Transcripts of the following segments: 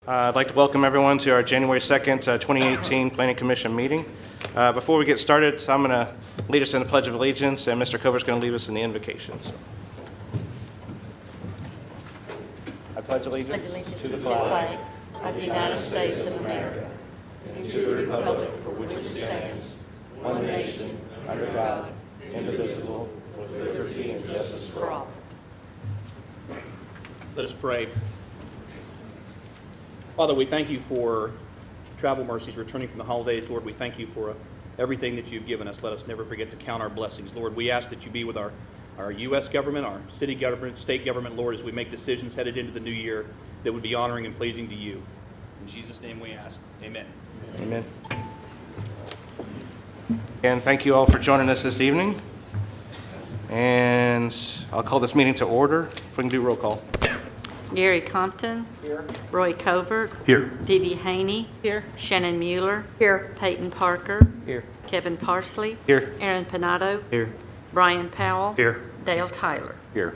I'd like to welcome everyone to our January 2nd, 2018 Planning Commission meeting. Before we get started, I'm going to lead us in the Pledge of Allegiance, and Mr. Covert's going to lead us in the invocation. So. I pledge allegiance to the flag of the United States of America and to the republic for which it stands, one nation, under God, indivisible, with liberty and justice for all. Let us pray. Father, we thank you for travel mercies returning from the holidays. Lord, we thank you for everything that you've given us. Let us never forget to count our blessings. Lord, we ask that you be with our U.S. government, our city government, state government, Lord, as we make decisions headed into the new year that would be honoring and pleasing to you. In Jesus' name we ask. Amen. Amen. And thank you all for joining us this evening. And I'll call this meeting to order. If we can do roll call. Gary Compton. Here. Roy Covert. Here. Phoebe Haney. Here. Shannon Mueller. Here. Peyton Parker. Here. Kevin Parsley. Here. Aaron Pinato. Here. Brian Powell. Here. Dale Tyler. Here.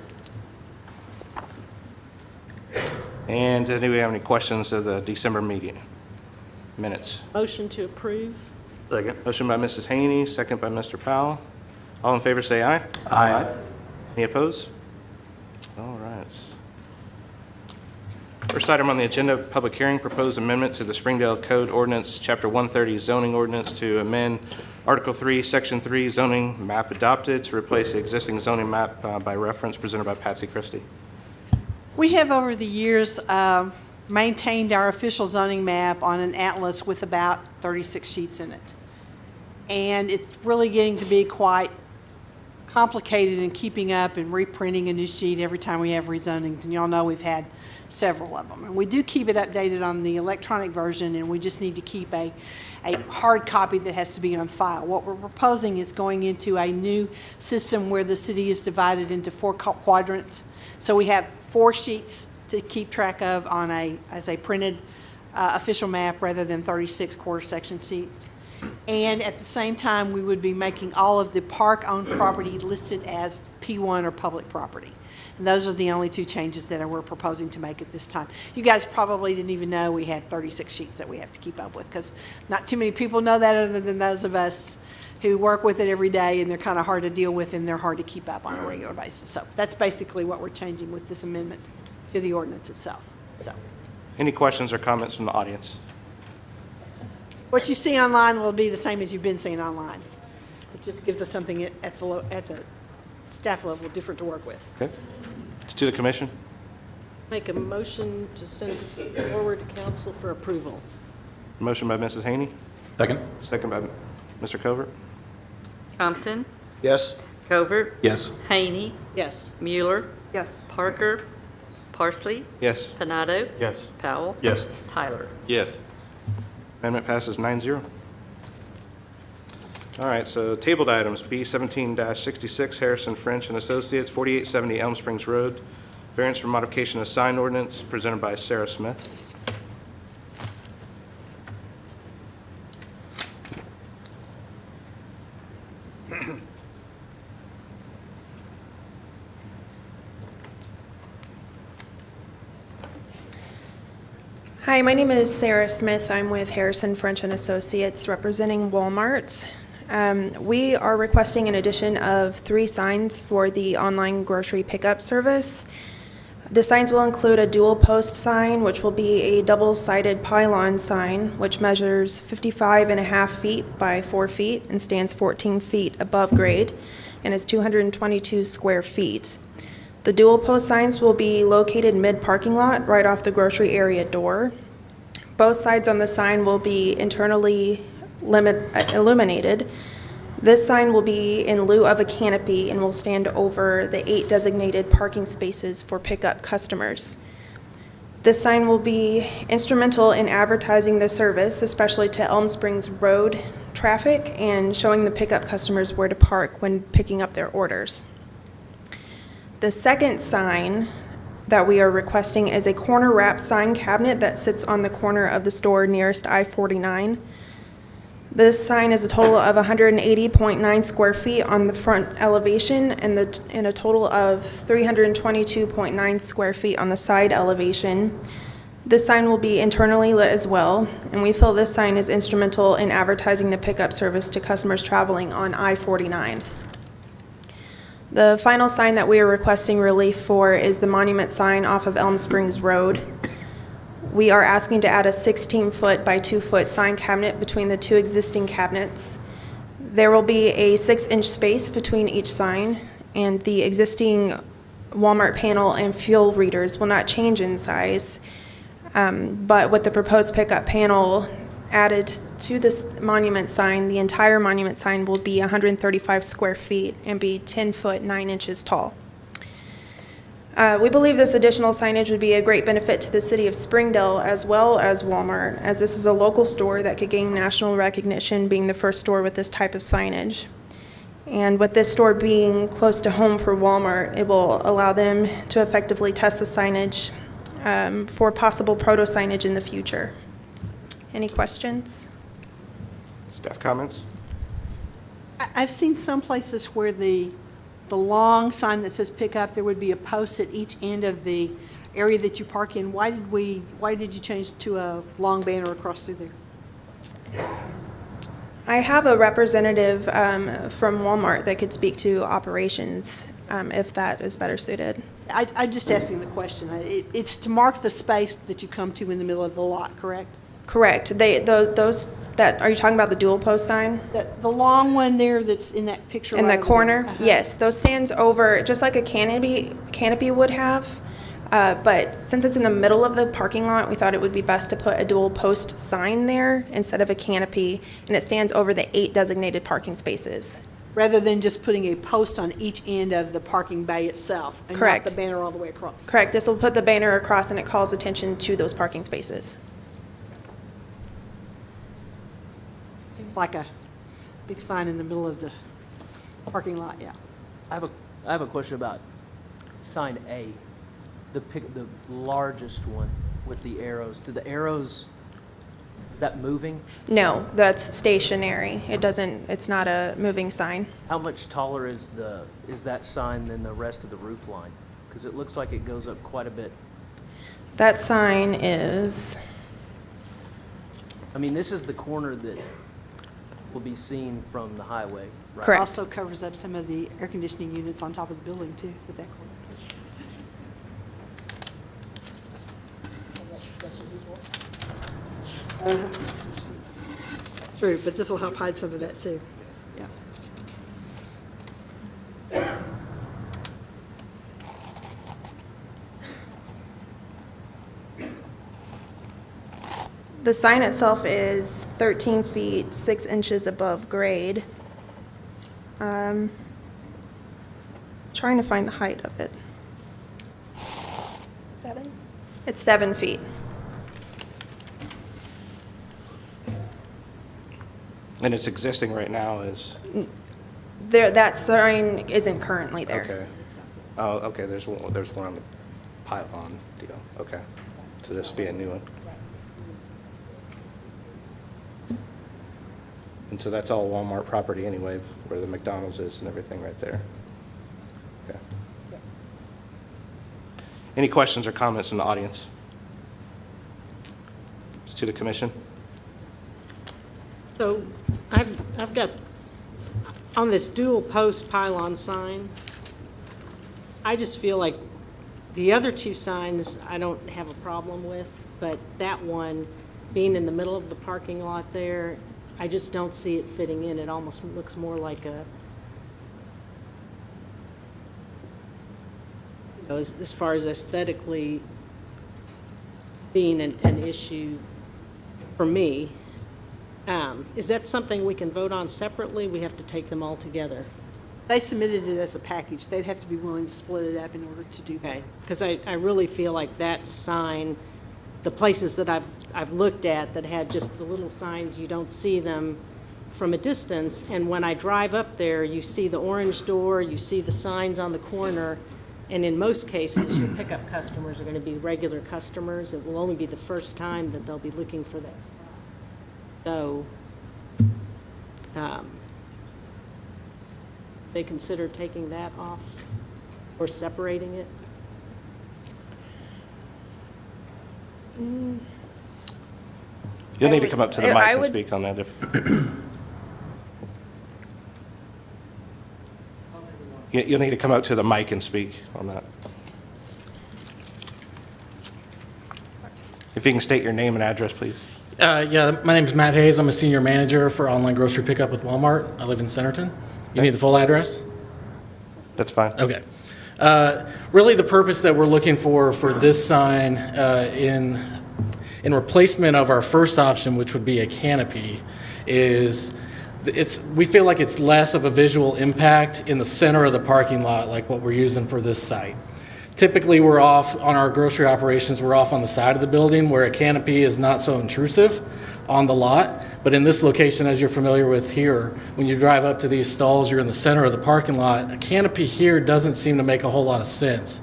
And do we have any questions of the December meeting minutes? Motion to approve. Second. Motion by Mrs. Haney, second by Mr. Powell. All in favor say aye. Aye. Any opposed? All right. First item on the agenda, public hearing, proposed amendment to the Springdale Code Ordinance, Chapter 130 zoning ordinance to amend Article 3, Section 3 zoning map adopted to replace the existing zoning map by reference, presented by Patsy Christie. We have over the years maintained our official zoning map on an atlas with about 36 sheets in it. And it's really getting to be quite complicated in keeping up and reprinting a new sheet every time we have rezonings. And y'all know we've had several of them. And we do keep it updated on the electronic version, and we just need to keep a hard copy that has to be on file. What we're proposing is going into a new system where the city is divided into 4 quadrants. So we have 4 sheets to keep track of on as a printed official map rather than 36 quarter section sheets. And at the same time, we would be making all of the park-owned property listed as P1 or public property. And those are the only 2 changes that we're proposing to make at this time. You guys probably didn't even know we had 36 sheets that we have to keep up with, because not too many people know that other than those of us who work with it every day, and they're kind of hard to deal with and they're hard to keep up on a regular basis. So that's basically what we're changing with this amendment to the ordinance itself. So, Any questions or comments from the audience? what you see online will be the same as you've been seeing online. It just gives us something at the staff level different to work with. Okay. It's to the commission. Make a motion to send forward to council for approval. Motion by Mrs. Haney, Second. second by Mr. Covert. Compton. Yes. Covert. Yes. Haney. Yes. Mueller. Yes. Parker. Parsley. Yes. Pinato. Yes. Powell. Yes. Tyler. Yes. Amendment passes 9-0. All right, so tabled items, B 17-66, Harrison French and Associates, 4870 Elm Springs Road, variance for modification of sign ordinance, presented by Sarah Smith. Hi, my name is Sarah Smith. I'm with Harrison French and Associates representing Walmart. We are requesting an addition of 3 signs for the online grocery pickup service. The signs will include a dual post sign, which will be a double-sided pylon sign, which measures 55.5 feet by 4 feet and stands 14 feet above grade and is 222 square feet. The dual post signs will be located mid-parking lot right off the grocery area door. Both sides on the sign will be internally illuminated. This sign will be in lieu of a canopy and will stand over the 8 designated parking spaces for pickup customers. This sign will be instrumental in advertising the service, especially to Elm Springs Road traffic, and showing the pickup customers where to park when picking up their orders. The second sign that we are requesting is a corner wrap sign cabinet that sits on the corner of the store nearest I-49. This sign is a total of 180.9 square feet on the front elevation and a total of 322.9 square feet on the side elevation. This sign will be internally lit as well, and we feel this sign is instrumental in advertising the pickup service to customers traveling on I-49. The final sign that we are requesting relief for is the monument sign off of Elm Springs Road. We are asking to add a 16-foot by 2-foot sign cabinet between the two existing cabinets. There will be a 6-inch space between each sign, and the existing Walmart panel and fuel readers will not change in size. But with the proposed pickup panel added to this monument sign, the entire monument sign will be 135 square feet and be 10 foot 9 inches tall. We believe this additional signage would be a great benefit to the city of Springdale as well as Walmart, as this is a local store that could gain national recognition, being the first store with this type of signage. And with this store being close to home for Walmart, it will allow them to effectively test the signage for possible proto signage in the future. Any questions? Staff comments? I've seen some places where the long sign that says pick up, there would be a post at each end of the area that you park in. Why did you change to a long banner across through there? I have a representative from Walmart that could speak to operations if that is better suited. I'm just asking the question. It's to mark the space that you come to in the middle of the lot, correct? Correct. Those that, are you talking about the dual post sign? The long one there that's in that picture In right the over corner? there. Uh-huh. Yes, those stands over, just like a canopy would have. But since it's in the middle of the parking lot, we thought it would be best to put a dual post sign there instead of a canopy, and it stands over the 8 designated parking spaces. Rather than just putting a post on each end of the parking bay itself. And Correct. not the banner all the way across. Correct. This will put the banner across, and it calls attention to those parking spaces. Seems like a big sign in the middle of the parking lot, yeah. I have a question about sign A, the largest one with the arrows. Do the arrows, is that moving? No, that's stationary. It's not a moving sign. How much taller is that sign than the rest of the roof line? Because it looks like it goes up quite a bit. That sign is, I mean, this is the corner that will be seen from the highway, right? Correct. Also covers up some of the air conditioning units on top of the building too, with that corner. True, but this will help hide some of that too. Yeah. the sign itself is 13 feet, 6 inches above grade. Trying to find the height of it. 7? It's 7 feet. And it's existing right now is, That sign isn't currently there. okay. Oh, okay, there's one on the pylon deal, okay. So this will be a new one. And so that's all Walmart property anyway, where the McDonald's is and everything right there. Okay. Any questions or comments from the audience? It's to the commission. So I've got, on this dual post pylon sign, I just feel like the other two signs I don't have a problem with, but that one, being in the middle of the parking lot there, I just don't see it fitting in. It almost looks more like a, you know, as far as aesthetically being an issue for me. Is that something we can vote on separately? We have to take them all together? They submitted it as a package. They'd have to be willing to split it up in order to do that. Okay, because I really feel like that sign, the places that I've looked at that had just the little signs, you don't see them from a distance, and when I drive up there, you see the orange door, you see the signs on the corner, and in most cases, your pickup customers are going to be regular customers. It will only be the first time that they'll be looking for that spot. So, they consider taking that off or separating it? You'll I need to would- come up to the mic I and would- speak on that if. You'll need to come up to the mic and speak on that. If you can state your name and address, please. Yeah, my name is Matt Hayes. I'm a senior manager for online grocery pickup with Walmart. I live in Centerton. You need the full address? That's fine. Okay. Really, the purpose that we're looking for this sign in replacement of our first option, which would be a canopy, is we feel like it's less of a visual impact in the center of the parking lot like what we're using for this site. Typically, we're off on our grocery operations, we're off on the side of the building where a canopy is not so intrusive on the lot. But in this location, as you're familiar with here, when you drive up to these stalls, you're in the center of the parking lot. A canopy here doesn't seem to make a whole lot of sense.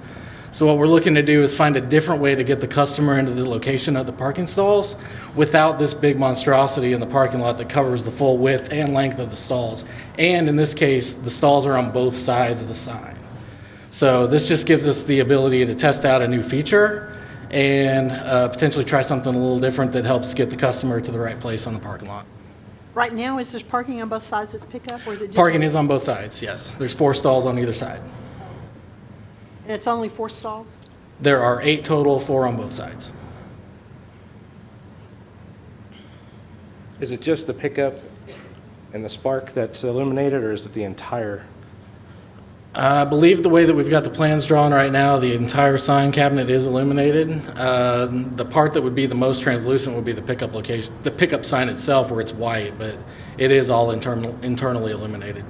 So what we're looking to do is find a different way to get the customer into the location of the parking stalls without this big monstrosity in the parking lot that covers the full width and length of the stalls. And in this case, the stalls are on both sides of the sign. So this just gives us the ability to test out a new feature and potentially try something a little different that helps get the customer to the right place on the parking lot. Right now, is there parking on both sides that's pickup, or is it just? Parking is on both sides, yes. There's 4 stalls on either side. And it's only 4 stalls? There are 8 total, 4 on both sides. Is it just the pickup and the spark that's illuminated, or is it the entire? I believe the way that we've got the plans drawn right now, the entire sign cabinet is illuminated. The part that would be the most translucent would be the pickup location, the pickup sign itself where it's white, but it is all internally illuminated.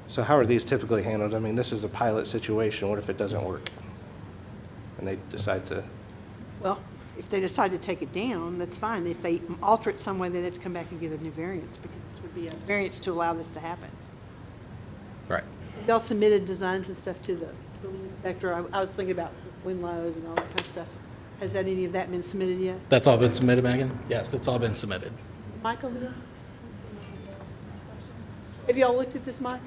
So how are these typically handled? I mean, this is a pilot situation. What if it doesn't work? And they decide to, Well, if they decide to take it down, that's fine. If they alter it some way, they'd have to come back and get a new variance, because this would be a variance to allow this to happen. Right. Y'all submitted designs and stuff to the building inspector. I was thinking about wind load and all that kind of stuff. Has any of that been submitted yet? That's all been submitted, Megan? Yes, it's all been submitted. Is Mike over there? Have y'all looked at this, Mike?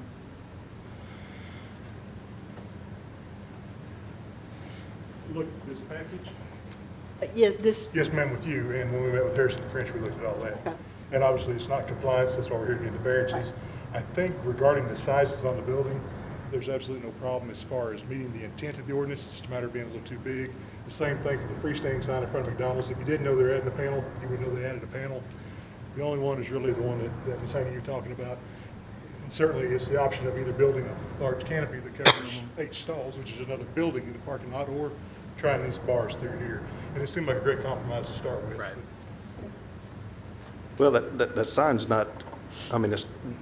Look at this package? Yeah, this, Yes, ma'am, with you, and when we met with Harrison French, we looked at all that. Okay. And obviously, it's not compliance, that's why we're here to get the variances. I think regarding the sizes on the building, there's absolutely no problem as far as meeting the intent of the ordinance, it's just a matter of being a little too big. The same thing for the freestanding sign in front of McDonald's. If you didn't know they were adding a panel, you would know they added a panel. The only one is really the one that Ms. Haney, you're talking about. And certainly, it's the option of either building a large canopy that covers 8 stalls, which is another building in the parking lot, or trying these bars through here. And it seemed like a great compromise to start with. Right. Well, that sign's not, I mean,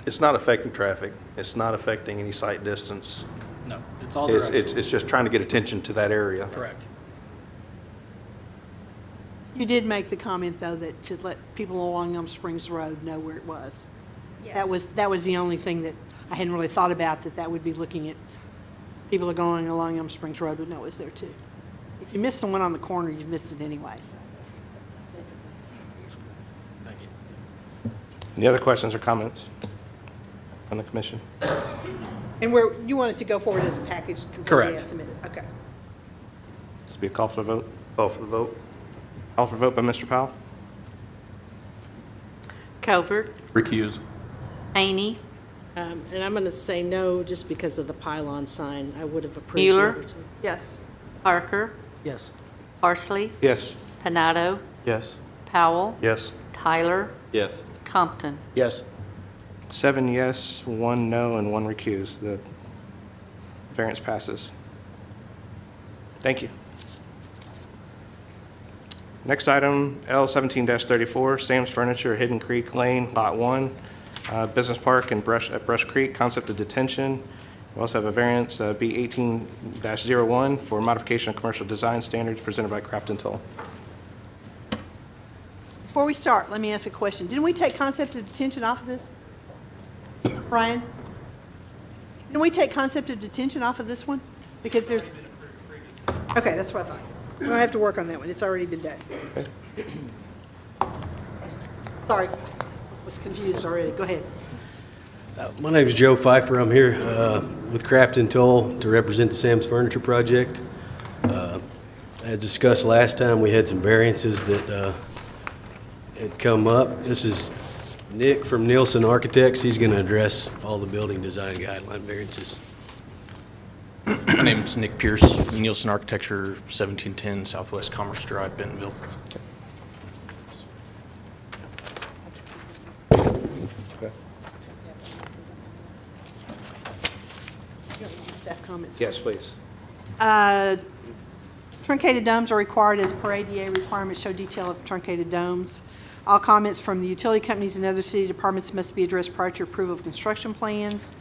it's not affecting traffic. It's not affecting any sight distance. No, it's all It's directional. just trying to get attention to that area. Correct. you did make the comment, though, that to let people along Elm Springs Road know where it was. That was the only thing that I hadn't really thought about, that would be looking at, people are going along Elm Springs Road would know it was there, too. If you miss the one on the corner, you've missed it anyways. Thank you. any other questions or comments from the commission? And where, you want it to go forward as a package? completely Correct. as submitted. Okay. This will be a call for the vote. Call for the vote. Call for vote by Mr. Powell. Covert, Recuse. Haney, And I'm going to say no, just because of the pylon sign. I would have approved the Mueller? other two. Yes. Parker, Yes. Parsley, Yes. Panado, Yes. Powell, Yes. Tyler, Yes. Compton. Yes. 7 yes, 1 no, and 1 recuse. The variance passes. Thank you. Next item, L 17-34, Sam's Furniture, Hidden Creek Lane, Lot 1, Business Park at Brush Creek, concept of detention. We also have a variance, B 18-01, for modification of commercial design standards presented by Craft and Toll. Before we start, let me ask a question. Didn't we take concept of detention off of this? Brian? Didn't we take concept of detention off of this one? Because there's... Okay, that's what I thought. We don't have to work on that one. It's already been done. Sorry, was confused already. Go ahead. My name is Joe Pfeiffer. I'm here with Craft and Toll to represent the Sam's Furniture Project. as discussed last time, we had some variances that had come up. This is Nick from Nielsen Architects. He's going to address all the building design guideline variances. My name's Nick Pierce, Nielsen Architecture, 1710 Southwest Commerce Drive, Bentonville. Staff comments? Yes, please. Truncated domes are required as per ADA requirements, show detail of truncated domes. All comments from the utility companies and other city departments must be addressed prior to approval of construction plans.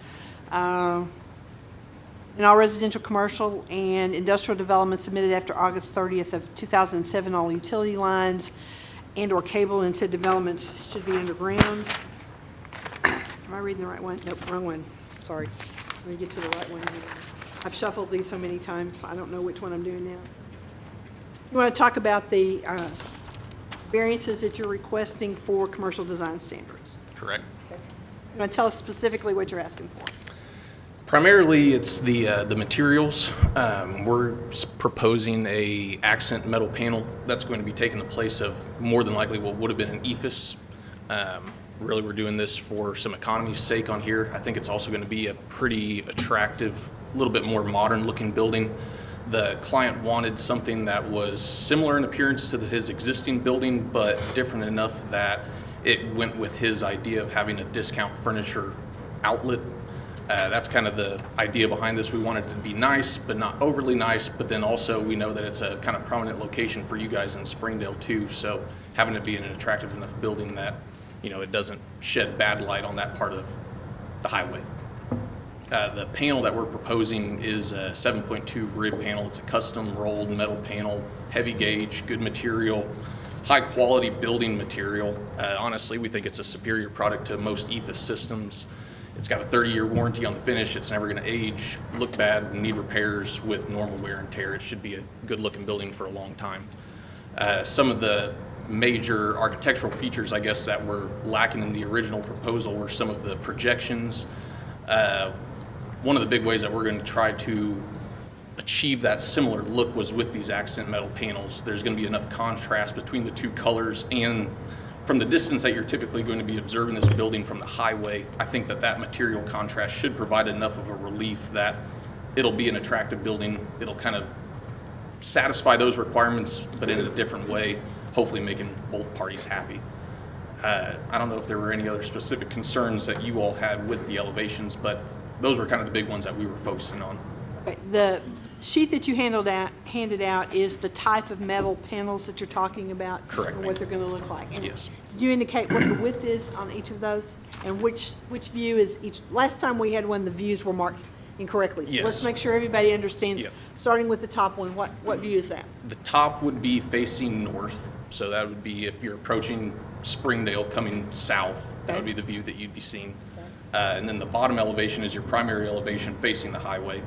In all residential, commercial, and industrial developments submitted after August 30th of 2007, all utility lines and/or cable in said developments should be underground. Am I reading the right one? Nope, wrong one. Sorry. Let me get to the right one. I've shuffled these so many times, I don't know which one I'm doing now. You want to talk about the variances that you're requesting for commercial design standards? Correct. You want to tell us specifically what you're asking for? Primarily, it's the materials. We're proposing a accent metal panel that's going to be taking the place of more than likely what would have been an ephes. Really, we're doing this for some economy's sake on here. I think it's also going to be a pretty attractive, a little bit more modern looking building. The client wanted something that was similar in appearance to his existing building, but different enough that it went with his idea of having a discount furniture outlet. That's kind of the idea behind this. We want it to be nice, but not overly nice, but then also we know that it's a kind of prominent location for you guys in Springdale too, so having it be an attractive enough building that, you know, it doesn't shed bad light on that part of the highway. The panel that we're proposing is a 7.2 rib panel. It's a custom rolled metal panel, heavy gauge, good material, high quality building material. Honestly, we think it's a superior product to most ephes systems. It's got a 30-year warranty on the finish. It's never going to age, look bad, and need repairs with normal wear and tear. It should be a good-looking building for a long time. Some of the major architectural features, I guess, that were lacking in the original proposal were some of the projections. One of the big ways that we're going to try to achieve that similar look was with these accent metal panels. There's going to be enough contrast between the two colors, and from the distance that you're typically going to be observing this building from the highway, I think that that material contrast should provide enough of a relief that it'll be an attractive building. It'll kind of satisfy those requirements, but in a different way, hopefully making both parties happy. I don't know if there were any other specific concerns that you all had with the elevations, but those were kind of the big ones that we were focusing on. Okay, the sheet that you handed out is the type of metal panels that you're talking about? Correct, And what they're going to look like? And Yes. did you indicate what the width is on each of those? And which view is each? Last time we had one, the views were marked incorrectly. So Yes. let's make sure everybody understands, Yep. starting with the top one, what view is that? The top would be facing north, so that would be if you're approaching Springdale coming south, that would be the view that you'd be seeing. And then the bottom elevation is your primary elevation facing the highway.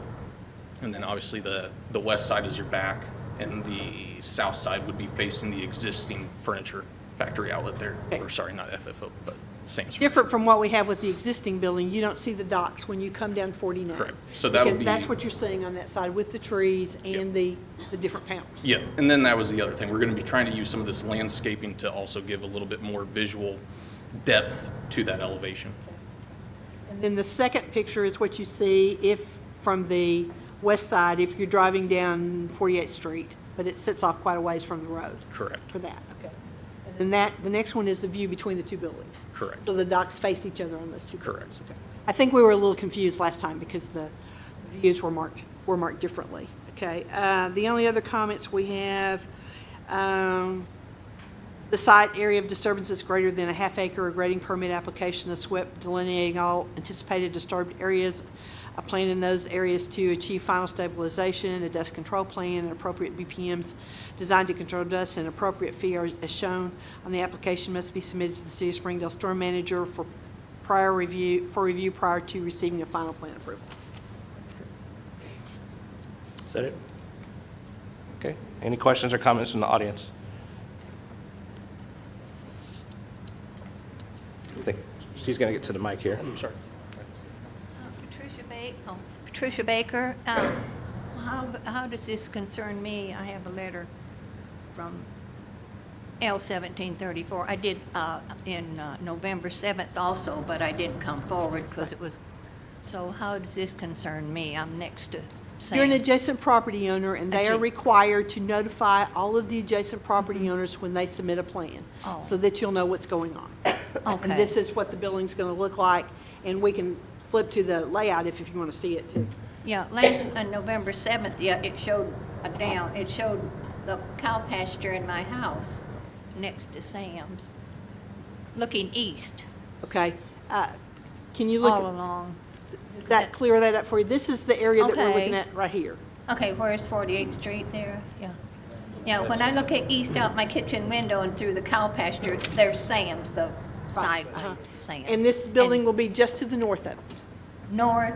And then obviously the west side is your back, and the south side would be facing the existing furniture factory outlet there. Okay. Or sorry, not FFO, but same. Different from what we have with the existing building, you don't see the docks when you come down 49. Correct. So that'll Because be- that's what you're seeing on that side with the trees and the different panels. Yeah, and then that was the other thing. We're going to be trying to use some of this landscaping to also give a little bit more visual depth to that elevation. And then the second picture is what you see if, from the west side, if you're driving down 48th Street, but it sits off quite a ways from the road. Correct. For that, okay. And then the next one is the view between the two buildings. Correct. So the docks face each other on those two Correct. buildings. Okay. I think we were a little confused last time because the views were marked differently. Okay. The only other comments we have, the site area of disturbance is greater than a half acre, a grading permit application is SWIP delineating all anticipated disturbed areas, a plan in those areas to achieve final stabilization, a dust control plan, and appropriate BPMs designed to control dust, and appropriate fee as shown on the application must be submitted to the City of Springdale Storm Manager for review prior to receiving a final plan approval. Is that it? Okay. Any questions or comments from the audience? I think she's going to get to the mic here. Sorry. Patricia Baker. how does this concern me? I have a letter from L-1734. I did in November 7th also, but I didn't come forward because it was, so how does this concern me? I'm next to Sam. You're an adjacent property owner, and they are Adja- required to notify all of the adjacent property owners when they submit a plan, Oh. so that you'll know what's going on. Okay. And this is what the building's going to look like, and we can flip to the layout if you want to see it too. Yeah, last, November 7th, yeah, it showed it showed the cow pasture in my house next to Sam's, looking east Okay? Can you all look, along. does that clear that up for you? This is the area that we're Okay. looking at right here. Okay, where's 48th Street there? Yeah. Yeah, when I look at east out my kitchen window and through the cow pasture, there's Sam's, the sideways Sam's. And this building will be just to the north of it. North,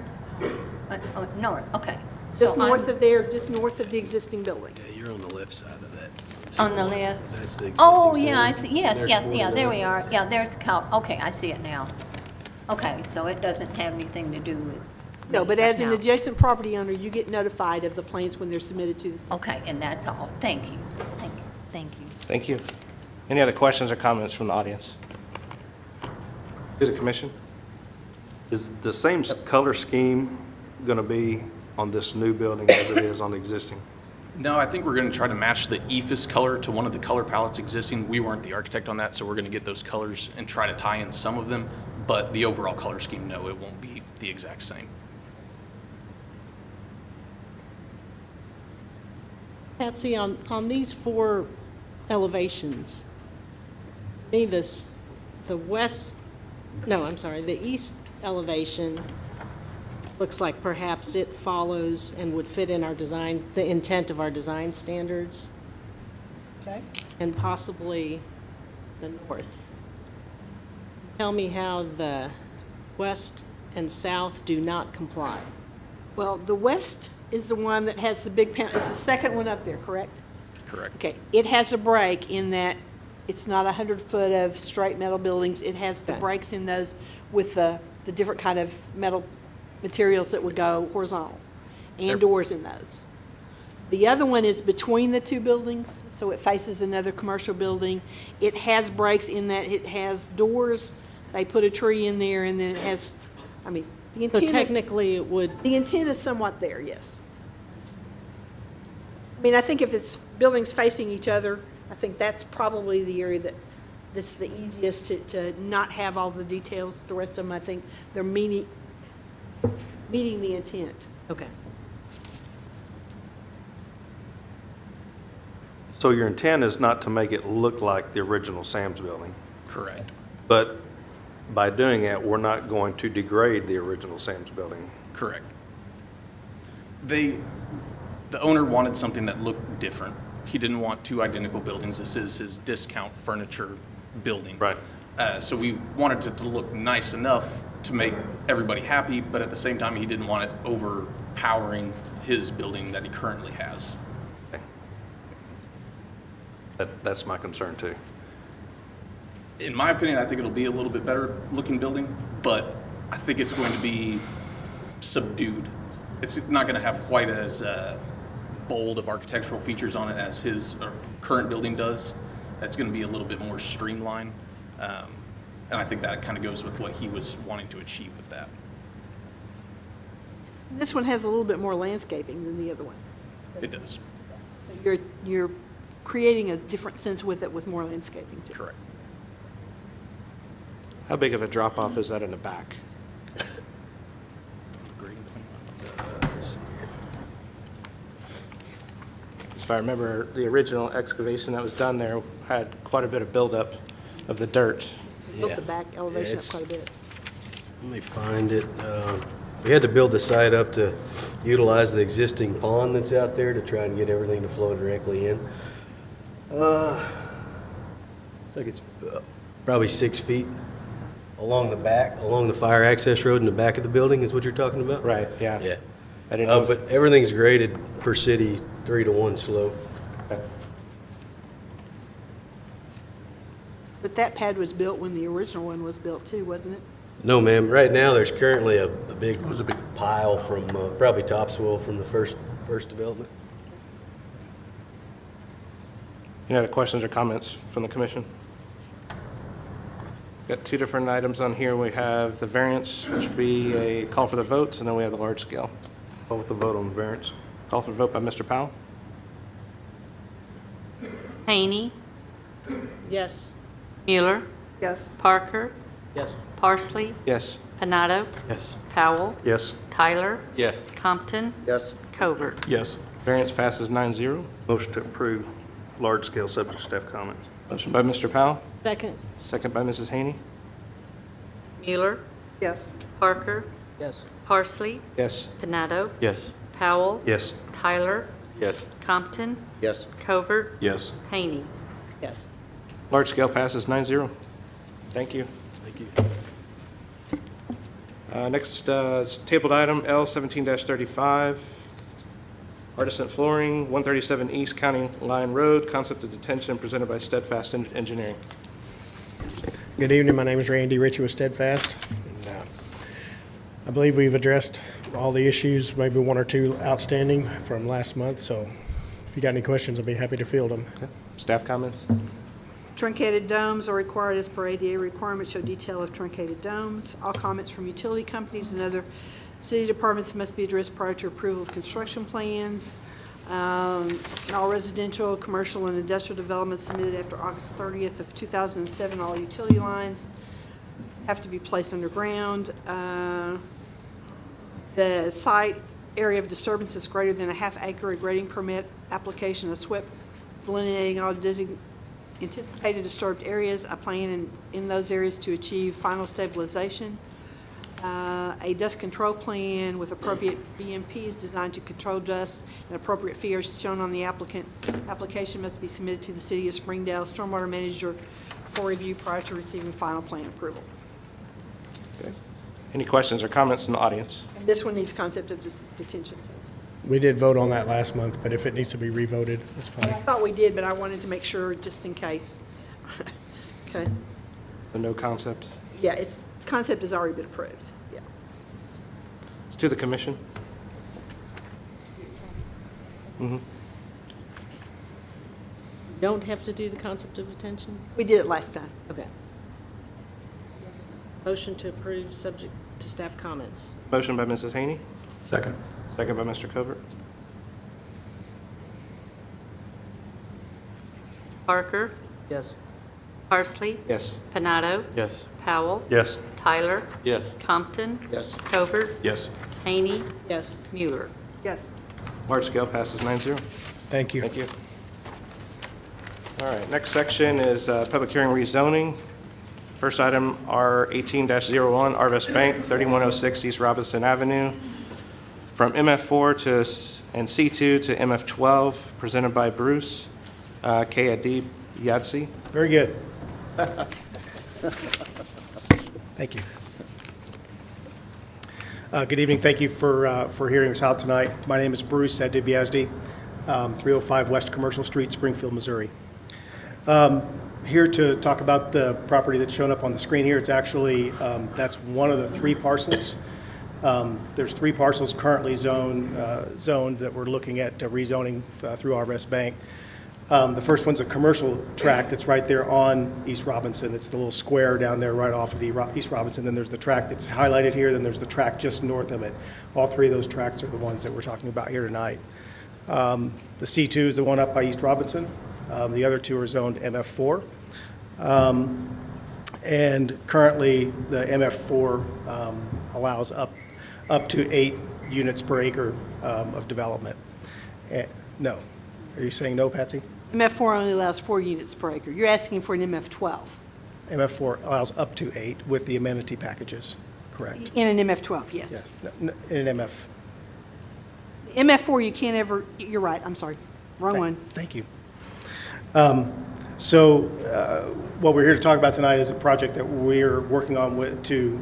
north, okay. Just So I'm north of there, just north of the existing building. Yeah, you're on the left side of that. on the left. That's the existing Oh, yeah, I sign. see, yes, There's yeah, 49. there we are. Yeah, there's the cow, okay, I see it now. Okay, so it doesn't have anything to do with. No, but me as right an now. adjacent property owner, you get notified of the plans when they're submitted to the Okay, and that's all. Thank you, thank you, thank you. Thank you. Any other questions or comments from the audience? To the commission? Is the same color scheme going to be on this new building as it is on the existing? No, I think we're going to try to match the ephes color to one of the color palettes existing. We weren't the architect on that, so we're going to get those colors and try to tie in some of them. But the overall color scheme, no, it won't be the exact same. Patsy, on these four elevations, me, the east elevation looks like perhaps it follows and would fit in our design, the intent of our design standards, Okay. and possibly the north. Tell me how the west and south do not comply. Well, the west is the one that has the big panel, it's the second one up there, correct? Correct. Okay, it has a break in that it's not 100 foot of straight metal buildings. It has the Okay. breaks in those with the different kind of metal materials that would go horizontal, and doors in those. The other one is between the two buildings, so it faces another commercial building. It has breaks in that it has doors, they put a tree in there, and then it has, I mean, the So intent is, technically, it would, the intent is somewhat there, yes. I mean, I think if it's buildings facing each other, I think that's probably the area that's the easiest to not have all the details. The rest of them, I think, they're meeting the intent. okay. So your intent is not to make it look like the original Sam's building, Correct. but by doing that, we're not going to degrade the original Sam's building. Correct. The owner wanted something that looked different. He didn't want two identical buildings. This is his discount furniture building. Right. So we wanted it to look nice enough to make everybody happy, but at the same time, he didn't want it overpowering his building that he currently has. That's my concern too. In my opinion, I think it'll be a little bit better looking building, but I think it's going to be subdued. It's not going to have quite as bold of architectural features on it as his current building does. It's going to be a little bit more streamlined. And I think that kind of goes with what he was wanting to achieve with that. This one has a little bit more landscaping than the other one. It does. So you're creating a different sense with it with more landscaping too. Correct. How big of a drop-off is that in the back? If I remember, the original excavation that was done there had quite a bit of buildup of the dirt. Built the back elevation up it's- quite a bit. Let me find it. We had to build the site up to utilize the existing pond that's out there to try and get everything to flow directly in. Looks like it's probably 6 feet along the back, along the fire access road in the back of the building is what you're talking about? Right, yeah. Yeah. I didn't know. But everything's graded per city 3-to-1 slope. But that pad was built when the original one was built too, wasn't it? No, ma'am. Right now, there's currently a big pile from, probably topsoil from the first first development. Any other questions or comments from the commission? Got two different items on here. We have the variance, which would be a call for the votes, and then we have the large scale. Call with the vote on the variance. Call for the vote by Mr. Powell. Haney, Yes. Mueller, Yes. Parker, Yes. Parsley, Yes. Panado, Yes. Powell, Yes. Tyler, Yes. Compton, Yes. Covert. Yes. Variance passes 9-0. Motion to approve large scale subject to staff comments. Motion by Mr. Powell, Second. second by Mrs. Haney. Mueller, Yes. Parker, Yes. Parsley, Yes. Panado, Yes. Powell, Yes. Tyler, Yes. Compton, Yes. Covert, Yes. Haney. Yes. Large scale passes 9-0. Thank you. Thank you. Next is tabled item L 17-35, Artisan Flooring, 137 East County Line Road, concept of detention presented by Steadfast Engineering. Good evening, my name is Randy Ritchie with Steadfast. And, I believe we've addressed all the issues, maybe one or two outstanding from last month, so if you got any questions, I'll be happy to field them. Staff comments? Truncated domes are required as per ADA requirements, show detail of truncated domes. All comments from utility companies and other city departments must be addressed prior to approval of construction plans. And all residential, commercial, and industrial developments submitted after August 30th of 2007, all utility lines have to be placed underground. The site area of disturbance is greater than a half-acre. A grading permit application is SWIP delineating all anticipated disturbed areas, a plan in those areas to achieve final stabilization. A dust control plan with appropriate BMPs designed to control dust and appropriate fee are shown on the applicant. Application must be submitted to the City of Springdale Stormwater Manager for review prior to receiving final plan approval. Okay. Any questions or comments in the audience? And this one needs concept of detention. We did vote on that last month, but if it needs to be revoted, that's I fine. thought we did, but I wanted to make sure just in case. Okay. So no concept? Yeah, concept has already been approved. Yeah. It's to the commission. Don't have to do the concept of detention? We did it last time. Okay. Motion to approve, subject to staff comments. Motion by Mrs. Haney, Second. second by Mr. Covert. Parker, Yes. Parsley, Yes. Panado, Yes. Powell, Yes. Tyler, Yes. Compton, Yes. Covert, Yes. Haney, Yes. Mueller. Yes. Large scale passes 9-0. Thank you. Thank you. All right, next section is public hearing rezoning. First item, R 18-01, Arvest Bank, 3106 East Robinson Avenue, from MF4 and C2 to MF12, presented by Bruce K. Adib Yadsi. Very good. Thank you. Good evening. Thank you for hearing us out tonight. My name is Bruce Adib-Yazdi, 305 West Commercial Street, Springfield, Missouri. Here to talk about the property that's shown up on the screen here. It's actually, that's one of the three parcels. There's three parcels currently zoned that we're looking at rezoning through Arvest Bank. The first one's a commercial tract that's right there on East Robinson. It's the little square down there right off of East Robinson. Then there's the tract that's highlighted here. Then there's the tract just north of it. All three of those tracts are the ones that we're talking about here tonight. The C2 is the one up by East Robinson. The other two are zoned MF4. And currently, the MF4 allows up to 8 units per acre of development. No. Are you saying no, Patsy? MF4 only allows 4 units per acre. You're asking for an MF12. MF4 allows up to 8 with the amenity packages, correct? In an MF12, yes. Yeah, in an MF. MF4, you can't ever, you're right, I'm sorry. Wrong one. Thank you. What we're here to talk about tonight is a project that we're working on to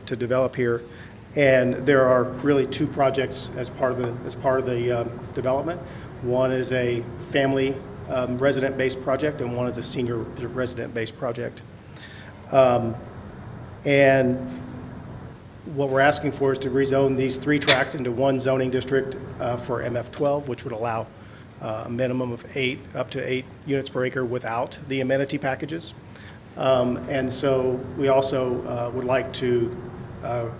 develop here. And there are really two projects as part of the development. One is a family resident-based project, and one is a senior resident-based project. And What we're asking for is to rezone these 3 tracts into one zoning district for MF12, which would allow a minimum of 8, up to 8 units per acre without the amenity packages. And so we also would like to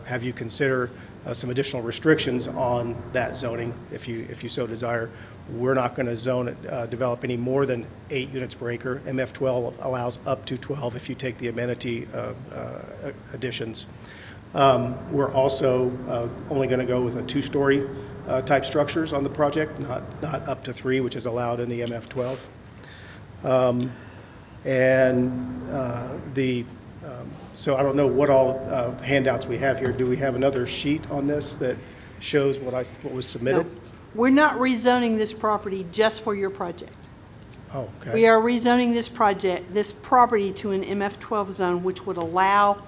have you consider some additional restrictions on that zoning if you so desire. We're not going to zone it, develop any more than 8 units per acre. MF12 allows up to 12 if you take the amenity additions. We're also only going to go with a 2-story type structures on the project, not up to 3, which is allowed in the MF12. So I don't know what all handouts we have here. Do we have another sheet on this that shows what was submitted? No. We're not rezoning this property just for your project. Oh, okay. We are rezoning this property to an MF12 zone, which would allow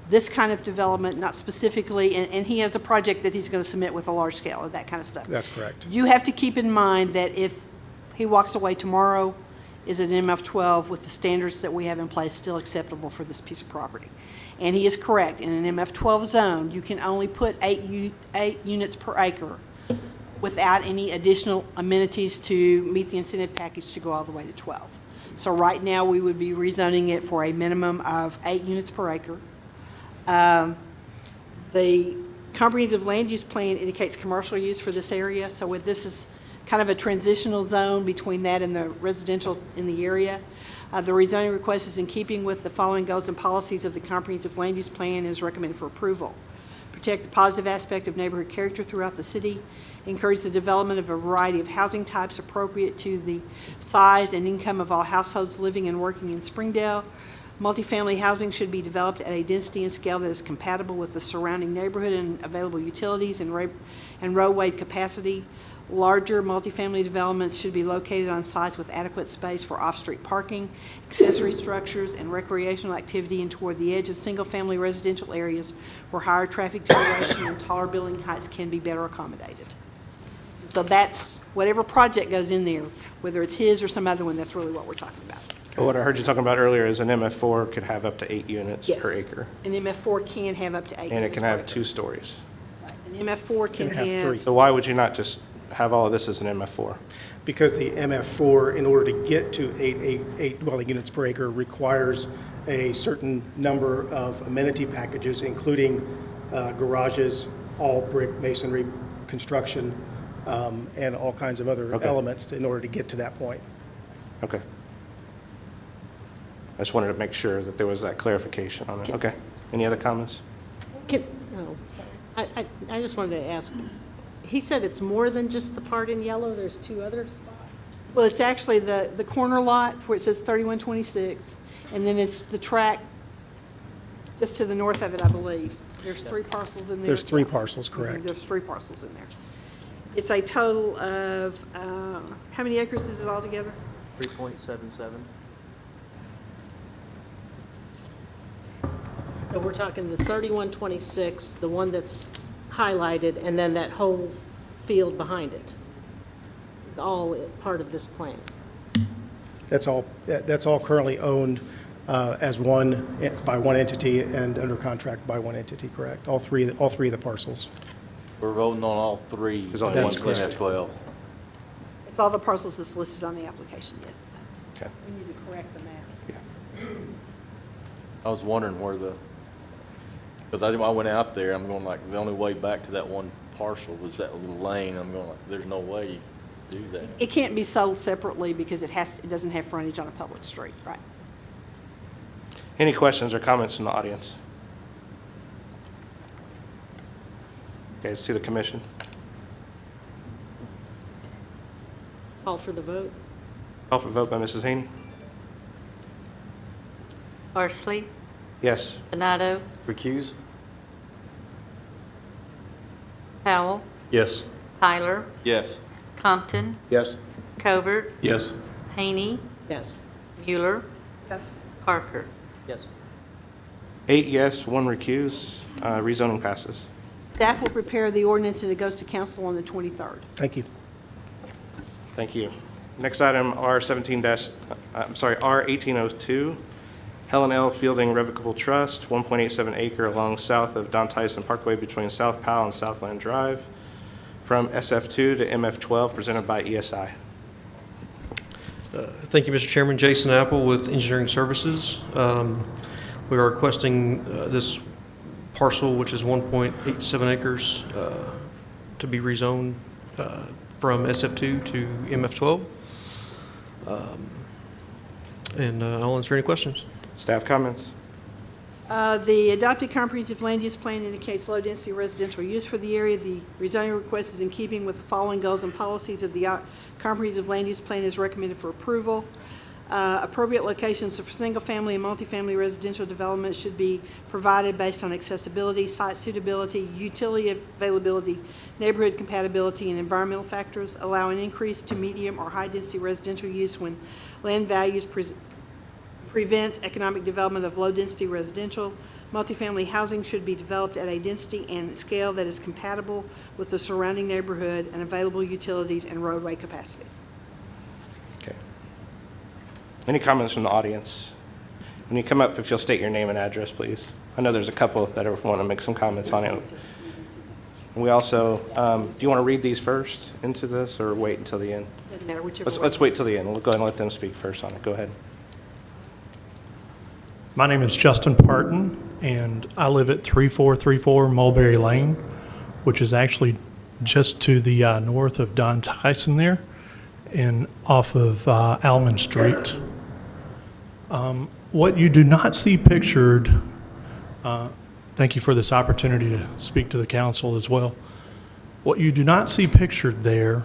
this kind of development, not specifically, and he has a project that he's going to submit with a large scale and that kind of stuff. That's correct. You have to keep in mind that if he walks away tomorrow, is an MF12 with the standards that we have in place still acceptable for this piece of property? And he is correct. In an MF12 zone, you can only put 8 units per acre without any additional amenities to meet the incentive package to go all the way to 12. So right now, we would be rezoning it for a minimum of 8 units per acre. The comprehensive land use plan indicates commercial use for this area, so this is kind of a transitional zone between that and the residential in the area. The rezoning request is in keeping with the following goals and policies of the comprehensive land use plan and is recommended for approval. Protect the positive aspect of neighborhood character throughout the city. Encourage the development of a variety of housing types appropriate to the size and income of all households living and working in Springdale. Multifamily housing should be developed at a density and scale that is compatible with the surrounding neighborhood and available utilities and roadway capacity. Larger multifamily developments should be located on sites with adequate space for off-street parking, accessory structures, and recreational activity, and toward the edge of single-family residential areas where higher traffic generation and taller building heights can be better accommodated. So that's whatever project goes in there, whether it's his or some other one, that's really what we're talking about. Well, what I heard you talking about earlier is an MF4 could have up to 8 units Yes. per acre, An MF4 can have up to 8 and it units can per have acre. 2 stories. An MF4 can Can have have, 3. So why would you not just have all of this as an MF4? Because the MF4, in order to get to 8 dwelling units per acre, requires a certain number of amenity packages, including garages, all brick masonry construction, and all kinds of other Okay. elements in order to get to that point. Okay. I just wanted to make sure that there was that clarification on it. Okay. Any other comments? I just wanted to ask, he said it's more than just the part in yellow, there's 2 other spots? well, it's actually the corner lot where it says 3126, and then it's the track just to the north of it, I believe. There's 3 parcels in there. There's 3 parcels, correct. There's 3 parcels in there. It's a total of, how many acres is it altogether? 3.77. So we're talking the 3126, the one that's highlighted, and then that whole field behind it. It's all part of this plan. That's all currently owned as by one entity and under contract by one entity, correct? All three of the parcels. We're voting on all 3. There's only That's one correct. listed. 12. It's all the parcels that's listed on the application, yes. Okay. We need to correct the map. I was wondering where because I went out there, I'm going like, the only way back to that one parcel was that little lane. I'm going like, there's no way you do that. It can't be sold separately because it doesn't have frontage on a public street, right? Any questions or comments from the audience? Okay, it's to the commission. Call for the vote. Call for vote by Mrs. Haney. Parsley, Yes. Benado, Recuse? Powell, Yes. Tyler, Yes. Compton, Yes. Covert, Yes. Haney, Yes. Mueller, Yes. Parker. Yes. 8 yes, 1 recuse. Rezoning passes. Staff will prepare the ordinance and it goes to council on the 23rd. Thank you. Thank you. Next item, R1802, Helen L. Fielding Revocable Trust, 1.87 acre along south of Don Tyson Parkway between South Powell and Southland Drive, from SF2 to MF12, presented by ESI. Thank you, Mr. Chairman. Jason Apple with Engineering Services. We are requesting this parcel, which is 1.87 acres, to be rezoned from SF2 to MF12. And I'll answer any questions. Staff comments? The adopted comprehensive land use plan indicates low-density residential use for the area. The rezoning request is in keeping with the following goals and policies of the comprehensive land use plan is recommended for approval. Appropriate locations for single-family and multifamily residential development should be provided based on accessibility, site suitability, utility availability, neighborhood compatibility, and environmental factors. Allow an increase to medium or high-density residential use when land values prevents economic development of low-density residential. Multifamily housing should be developed at a density and scale that is compatible with the surrounding neighborhood and available utilities and roadway capacity. Okay. Any comments from the audience? When you come up, if you'll state your name and address, please. I know there's a couple that want to make some comments on it. We also, do you want to read these first into this or wait until the end? Doesn't matter, whichever way. Let's wait till the end. We'll go ahead and let them speak first on it. Go ahead. My name is Justin Parton, and I live at 3434 Mulberry Lane, which is actually just to the north of Don Tyson there and off of Almond Street. What you do not see pictured, thank you for this opportunity to speak to the council as well. What you do not see pictured there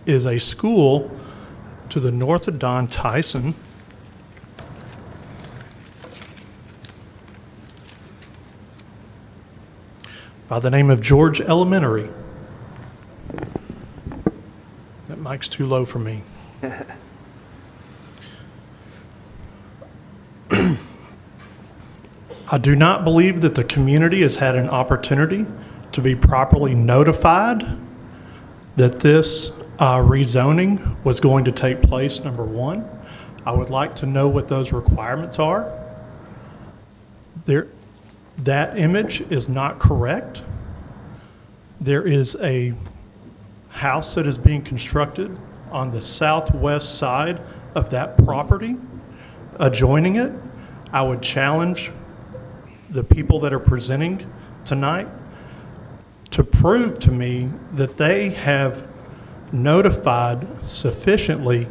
is a school to the north of Don Tyson by the name of George Elementary. That mic's too low for me. I do not believe that the community has had an opportunity to be properly notified that this rezoning was going to take place, number one. I would like to know what those requirements are. That image is not correct. There is a house that is being constructed on the southwest side of that property adjoining it. I would challenge the people that are presenting tonight to prove to me that they have notified sufficiently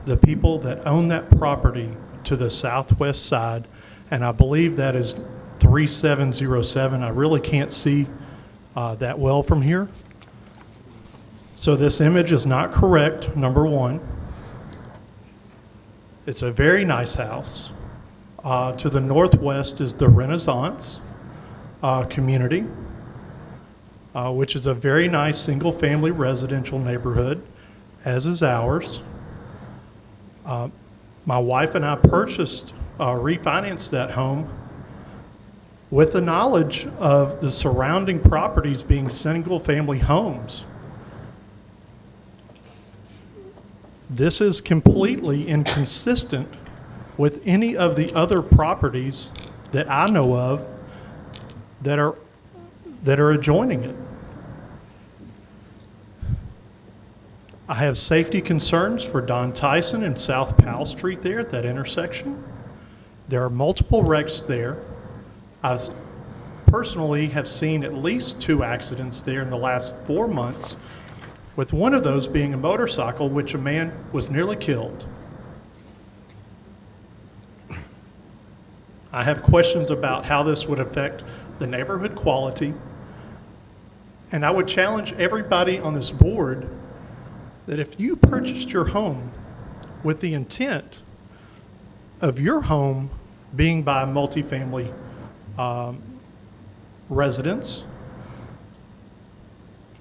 the people that own that property to the southwest side, and I believe that is 3707. I really can't see that well from here. So this image is not correct, number one. It's a very nice house. To the northwest is the Renaissance community, which is a very nice single-family residential neighborhood, as is ours. My wife and I refinanced that home with the knowledge of the surrounding properties being single-family homes. This is completely inconsistent with any of the other properties that I know of that are adjoining it. I have safety concerns for Don Tyson and South Powell Street there at that intersection. There are multiple wrecks there. I personally have seen at least 2 accidents there in the last 4 months, with one of those being a motorcycle, which a man was nearly killed. I have questions about how this would affect the neighborhood quality, and I would challenge everybody on this board that if you purchased your home with the intent of your home being by multifamily residents,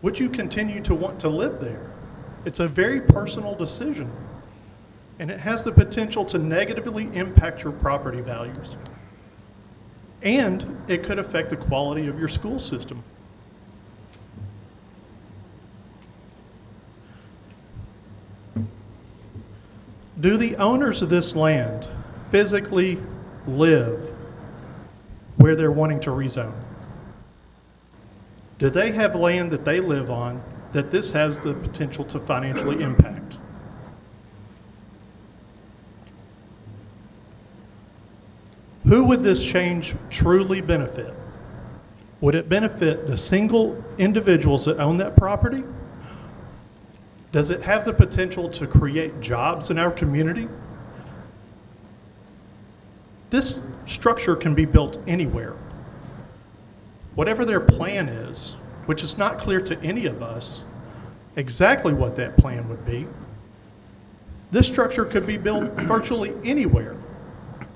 would you continue to want to live there? It's a very personal decision, and it has the potential to negatively impact your property values. And it could affect the quality of your school system. Do the owners of this land physically live where they're wanting to rezone? Do they have land that they live on that this has the potential to financially impact? Who would this change truly benefit? Would it benefit the single individuals that own that property? Does it have the potential to create jobs in our community? This structure can be built anywhere. Whatever their plan is, which is not clear to any of us exactly what that plan would be, this structure could be built virtually anywhere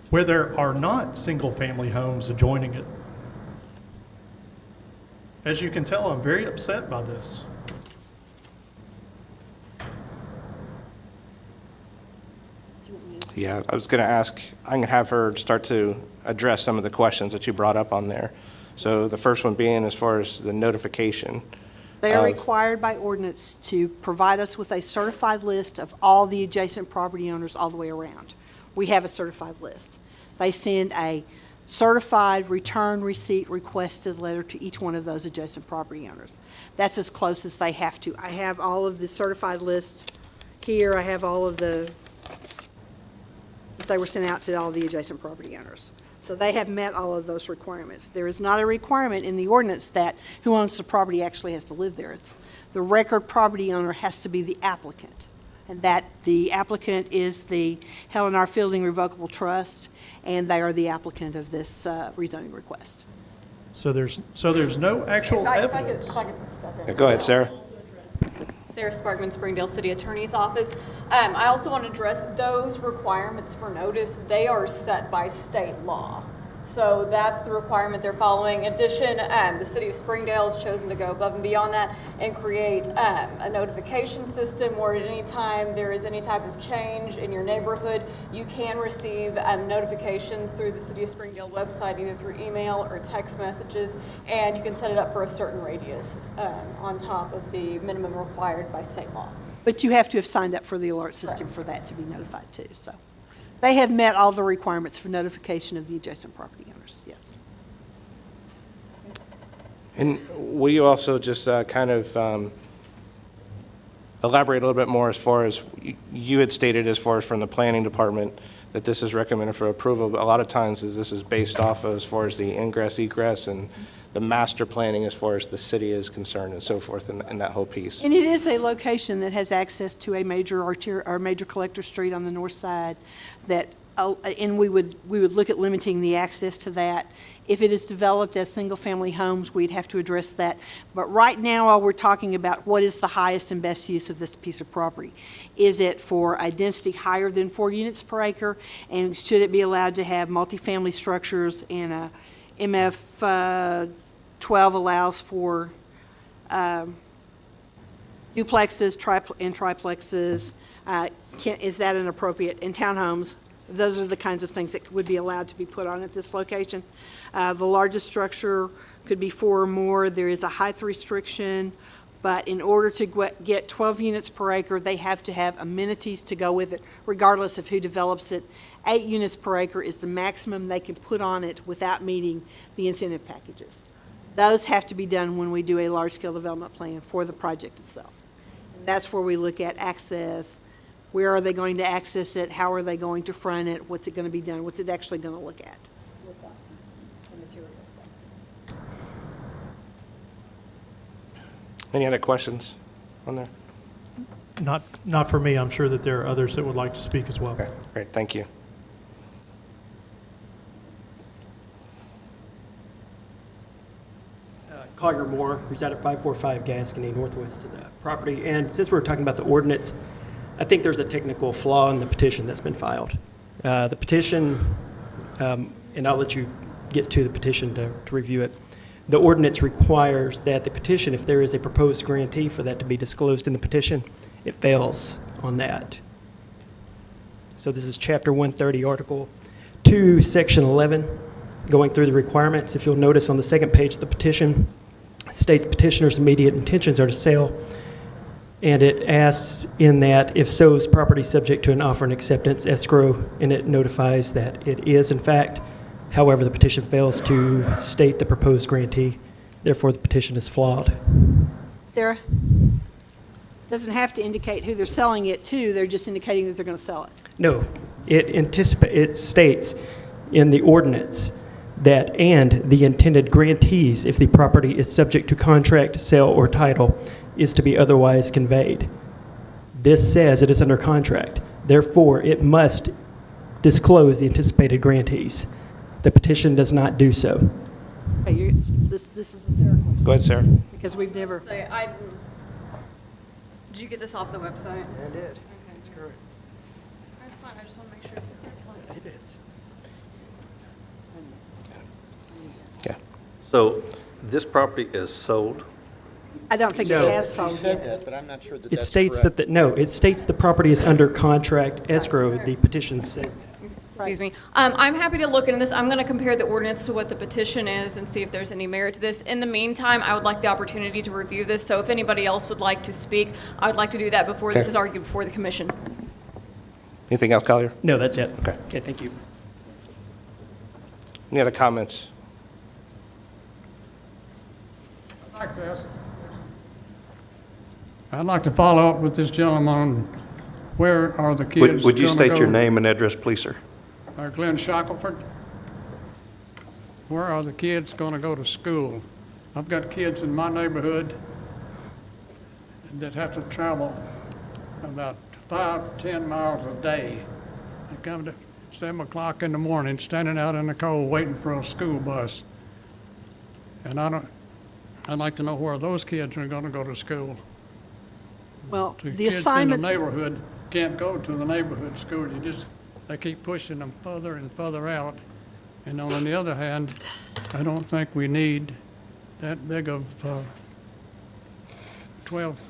where there are not single-family homes adjoining it. As you can tell, I'm very upset by this. Yeah, I was going to ask, I'm going to have her start to address some of the questions that you brought up on there. So the first one being as far as the notification. They are of- required by ordinance to provide us with a certified list of all the adjacent property owners all the way around. We have a certified list. They send a certified return receipt requested letter to each one of those adjacent property owners. That's as close as they have to. I have all of the certified lists here. I have all of the, they were sent out to all the adjacent property owners. So they have met all of those requirements. There is not a requirement in the ordinance that who owns the property actually has to live there. It's the record property owner has to be the applicant, and that the applicant is the Helen R. Fielding Revocable Trust, and they are the applicant of this rezoning request. So there's no actual evidence. Yeah, go ahead, Sarah. Sarah Sparkman, Springdale City Attorney's Office. I also want to address those requirements for notice. They are set by state law. So that's the requirement they're following. In addition, the City of Springdale has chosen to go above and beyond that and create a notification system where at any time there is any type of change in your neighborhood, you can receive notifications through the City of Springdale website, either through email or text messages, and you can set it up for a certain radius on top of the minimum required by state law. But you have to have signed up for the alert system for that to be notified too. So they have met all the requirements for notification of the adjacent property owners, yes. And will you also just kind of elaborate a little bit more as far as you had stated as far as from the planning department that this is recommended for approval, but a lot of times this is based off of as far as the ingress, egress, and the master planning as far as the city is concerned and so forth and that whole piece. And it is a location that has access to a major major collector street on the north side that, and we would look at limiting the access to that. If it is developed as single-family homes, we'd have to address that. But right now, all we're talking about what is the highest and best use of this piece of property. Is it for a density higher than 4 units per acre? And should it be allowed to have multifamily structures? And a MF 12 allows for duplexes and triplexes. Is that an appropriate, in townhomes? Those are the kinds of things that would be allowed to be put on at this location. The largest structure could be 4 or more. There is a height restriction, but in order to get 12 units per acre, they have to have amenities to go with it, regardless of who develops it. 8 units per acre is the maximum they can put on it without meeting the incentive packages. Those have to be done when we do a large-scale development plan for the project itself. And that's where we look at access. Where are they going to access it? How are they going to front it? What's it going to be done? What's it actually going to look at? Any other questions on there? Not for me. I'm sure that there are others that would like to speak as well. Okay, great, thank you. Collier Moore, reside at 545 Gascony, northwest of the property. And since we're talking about the ordinance, I think there's a technical flaw in the petition that's been filed. The petition, and I'll let you get to the petition to review it. The ordinance requires that the petition, if there is a proposed grantee for that to be disclosed in the petition, it fails on that. So this is Chapter 130, Article 2, Section 11, going through the requirements. If you'll notice on the second page of the petition, it states petitioner's immediate intentions are to sell And it asks in that, if so, is property subject to an offer and acceptance escrow, and it notifies that it is in fact. However, the petition fails to state the proposed grantee. Therefore, the petition is flawed. Sarah? Doesn't have to indicate who they're selling it to, they're just indicating that they're going to sell it. No, it states in the ordinance that, and the intended grantees, if the property is subject to contract, sale, or title, is to be otherwise conveyed. This says it is under contract. Therefore, it must disclose the anticipated grantees. The petition does not do so. Okay, this is a Sarah question. Go ahead, Sarah. Because we've never, Did you get this off the website? I did. That's correct. That's fine, I just want to make sure it's the correct one. It is. Yeah. So this property is sold? I don't think it has sold yet. but I'm not sure that It states that, it states the property is under contract escrow. The petition says that. Excuse me. I'm happy to look into this. I'm going to compare the ordinance to what the petition is and see if there's any merit to this. In the meantime, I would like the opportunity to review this, so if anybody else would like to speak, I would like to do that before this Okay. is argued before the commission. Anything else, Collier? No, that's it. Okay. Okay, thank you. Any other comments? I'd like to follow up with this gentleman on where are the kids Would you gonna state your go? name and address, please, sir? Glenn Shackelford. Where are the kids going to go to school? I've got kids in my neighborhood that have to travel about 5 to 10 miles a day. They come to 7 o'clock in the morning, standing out in the cold waiting for a school bus. And I'd like to know where those kids are going to go to school. Well, The the kids assignment, in the neighborhood can't go to the neighborhood school. They keep pushing them further and further out. And on the other hand, I don't think we need that big of 12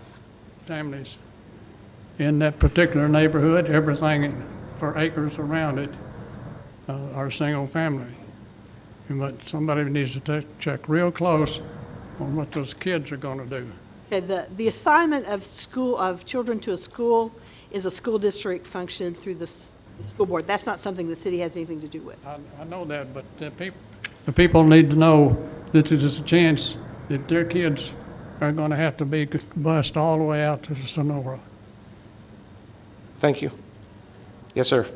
families in that particular neighborhood. Everything for acres around it are single family. But somebody needs to check real close on what those kids are going to do. okay, the assignment of children to a school is a school district function through the school board. That's not something the city has anything to do with. I know that, but the people need to know that there's a chance that their kids are going to have to be bused all the way out to Sonora. Thank you. Yes, sir.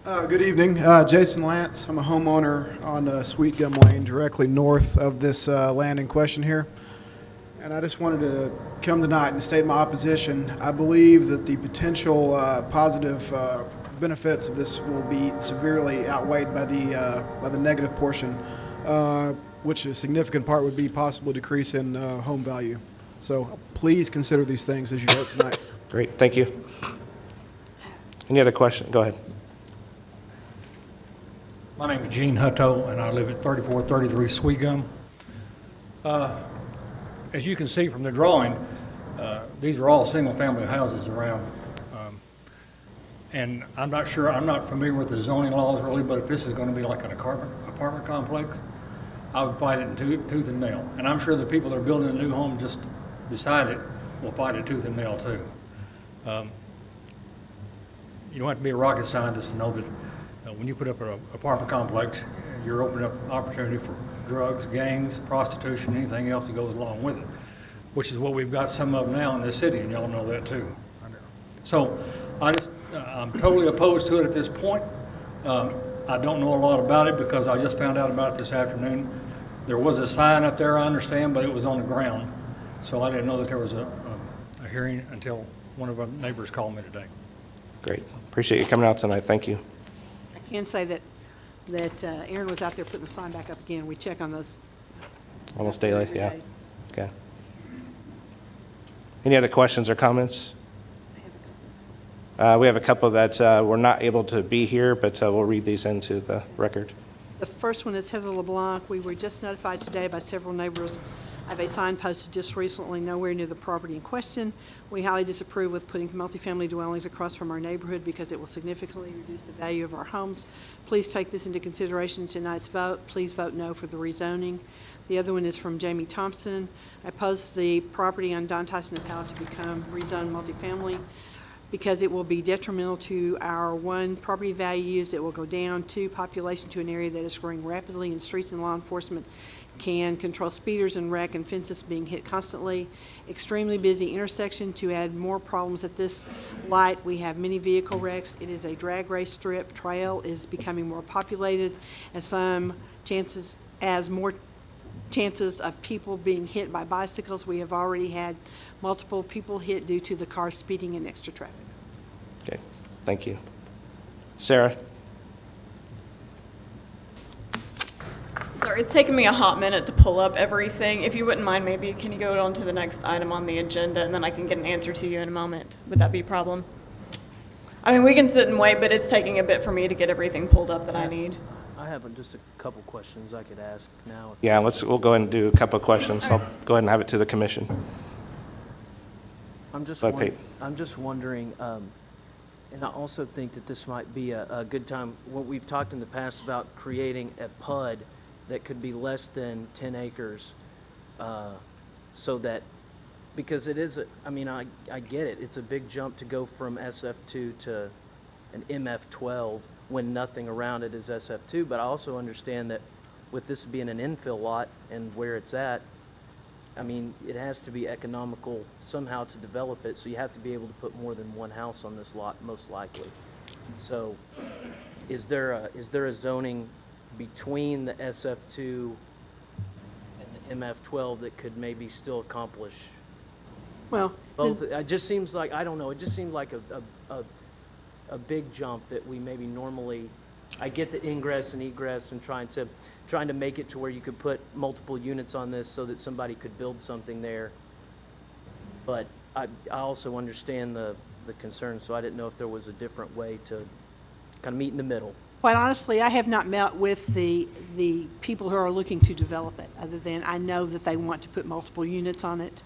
Good evening. Jason Lance. I'm a homeowner on Sweet Gum Lane, directly north of this land in question here. And I just wanted to come tonight and state my opposition. I believe that the potential positive benefits of this will be severely outweighed by the negative portion, which a significant part would be possible decrease in home value. So please consider these things as you vote tonight. Great, thank you. Any other question? Go ahead. My name is Gene Hutto, and I live at 3433 Sweet Gum. As you can see from the drawing, these are all single-family houses around. And I'm not familiar with the zoning laws really, but if this is going to be like an apartment complex, I would fight it tooth and nail. And I'm sure the people that are building a new home just beside it will fight it tooth and nail too. You don't have to be a rocket scientist to know that when you put up an apartment complex, you're opening up opportunity for drugs, gangs, prostitution, anything else that goes along with it, which is what we've got some of now in this city, and y'all know that too. So I'm totally opposed to it at this point. I don't know a lot about it because I just found out about it this afternoon. There was a sign up there, I understand, but it was on the ground. So I didn't know that there was a hearing until one of our neighbors called me today. Great. Appreciate you coming out tonight. Thank you. I can say that Aaron was out there putting the sign back up again. We check on those. Almost daily, every yeah. day. Okay. Any other questions or comments? We have a couple that were not able to be here, but we'll read these into the record. The first one is Heather LeBlanc. We were just notified today by several neighbors of a sign posted just recently nowhere near the property in question. We highly disapprove with putting multifamily dwellings across from our neighborhood because it will significantly reduce the value of our homes. Please take this into consideration in tonight's vote. Please vote no for the rezoning. The other one is from Jamie Thompson. I oppose the property on Don Tyson and Powell to become rezoned multifamily because it will be detrimental to our, one, property values, it will go down, two, population to an area that is growing rapidly, and streets and law enforcement can control speeders and wreck and fences being hit constantly. Extremely busy intersection to add more problems at this light. We have many vehicle wrecks. It is a drag race strip. Trail is becoming more populated as more chances of people being hit by bicycles. We have already had multiple people hit due to the car speeding and extra traffic. Okay, thank you. Sarah? Sorry, it's taken me a hot minute to pull up everything. If you wouldn't mind, maybe can you go on to the next item on the agenda, and then I can get an answer to you in a moment? Would that be a problem? I mean, we can sit and wait, but it's taking a bit for me to get everything pulled up that I need. I have just a couple questions I could ask now. Yeah, we'll go ahead and do a couple of questions. I'll go ahead and have it to the commission. I'm just, Go ahead, Pete. I'm just wondering, and I also think that this might be a good time, when we've talked in the past about creating a PUD that could be less than 10 acres, so that, because it is, I get it, it's a big jump to go from SF2 to an MF12 when nothing around it is SF2, but I also understand that with this being an infill lot and where it's at, it has to be economical somehow to develop it, so you have to be able to put more than one house on this lot, most likely. So is there a zoning between the SF2 and the MF12 that could maybe still accomplish Well, both? It just seems like, I don't know, it just seemed like a big jump that we maybe normally, I get the ingress and egress and trying to make it to where you could put multiple units on this so that somebody could build something there. But I also understand the concern, so I didn't know if there was a different way to kind of meet in the middle. quite honestly, I have not met with the people who are looking to develop it, other than I know that they want to put multiple units on it.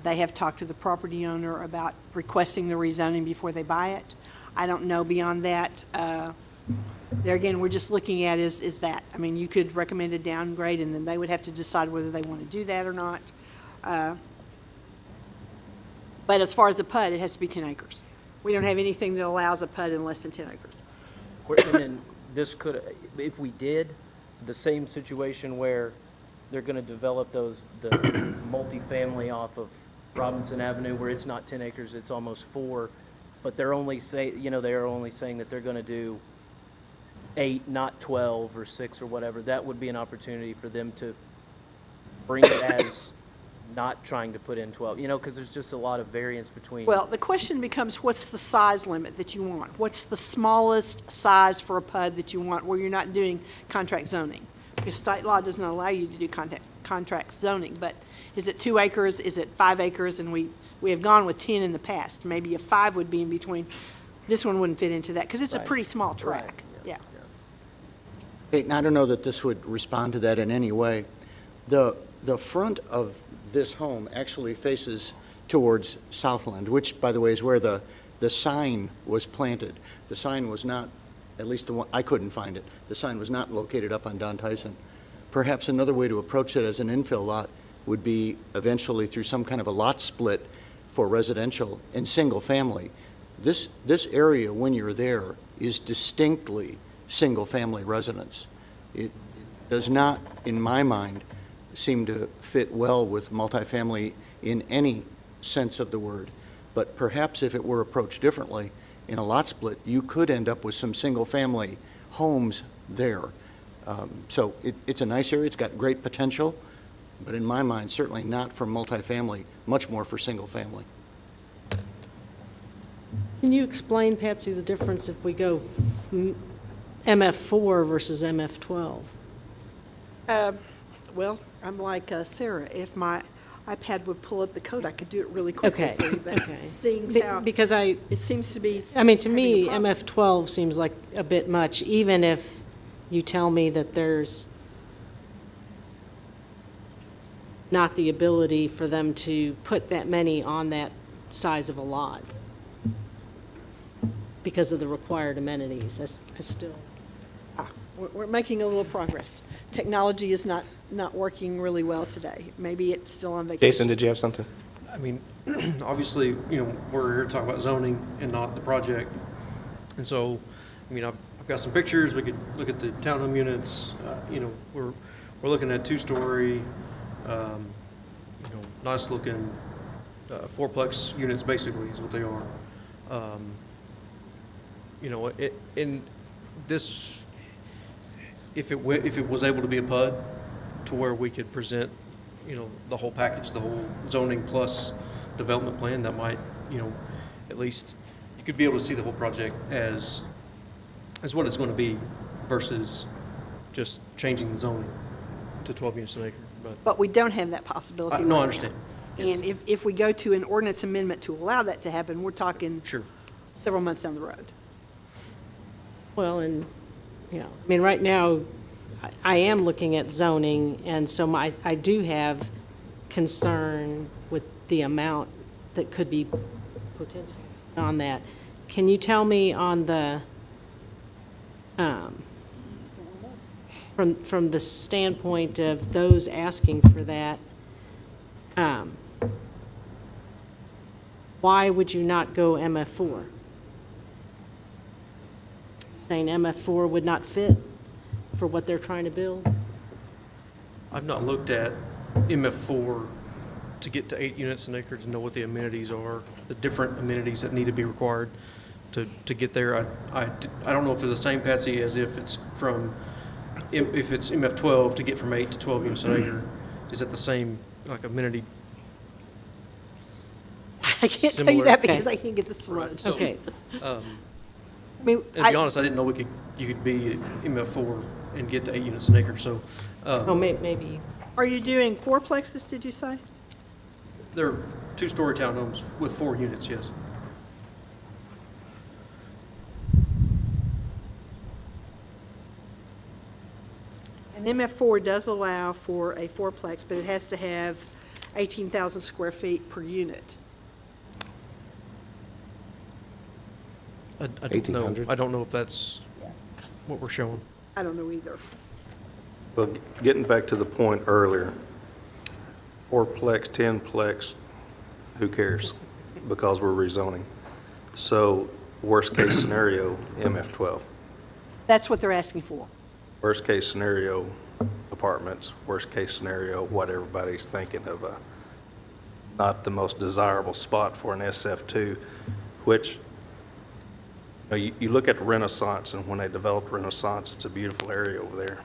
They have talked to the property owner about requesting the rezoning before they buy it. I don't know beyond that. There again, we're just looking at is that. You could recommend a downgrade, and then they would have to decide whether they want to do that or not. But as far as a PUD, it has to be 10 acres. We don't have anything that allows a PUD in less than 10 acres. And then this could, if we did, the same situation where they're going to develop the multifamily off of Robinson Avenue, where it's not 10 acres, it's almost 4, but they're only saying that they're going to do 8, not 12 or 6 or whatever. That would be an opportunity for them to bring it as not trying to put in 12, because there's just a lot of variance between. Well, the question becomes, what's the size limit that you want? What's the smallest size for a PUD that you want where you're not doing contract zoning? Because state law does not allow you to do contract zoning, but is it 2 acres, is it 5 acres? And we have gone with 10 in the past. Maybe a 5 would be in between. This one wouldn't fit into that, because it's a pretty small track. Yeah. Peyton, I don't know that this would respond to that in any way. The front of this home actually faces towards Southland, which, by the way, is where the sign was planted. The sign was not, at least the one, I couldn't find it. The sign was not located up on Don Tyson. Perhaps another way to approach it as an infill lot would be eventually through some kind of a lot split for residential and single family. This area, when you're there, is distinctly single family residence. It does not, in my mind, seem to fit well with multifamily in any sense of the word. But perhaps if it were approached differently, in a lot split, you could end up with some single-family homes there. So it's a nice area. It's got great potential, but in my mind, certainly not for multifamily, much more for single-family. Can you explain, Patsy, the difference if we go MF4 versus MF12? Well, I'm like Sarah. If my iPad would pull up the code, I could do it really quickly Okay, for you. But okay. seeing how Because it seems to be. to me, MF12 seems like a bit much, even if you tell me that there's not the ability for them to put that many on that size of a lot because of the required amenities. I still. We're making a little progress. Technology is not working really well today. Maybe it's still on vacation. Jason, did you have something? I mean, obviously, we're here to talk about zoning and not the project. And so, I mean, I've got some pictures. We could look at the townhome units. We're looking at two-story, nice looking fourplex units basically is what they are. In this, if it was able to be a PUD to where we could present, the whole package, the whole zoning plus development plan, that might, at least you could be able to see the whole project as what it's going to be versus just changing the zoning to 12 units an acre. But we don't have that possibility. No, I right understand. now. And if we go to an ordinance amendment to allow that to happen, we're talking Sure. several months down the road. Well, and, I mean, right now, I am looking at zoning, and so I do have concern with the amount that could be potential on that. Can you tell me on the, from the standpoint of those asking for that, why would you not go MF4? Saying MF4 would not fit for what they're trying to build? I've not looked at MF4 to get to 8 units an acre to know what the amenities are, the different amenities that need to be required to get there. I don't know if they're the same, Patsy, as if it's if it's MF12 to get from 8 to 12 units an acre. Is that the same, like, amenity? I can't tell you Similar? that because I can't get the sludge. Okay. I mean, To be honest, I didn't know you could be MF4 and get to 8 units an acre, so. Oh, maybe. Are you doing fourplexes, did you say? They're two-story townhomes with 4 units, yes. And MF4 does allow for a fourplex, but it has to have 18,000 square feet per unit. I don't know. 1,800? I don't know if that's what we're showing. I don't know either. Well, getting back to the point earlier, fourplex, 10plex, who cares? Because we're rezoning. So worst case scenario, MF12. That's what they're asking for. Worst case scenario, apartments. Worst case scenario, what everybody's thinking of, not the most desirable spot for an SF2, which, you look at Renaissance, and when they developed Renaissance, it's a beautiful area over there.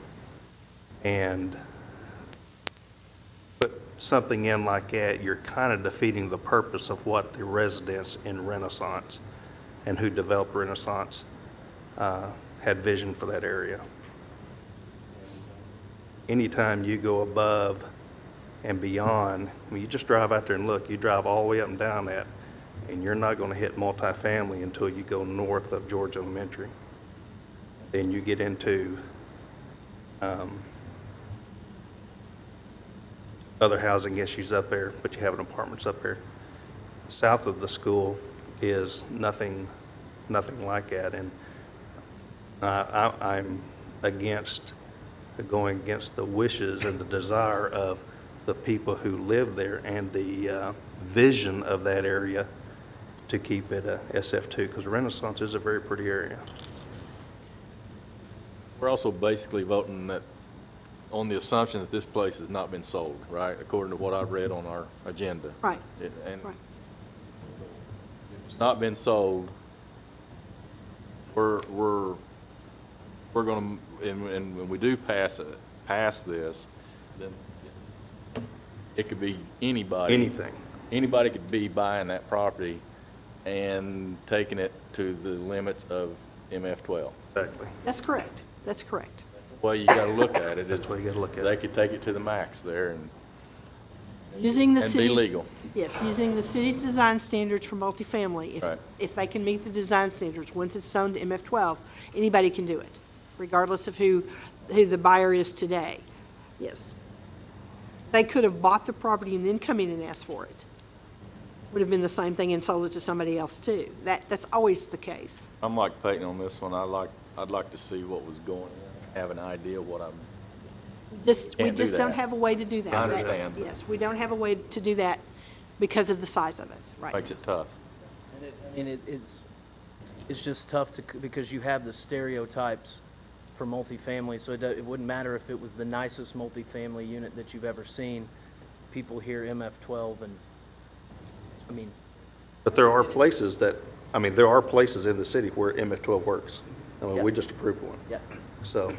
And put something in like that, you're kind of defeating the purpose of what the residents in Renaissance and who developed Renaissance had vision for that area. Anytime you go above and beyond, I mean, you just drive out there and look, you drive all the way up and down that, and you're not going to hit multifamily until you go north of Georgia Elementary. Then you get into other housing issues up there, but you have apartments up there. South of the school is nothing like that, and I'm going against the wishes and the desire of the people who live there and the vision of that area to keep it a SF2, because Renaissance is a very pretty area. We're also basically voting that on the assumption that this place has not been sold, right? According to what I've read on our agenda. Right. And Right. if it's not been sold, we're going to, and when we do pass this, then it could be anybody. Anything. Anybody could be buying that property and taking it to the limits of MF12. Exactly. That's correct. That's correct. Well, you got to look at it. That's the way you got to look at They it. could take it to the max there and Using the And be city's. legal. Yes, using the city's design standards for multifamily. Right. If they can meet the design standards, once it's zoned to MF12, anybody can do it, regardless of who the buyer is today. Yes. They could have bought the property and then come in and asked for it. Would have been the same thing and sold it to somebody else too. That's always the case. I'm like Peyton on this one. I'd like to see what was going on. have an idea what I'm, We Can't do just don't that. have a way to do that. I understand. Yes, we don't have a way to do that because of the size of it, right? makes it tough. It's just tough because you have the stereotypes for multifamily, so it wouldn't matter if it was the nicest multifamily unit that you've ever seen. People hear MF12 and, I mean, But there are places that, I mean, there are places in the city where MF12 works. I mean, we just approved one. yeah. So,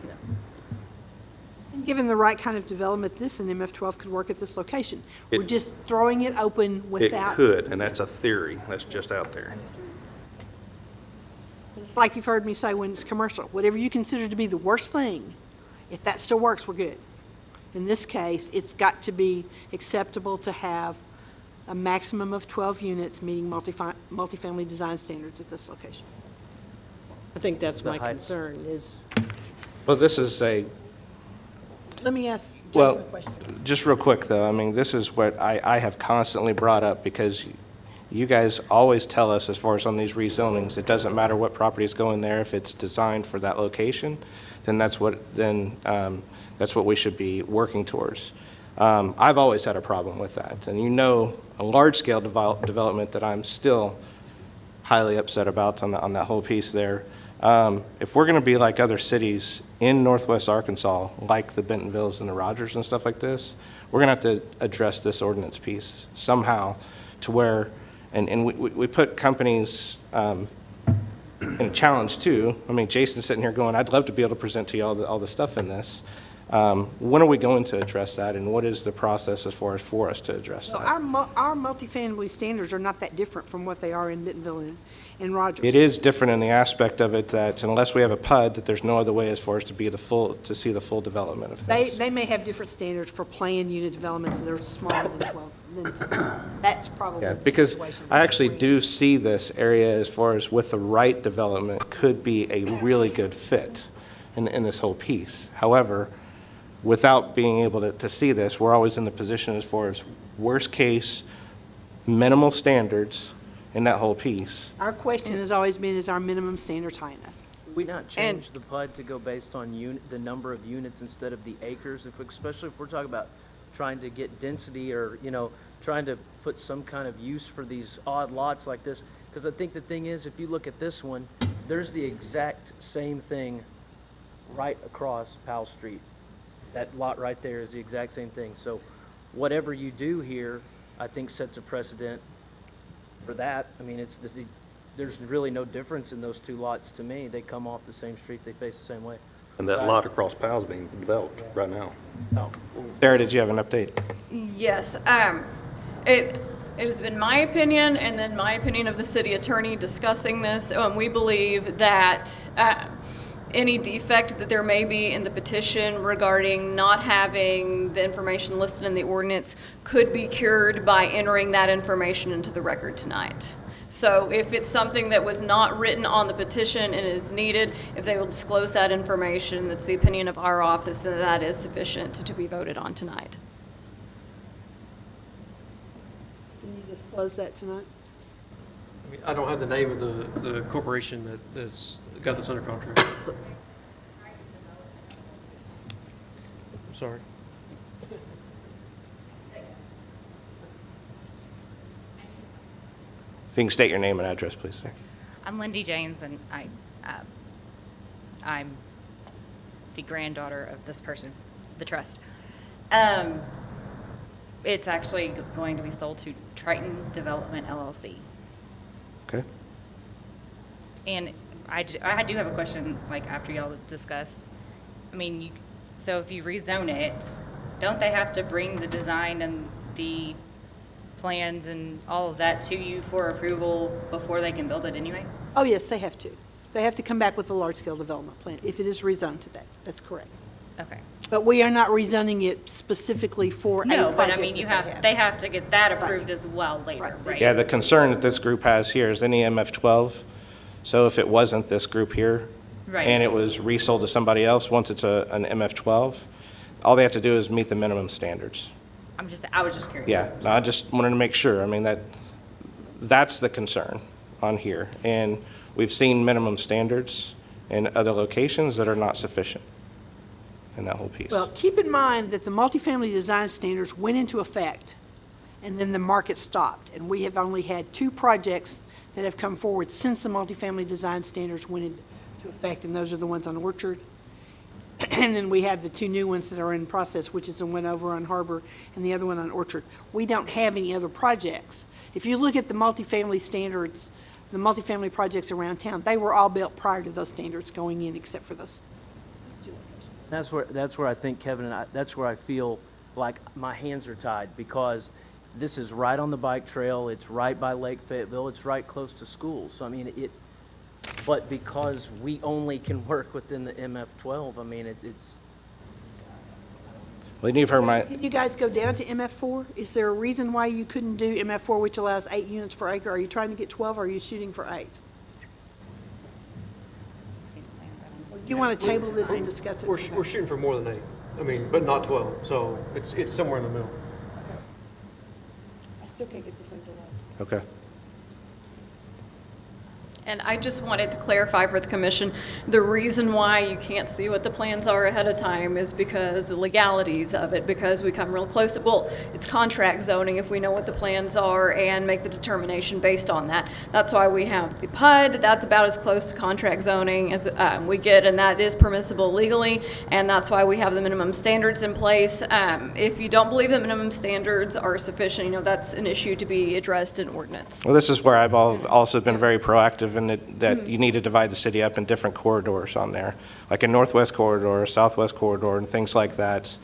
And given the right kind of development, this and MF12 could work at this location. We're It- just throwing it open it without. could, and that's a theory that's just out there. It's like you've heard me say when it's commercial, whatever you consider to be the worst thing, if that still works, we're good. In this case, it's got to be acceptable to have a maximum of 12 units meeting multifamily design standards at this location. I think that's The my height. concern, is Well, this is a, Let me ask Jason well, a question. just real quick, though, I mean, this is what I have constantly brought up, because you guys always tell us, as far as on these rezonings, it doesn't matter what property is going there, if it's designed for that location, then that's what we should be working towards. I've always had a problem with that, and you know, a large-scale development that I'm still highly upset about on that whole piece there. If we're going to be like other cities in northwest Arkansas, like the Bentonvilles and the Rogers and stuff like this, we're going to have to address this ordinance piece somehow to where, and we put companies in a challenge too. I mean, Jason's sitting here going, I'd love to be able to present to you all the stuff in this. When are we going to address that, and what is the process as far as for us to address So that? our multifamily standards are not that different from what they are in Bentonville and Rogers. It is different in the aspect of it that unless we have a PUD, that there's no other way as far as to see the full development of things. They may have different standards for planned unit developments that are smaller than 12, than 10. That's probably Yeah, the because situation. I actually do see this area as far as with the right development could be a really good fit in this whole piece. However, without being able to see this, we're always in the position as far as worst case, minimal standards in that whole piece. Our question has always been, is our minimum standards high enough? We not change the PUD to go based on the number of units instead of the acres, especially if we're talking about trying to get density or, trying to put some kind of use for these odd lots like this. Because I think the thing is, if you look at this one, there's the exact same thing right across Powell Street. That lot right there is the exact same thing. So whatever you do here, I think sets a precedent for that. I mean, there's really no difference in those two lots to me. They come off the same street, they face the same way. And that lot across Powell's being developed right now. No. Sarah, did you have an update? Yes, it has been my opinion, and then my opinion of the city attorney discussing this. We believe that any defect that there may be in the petition regarding not having the information listed in the ordinance could be cured by entering that information into the record tonight. So if it's something that was not written on the petition and is needed, if they will disclose that information, that's the opinion of our office, then that is sufficient to be voted on tonight. Can you disclose that tonight? I mean, I don't have the name of the corporation that's got this under contract. I'm sorry. If you can state your name and address, please, sir. I'm Lindy James, and I'm the granddaughter of this person, the trust. It's actually going to be sold to Triton Development LLC. Okay. And I do have a question, like, after y'all discussed. I mean, so if you rezone it, don't they have to bring the design and the plans and all of that to you for approval before they can build it anyway? Oh, yes, they have to. They have to come back with a large-scale development plan if it is rezoned to that. That's correct. Okay. But we are not rezoning it specifically for a No, project but I mean, that they have to get that approved as well later, right? Yeah, the concern that this group has here is any MF12. So if it wasn't this group here, Right. and it was resold to somebody else, once it's an MF12, all they have to do is meet the minimum standards. I was just curious. Yeah, no, I just wanted to make sure. I mean, that's the concern on here. And we've seen minimum standards in other locations that are not sufficient. in that whole piece. Well, keep in mind that the multifamily design standards went into effect, and then the market stopped. And we have only had 2 projects that have come forward since the multifamily design standards went into effect, and those are the ones on Orchard. And then we have the 2 new ones that are in process, which is the one over on Harbor and the other one on Orchard. We don't have any other projects. If you look at the multifamily standards, the multifamily projects around town, they were all built prior to those standards going in, except for those 2 locations. That's where I think, Kevin, that's where I feel like my hands are tied, because this is right on the bike trail, it's right by Lake Fayetteville, it's right close to schools. So, I mean, but because we only can work within the MF12, I mean, it's... Well, you've heard my... Can you guys go down to MF4? Is there a reason why you couldn't do MF4, which allows 8 units per acre? Are you trying to get 12, or are you shooting for 8? You want to table this and discuss it? We're shooting for more than 8, I mean, but not 12, so it's somewhere in the middle. I still can't get this into that. Okay. And I just wanted to clarify for the commission, the reason why you can't see what the plans are ahead of time is because the legalities of it, because we come real close. Well, it's contract zoning if we know what the plans are and make the determination based on that. That's why we have the PUD. That's about as close to contract zoning as we get, and that is permissible legally, and that's why we have the minimum standards in place. If you don't believe the minimum standards are sufficient, that's an issue to be addressed in ordinance. Well, this is where I've also been very proactive in that you need to divide the city up in different corridors on there, like a northwest corridor, a southwest corridor, and things like that,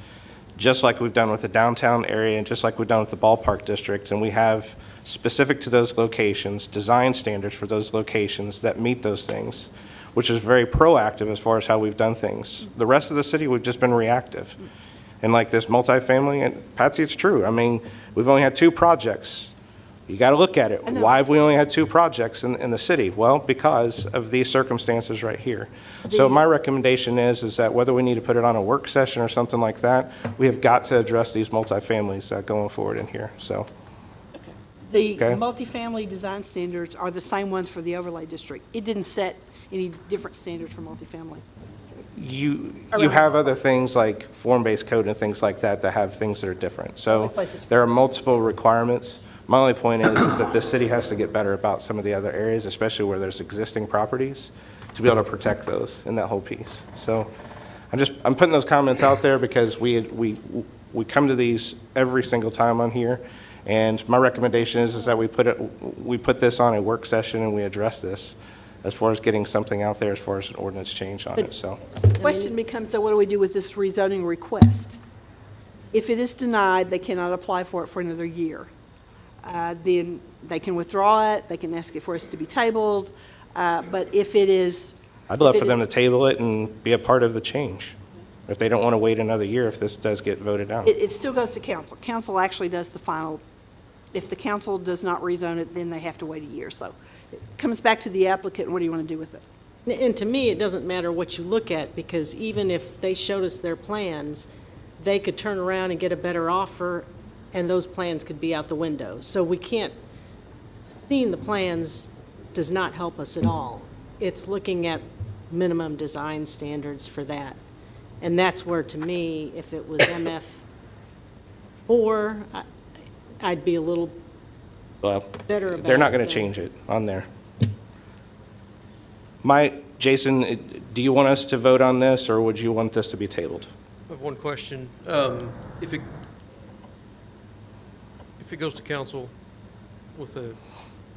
just like we've done with the downtown area and just like we've done with the ballpark district. And we have, specific to those locations, design standards for those locations that meet those things, which is very proactive as far as how we've done things. The rest of the city, we've just been reactive. And like this multifamily, and Patsy, it's true. I mean, we've only had 2 projects. You got to look at it. Why have we only had 2 projects in the city? Well, because of these circumstances right here. So my recommendation is that whether we need to put it on a work session or something like that, we have got to address these multifamilies going forward in here, so. The Okay. multifamily design standards are the same ones for the overlay district. It didn't set any different standards for multifamily. You have other things like form-based code and things like that have things that are different. So places there are multiple requirements. My only point is that this city has to get better about some of the other areas, especially where there's existing properties, to be able to protect those in that whole piece. So I'm putting those comments out there because we come to these every single time on here, and my recommendation is that we put this on a work session and we address this as far as getting something out there as far as an ordinance change on it, so. The question becomes, so what do we do with this rezoning request? If it is denied, they cannot apply for it for another year. Then they can withdraw it, they can ask it for us to be tabled, but if it is... I'd love for them to table it and be a part of the change, if they don't want to wait another year if this does get voted out. It still goes to council. Council actually does the final. If the council does not rezone it, then they have to wait a year. So it comes back to the applicant, and what do you want to do with it? And to me, it doesn't matter what you look at, because even if they showed us their plans, they could turn around and get a better offer, and those plans could be out the window. So we can't, seeing the plans does not help us at all. It's looking at minimum design standards for that. And that's where, to me, if it was MF4, I'd be a little better about it. They're not going to change it on there. Jason, do you want us to vote on this, or would you want this to be tabled? I have one question. If it goes to council with a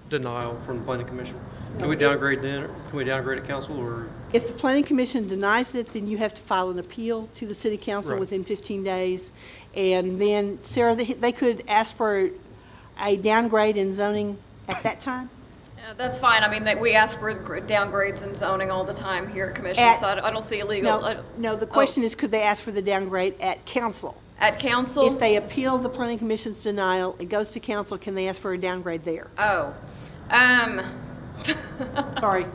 denial from the planning commission, can we downgrade then? Can we downgrade at council, or? If the planning commission denies it, then you have to file an appeal to the city council Right. within 15 days. And then, Sarah, they could ask for a downgrade in zoning at that time? Yeah, that's fine. I mean, we ask for downgrades in zoning all the time here at Commission, so I don't see illegal. No, the question is, could they ask for the downgrade at council? At council? If they appeal the planning commission's denial, it goes to council, can they ask for a downgrade there? Oh. Sorry.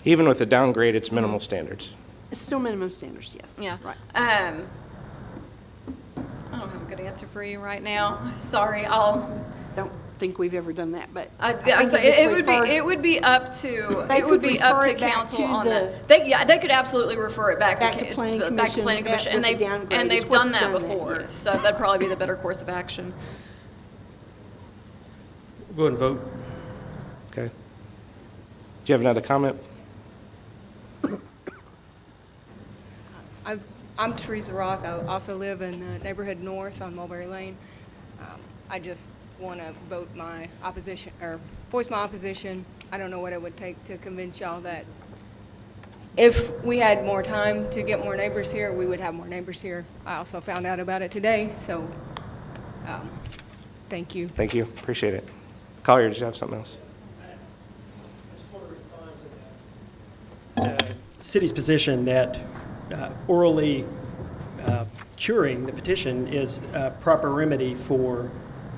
Even with the downgrade, it's minimal standards. It's still minimum standards, yes. Yeah. Right. I don't have a good answer for you right now. Sorry, I'll. think we've ever done that, but I think say gets it would be, referred- it would be up to, They it would could be up refer to it back council to on the- that. They could absolutely refer it back Back to to planning back to commission, planning back commission, with the downgrade and is they've what's done that done that, before, yes. so that'd probably be the better course of action. Go ahead and vote. Okay. Do you have another comment? I'm Teresa Roth. I also live in the neighborhood north on Mulberry Lane. I just want to vote my opposition, or voice my opposition. I don't know what it would take to convince y'all that if we had more time to get more neighbors here, we would have more neighbors here. I also found out about it today, so thank you. Thank you. Appreciate it. Collier, did you have something else? City's position that orally curing the petition is a proper remedy for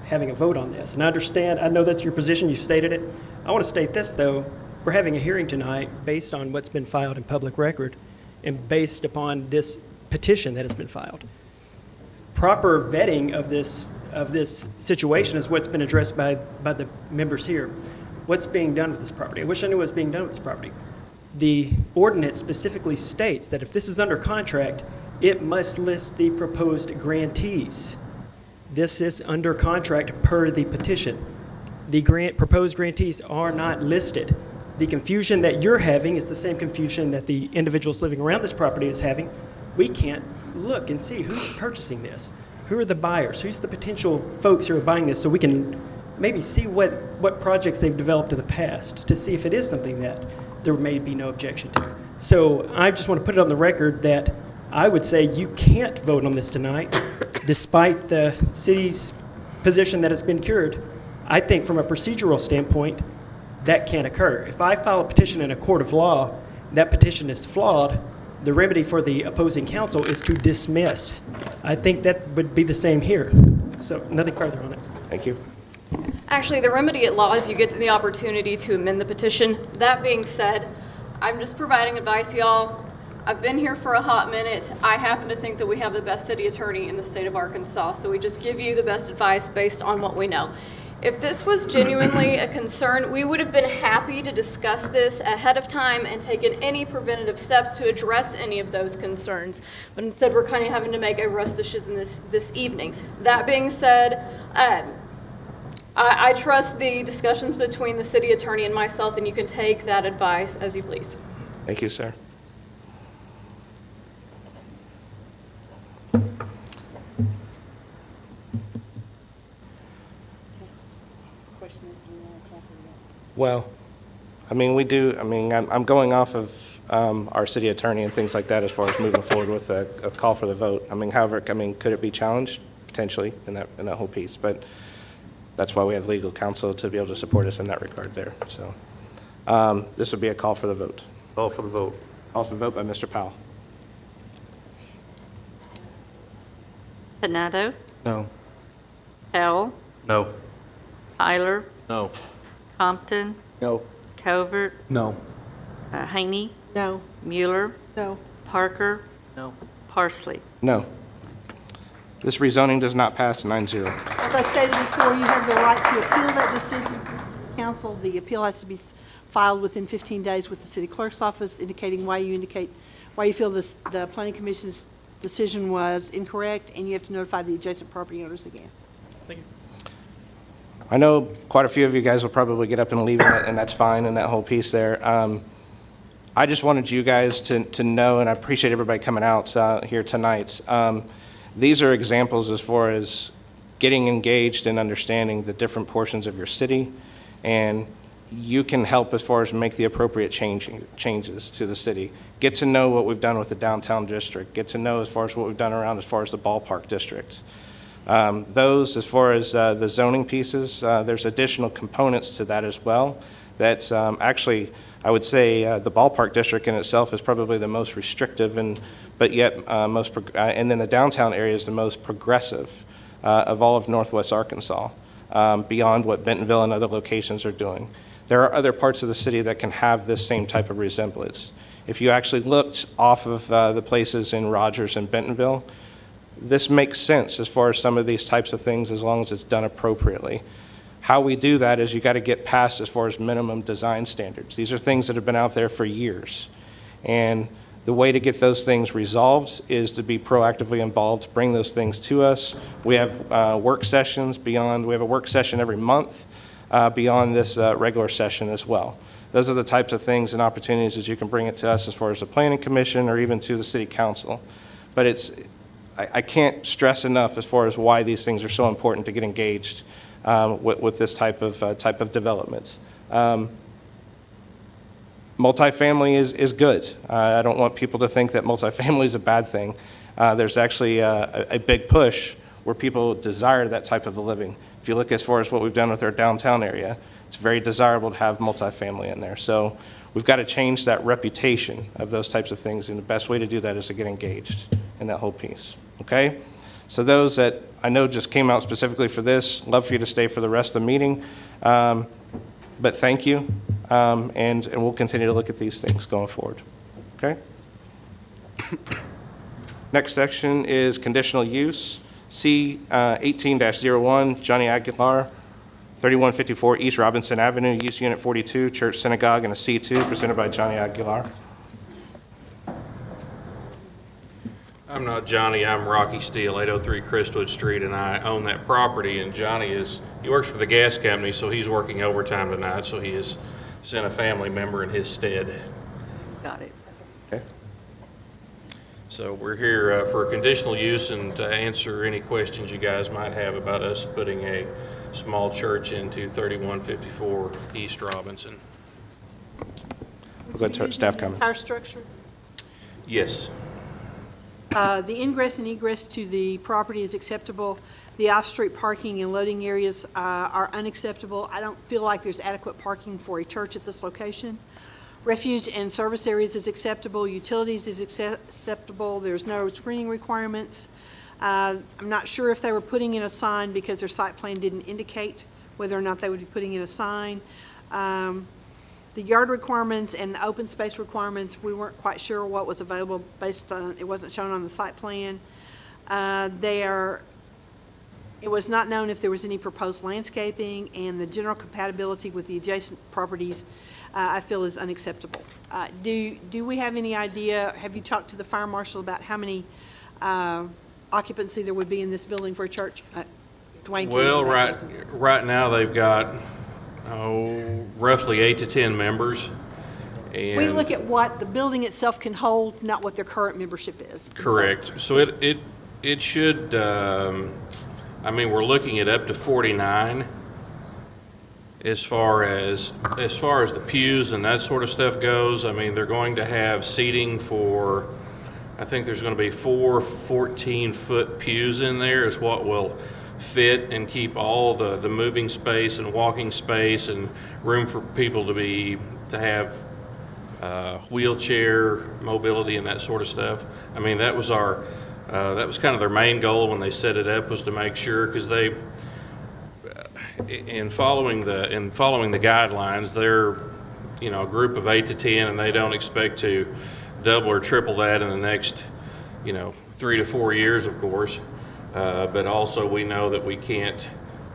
having a vote on this. And I know that's your position, you've stated it. I want to state this, though. We're having a hearing tonight based on what's been filed in public record and based upon this petition that has been filed. Proper vetting of this situation is what's been addressed by the members here. What's being done with this property? I wish I knew what's being done with this property. The ordinance specifically states that if this is under contract, it must list the proposed grantees. This is under contract per the petition. The proposed grantees are not listed. The confusion that you're having is the same confusion that the individuals living around this property is having. We can't look and see who's purchasing this. Who are the buyers? Who's the potential folks who are buying this, so we can maybe see what projects they've developed in the past to see if it is something that there may be no objection to. So I just want to put it on the record that I would say you can't vote on this tonight, despite the city's position that it's been cured. I think from a procedural standpoint, that can't occur. If I file a petition in a court of law, that petition is flawed, the remedy for the opposing counsel is to dismiss. I think that would be the same here. So nothing further on it. Thank you. Actually, the remedy at law is you get the opportunity to amend the petition. That being said, I'm just providing advice, y'all. I've been here for a hot minute. I happen to think that we have the best city attorney in the state of Arkansas, so we just give you the best advice based on what we know. If this was genuinely a concern, we would have been happy to discuss this ahead of time and taken any preventative steps to address any of those concerns. But instead, we're kind of having to make a rush decision this evening. That being said, I trust the discussions between the city attorney and myself, and you can take that advice as you please. Thank you, sir. Well, I mean, I'm going off of our city attorney and things like that as far as moving forward with a call for the vote. However, could it be challenged? Potentially in that whole piece, but that's why we have legal counsel to be able to support us in that regard there. So this would be a call for the vote. Call for the vote. Call for the vote by Mr. Powell. Panado, No. Powell, No. Tyler, No. Compton, No. Covert, No. Haney, No. Mueller, No. Parker, No. Parsley. No. This rezoning does not pass 9-0. As I stated before, you have the right to appeal that decision to the city council. The appeal has to be filed within 15 days with the city clerk's office, indicating why you feel the planning commission's decision was incorrect, and you have to notify the adjacent property owners again. Thank you. I know quite a few of you guys will probably get up and leave, and that's fine, and that whole piece there. I just wanted you guys to know, and I appreciate everybody coming out here tonight. These are examples as far as getting engaged and understanding the different portions of your city, and you can help as far as make the appropriate changes to the city. Get to know what we've done with the downtown district. Get to know as far as what we've done around as far as the ballpark district. Those, as far as the zoning pieces, there's additional components to that as well. That's actually, I would say, the ballpark district in itself is probably the most restrictive, but yet and then the downtown area is the most progressive of all of Northwest Arkansas, beyond what Bentonville and other locations are doing. There are other parts of the city that can have this same type of resemblance. If you actually looked off of the places in Rogers and Bentonville, this makes sense as far as some of these types of things, as long as it's done appropriately. How we do that is you got to get past as far as minimum design standards. These are things that have been out there for years. And the way to get those things resolved is to be proactively involved, bring those things to us. We have work sessions we have a work session every month beyond this regular session as well. Those are the types of things and opportunities that you can bring it to us as far as the Planning Commission or even to the City Council. But I can't stress enough as far as why these things are so important to get engaged with this type of development. Multifamily is good. I don't want people to think that multifamily is a bad thing. There's actually a big push where people desire that type of a living. If you look as far as what we've done with our downtown area, it's very desirable to have multifamily in there. So we've got to change that reputation of those types of things, and the best way to do that is to get engaged in that whole piece, okay? So those that I know just came out specifically for this, love for you to stay for the rest of the meeting. But thank you, and we'll continue to look at these things going forward, okay? Next section is conditional use. C 18-01, Johnny Aguilar, 3154 East Robinson Avenue, Use Unit 42, Church Synagogue, and a C2, presented by Johnny Aguilar. I'm not Johnny, I'm Rocky Steele, 803 Crestwood Street, and I own that property, and Johnny he works for the gas company, so he's working overtime tonight, so he has sent a family member in his stead. Got it. Okay. So we're here for a conditional use and to answer any questions you guys might have about us putting a small church into 3154 East Robinson. We'll go to staff comments. Entire structure? Yes. The ingress and egress to the property is acceptable. The off-street parking and loading areas are unacceptable. I don't feel like there's adequate parking for a church at this location. Refuge and service areas is acceptable. Utilities is acceptable. There's no screening requirements. I'm not sure if they were putting in a sign because their site plan didn't indicate whether or not they would be putting in a sign. The yard requirements and the open space requirements, we weren't quite sure what was available based on, it wasn't shown on the site plan. It was not known if there was any proposed landscaping, and the general compatibility with the adjacent properties, I feel, is unacceptable. Do we have any idea, have you talked to the fire marshal about how many occupancy there would be in this building for a church? Dwayne, Well, right now they've got roughly 8 to 10 members. And we look at what the building itself can hold, not what their current membership is. Correct. So it should, I mean, we're looking at up to 49 as far as the pews and that sort of stuff goes. I mean, they're going to have seating for, I think there's going to be 4 14-foot pews in there is what will fit and keep all the moving space and walking space and room for people to have wheelchair mobility and that sort of stuff. I mean, that was that was kind of their main goal when they set it up, was to make sure, because they, in following the guidelines, they're a group of 8 to 10, and they don't expect to double or triple that in the next 3 to 4 years, of course. But also we know that we can't,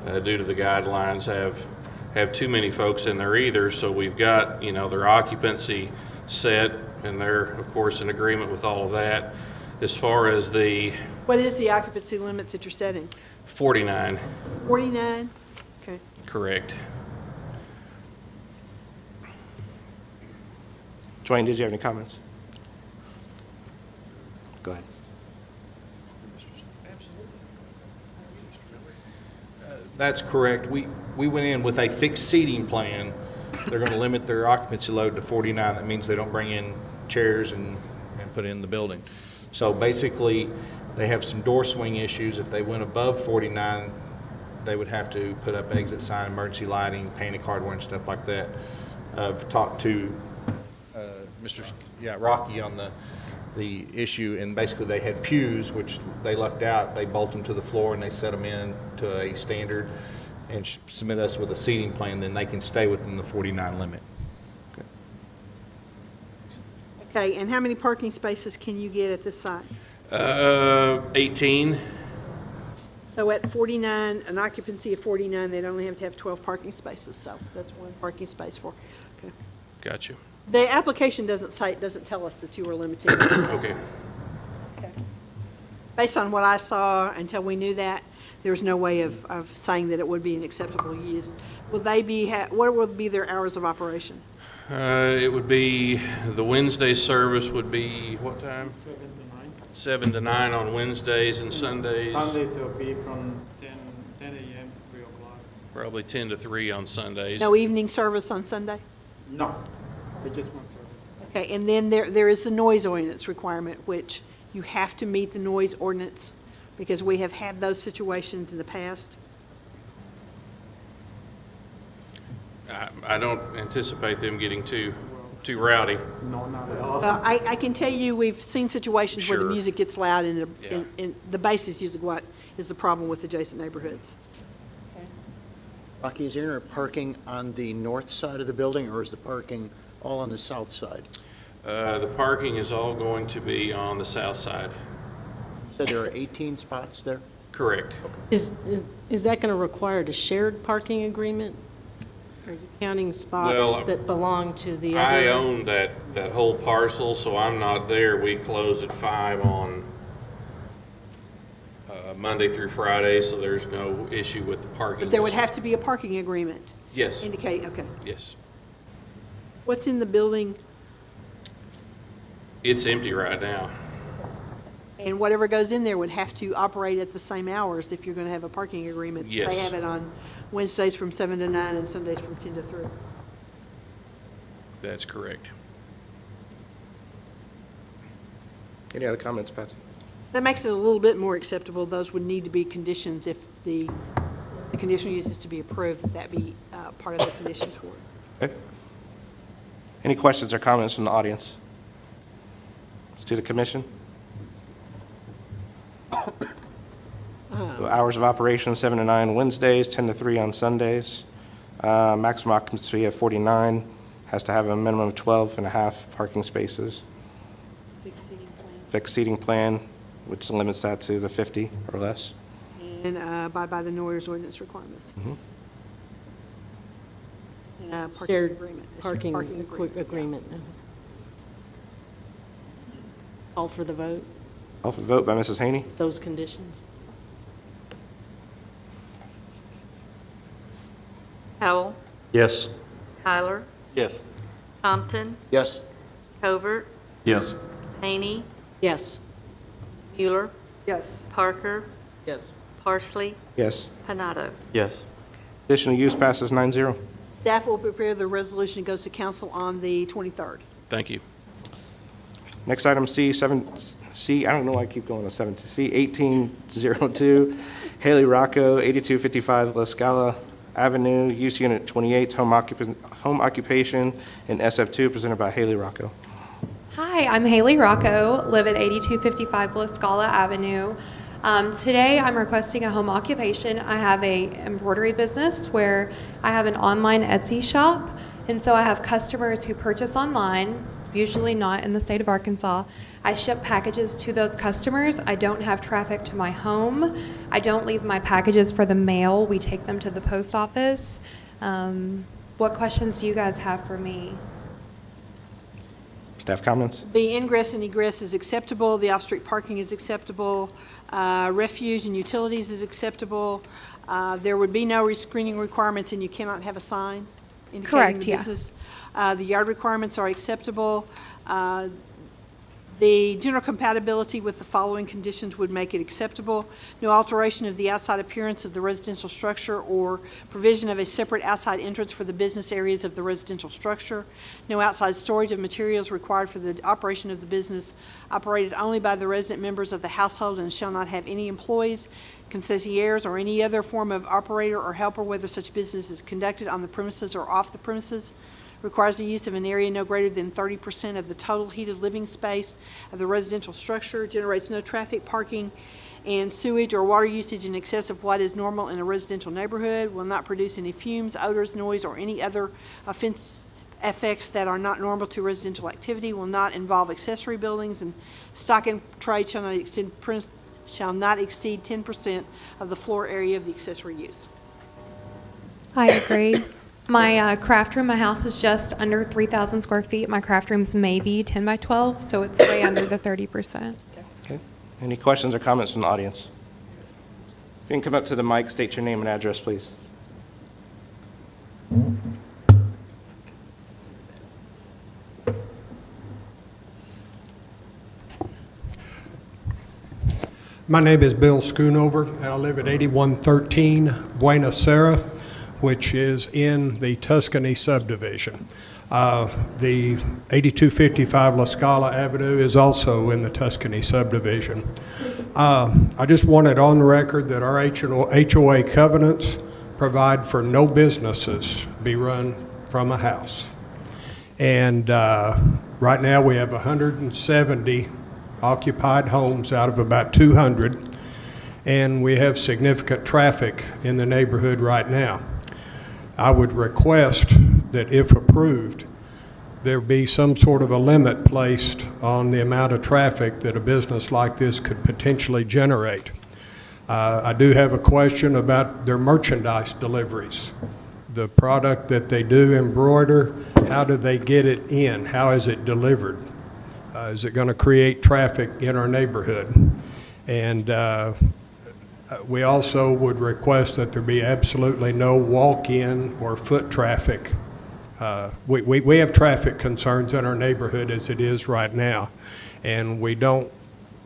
due to the guidelines, have too many folks in there either. So we've got, their occupancy set, and they're, of course, in agreement with all of that. As far as what is the occupancy limit that you're setting? 49. 49? Okay. Correct. Dwayne, did you have any comments? Go ahead. That's correct. We went in with a fixed seating plan. They're going to limit their occupancy load to 49. That means they don't bring in chairs and put it in the building. So basically, they have some door swing issues. If they went above 49, they would have to put up exit sign, emergency lighting, painted hardware, and stuff like that. I've talked to Rocky on the issue, and basically they had pews, which they lucked out. They bolt them to the floor and they set them in to a standard and submit us with a seating plan. Then they can stay within the 49 limit. Okay, and how many parking spaces can you get at this site? 18. So at 49, an occupancy of 49, they'd only have to have 12 parking spaces, so that's one parking space for, okay. Got you. The application doesn't tell us that you were limiting. Okay. Based on what I saw, until we knew that, there was no way of saying that it would be an acceptable use. Will they be, what would be their hours of operation? It would be, the Wednesday service would be, what time? 7 to 9 on Wednesdays and Sundays. Sundays will be from 10 a.m. to 3 o'clock. Probably 10 to 3 on Sundays. No evening service on Sunday? No, it's just one service. Okay, and then there is the noise ordinance requirement, which you have to meet the noise ordinance, because we have had those situations in the past. I don't anticipate them getting too rowdy. No, not at all. I can tell you, we've seen situations where the Sure. music gets loud and Yeah. the bass is usually what is the problem with adjacent neighborhoods. Rocky, is there parking on the north side of the building, or is the parking all on the south side? The parking is all going to be on the south side. So there are 18 spots there? Correct. Is that going to require a shared parking agreement? Are you counting spots Well, that belong to the other? I own that whole parcel, so I'm not there. We close at 5 on Monday through Friday, so there's no issue with the parking. But there would have to be a parking agreement. Yes. Indicate, okay. Yes. What's in the building, It's empty right now. and whatever goes in there would have to operate at the same hours if you're going to have a parking agreement. Yes. They have it on Wednesdays from 7 to 9 and Sundays from 10 to 3. That's correct. Any other comments, Patsy? That makes it a little bit more acceptable. Those would need to be conditions if the conditional use is to be approved, that be part of the conditions for it. Okay. Any questions or comments from the audience? Let's do the commission. So hours of operation, 7 to 9 Wednesdays, 10 to 3 on Sundays. Maximum occupancy of 49, has to have a minimum of 12 and a half parking spaces. Fixed seating plan, which limits that to the 50 or less. And abide by the noise ordinance requirements. And parking Shared agreement. parking agreement. agreement. Call for the vote, Call for the vote by Mrs. Haney. those conditions. Howell, Yes. Kyler, Yes. Compton, Yes. Covert, Yes. Haney, Yes. Mueller, Yes. Parker, Yes. Parsley, Yes. Panado. Yes. Conditional use passes 9-0. Staff will prepare the resolution. It goes to council on the 23rd. Thank you. Next item, C, I don't know why I keep going to 7, C 1802, Haley Rocco, 8255 La Scala Avenue, Use Unit 28, home occupation in SF2, presented by Haley Rocco. Hi, I'm Haley Rocco, live at 8255 La Scala Avenue. Today I'm requesting a home occupation. I have a embroidery business where I have an online Etsy shop, and so I have customers who purchase online, usually not in the state of Arkansas. I ship packages to those customers. I don't have traffic to my home. I don't leave my packages for the mail. We take them to the post office. What questions do you guys have for me? Staff comments? The ingress and egress is acceptable. The off-street parking is acceptable. Refuge and utilities is acceptable. There would be no screening requirements, and you cannot have a sign indicating Correct, the yeah. business. The yard requirements are acceptable. The general compatibility with the following conditions would make it acceptable. No alteration of the outside appearance of the residential structure or provision of a separate outside entrance for the business areas of the residential structure. No outside storage of materials required for the operation of the business, operated only by the resident members of the household and shall not have any employees, concessionaires, or any other form of operator or helper, whether such business is conducted on the premises or off the premises. Requires the use of an area no greater than 30% of the total heated living space of the residential structure, generates no traffic, parking, and sewage or water usage in excess of what is normal in a residential neighborhood, will not produce any fumes, odors, noise, or any other effects that are not normal to residential activity, will not involve accessory buildings, and stock and trade shall not extend shall not exceed 10% of the floor area of the accessory use. I agree. My craft room, my house is just under 3,000 square feet. My craft room's maybe 10 by 12, so it's way under the 30%. Okay. Any questions or comments from the audience? If you can come up to the mic, state your name and address, please. My name is Bill Schoonover, and I live at 8113 Buena Serra, which is in the Tuscany subdivision. The 8255 La Scala Avenue is also in the Tuscany subdivision. I just wanted on the record that our HOA covenants provide for no businesses be run from a house. And right now we have 170 occupied homes out of about 200, and we have significant traffic in the neighborhood right now. I would request that if approved, there be some sort of a limit placed on the amount of traffic that a business like this could potentially generate. I do have a question about their merchandise deliveries. The product that they do embroider, how do they get it in? How is it delivered? Is it going to create traffic in our neighborhood? And we also would request that there be absolutely no walk-in or foot traffic. We have traffic concerns in our neighborhood as it is right now, and we don't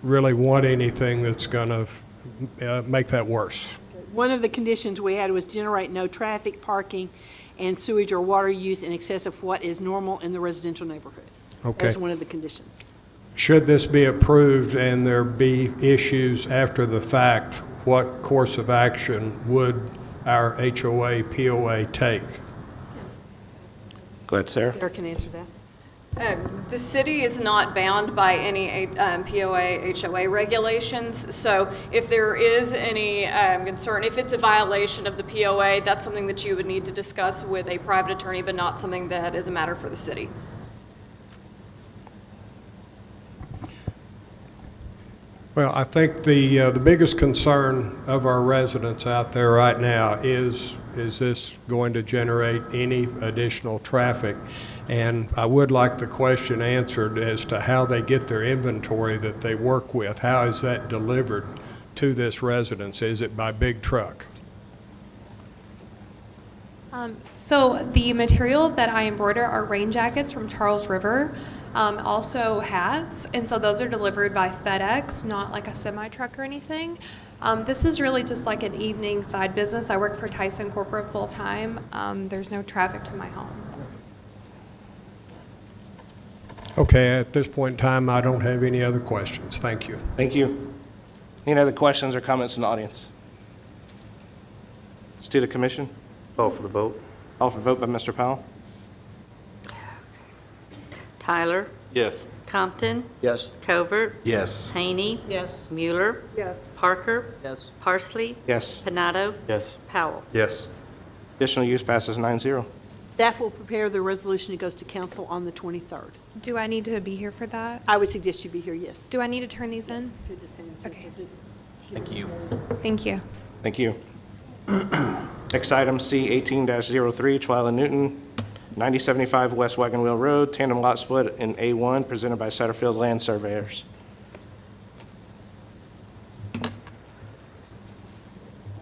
really want anything that's going to make that worse. One of the conditions we had was generate no traffic, parking, and sewage or water use in excess of what is normal in the residential neighborhood. Okay. That's one of the conditions. Should this be approved and there be issues after the fact, what course of action would our HOA, POA take? Go ahead, Sarah. Sarah can answer that. The city is not bound by any POA, HOA regulations, so if there is any concern, if it's a violation of the POA, that's something that you would need to discuss with a private attorney, but not something that is a matter for the city. Well, I think the biggest concern of our residents out there right now is this going to generate any additional traffic? And I would like the question answered as to how they get their inventory that they work with. How is that delivered to this residence? Is it by big truck? So the material that I embroider are rain jackets from Charles River, also hats, and so those are delivered by FedEx, not like a semi-truck or anything. This is really just like an evening side business. I work for Tyson Corporate full-time. There's no traffic to my home. Okay, at this point in time, I don't have any other questions. Thank you. Thank you. Any other questions or comments in the audience? Let's do the commission. Call for the vote. Call for vote by Mr. Powell. Tyler, Yes. Compton, Yes. Covert, Yes. Haney, Yes. Mueller, Yes. Parker, Yes. Parsley, Yes. Panado, Yes. Powell. Yes. Additional use passes 9-0. Staff will prepare the resolution that goes to council on the 23rd. Do I need to be here for that? I would suggest you be here, yes. Do I need to turn these in? Okay. Thank you. Thank you. Thank you. Next item, C 18-03, Twyla Newton, 9075 West Wagon Wheel Road, tandem lot split in A1, presented by Satterfield Land Surveyors. I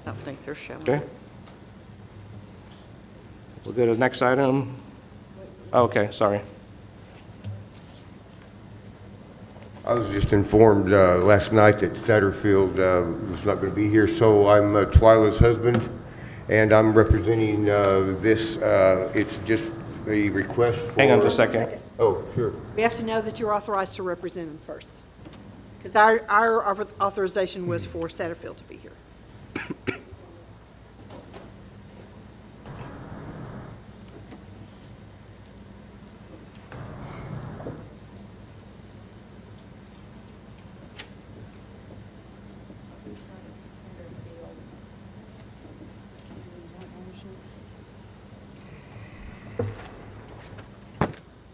don't think they're showing. Okay. We'll go to the next item. Oh, okay, sorry. I was just informed last night that Satterfield was not going to be here, so I'm Twyla's husband, and I'm representing this. It's just a request for... Hang on just a second. Oh, sure. We have to know that you're authorized to represent him first. Because our authorization was for Satterfield to be here.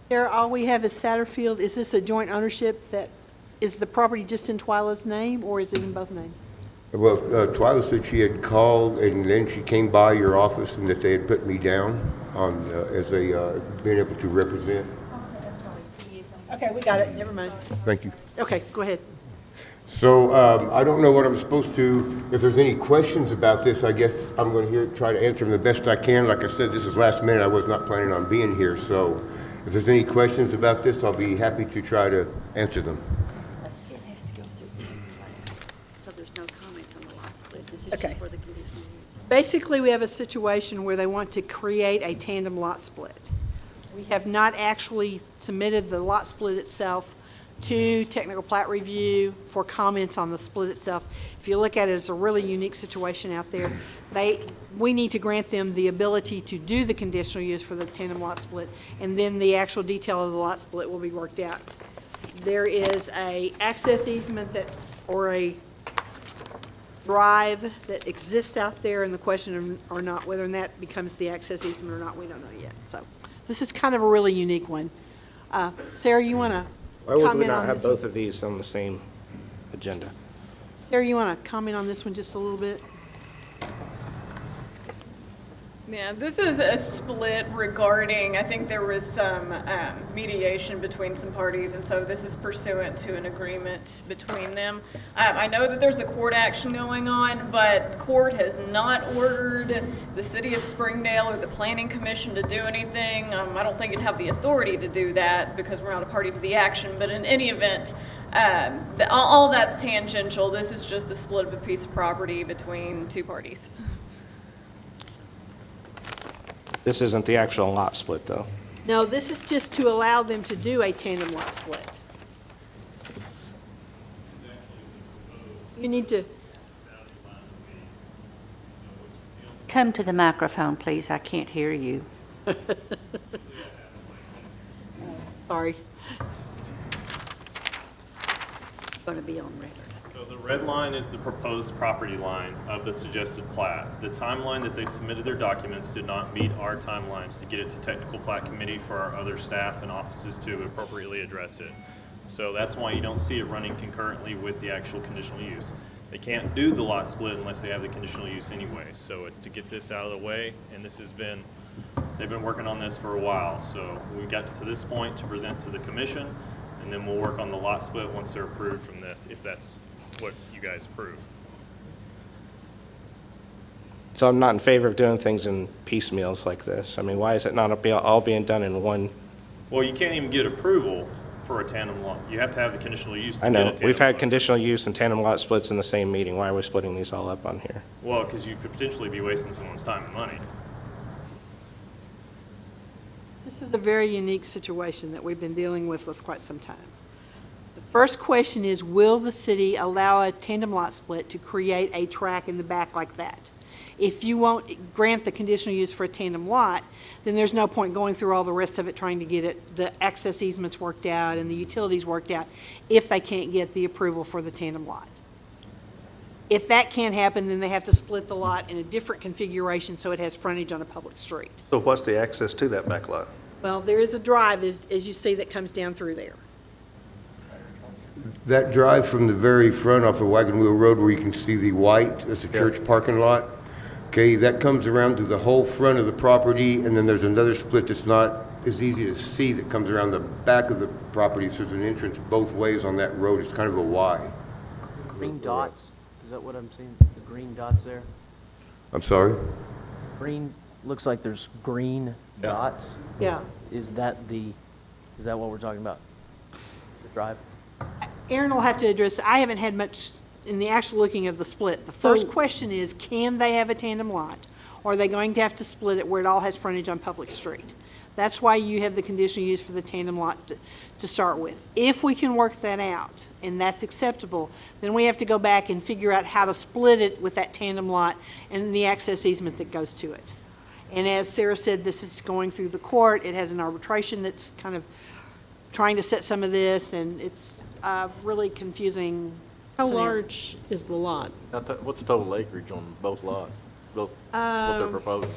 Sarah, all we have is Satterfield. Is this a joint ownership that is the property just in Twyla's name, or is it in both names? Well, Twyla said she had called, and then she came by your office, and that they had put me down on, as a, being able to represent. Okay, we got it, never mind. Thank you. Okay, go ahead. So I don't know what I'm supposed to, if there's any questions about this, I guess I'm going to try to answer them the best I can. Like I said, this is last minute. I was not planning on being here. So if there's any questions about this, I'll be happy to try to answer them. It has to go through so there's no comments on the lot split. This is Okay. just for the conditional use. Basically, we have a situation where they want to create a tandem lot split. We have not actually submitted the lot split itself to technical plat review for comments on the split itself. If you look at it, it's a really unique situation out there. We need to grant them the ability to do the conditional use for the tandem lot split, and then the actual detail of the lot split will be worked out. There is a access easement that, or a drive that exists out there, and the question or not, whether that becomes the access easement or not, we don't know yet. So this is kind of a really unique one. Sarah, you want to Why would we comment not on have this one? both of these on the same agenda? Sarah, you want to comment on this one just a little bit? Yeah, this is a split regarding, I think there was some mediation between some parties, and so this is pursuant to an agreement between them. I know that there's a court action going on, but court has not ordered the city of Springdale or the planning commission to do anything. I don't think it'd have the authority to do that because we're not a party to the action, but in any event, all that's tangential. This is just a split of a piece of property between two parties. This isn't the actual lot split, though. No, this is just to allow them to do a tandem lot split. You need to, Come to the microphone, please. I can't hear you. sorry. It's going to be on record. So the red line is the proposed property line of the suggested plat. The timeline that they submitted their documents did not meet our timelines to get it to technical plat committee for our other staff and offices to appropriately address it. So that's why you don't see it running concurrently with the actual conditional use. They can't do the lot split unless they have the conditional use anyway. So it's to get this out of the way, and this has been, they've been working on this for a while. So we got to this point to present to the commission, and then we'll work on the lot split once they're approved from this, if that's what you guys approve. So I'm not in favor of doing things in piecemeals like this. I mean, why is it not all being done in one? Well, you can't even get approval for a tandem lot. You have to have the conditional use to I get a know, tandem we've had lot. conditional use and tandem lot splits in the same meeting. Why are we splitting these all up on here? Well, because you could potentially be wasting someone's time and money. This is a very unique situation that we've been dealing with quite some time. The first question is, will the city allow a tandem lot split to create a track in the back like that? If you won't grant the conditional use for a tandem lot, then there's no point going through all the rest of it, trying to get it, the access easements worked out and the utilities worked out, if they can't get the approval for the tandem lot. If that can't happen, then they have to split the lot in a different configuration so it has frontage on a public street. So what's the access to that back lot? Well, there is a drive, as you see, that comes down through there. That drive from the very front off of Wagon Wheel Road where you can see the white, that's a church parking lot. Okay, that comes around to the whole front of the property, and then there's another split that's not as easy to see that comes around the back of the property. So there's an entrance both ways on that road. It's kind of a Y. Green dots, is that what I'm seeing? The green dots there? I'm sorry? Green, looks like there's green dots. Yeah. Is that what we're talking about? The drive? Aaron will have to address, I haven't had much in the actual looking of the split. The first question is, can they have a tandem lot? Or are they going to have to split it where it all has frontage on public street? That's why you have the conditional use for the tandem lot to start with. If we can work that out, and that's acceptable, then we have to go back and figure out how to split it with that tandem lot and the access easement that goes to it. And as Sarah said, this is going through the court. It has an arbitration that's kind of trying to set some of this, and it's really confusing. How scenario. large is the lot? What's the total acreage on both lots? What they're proposing?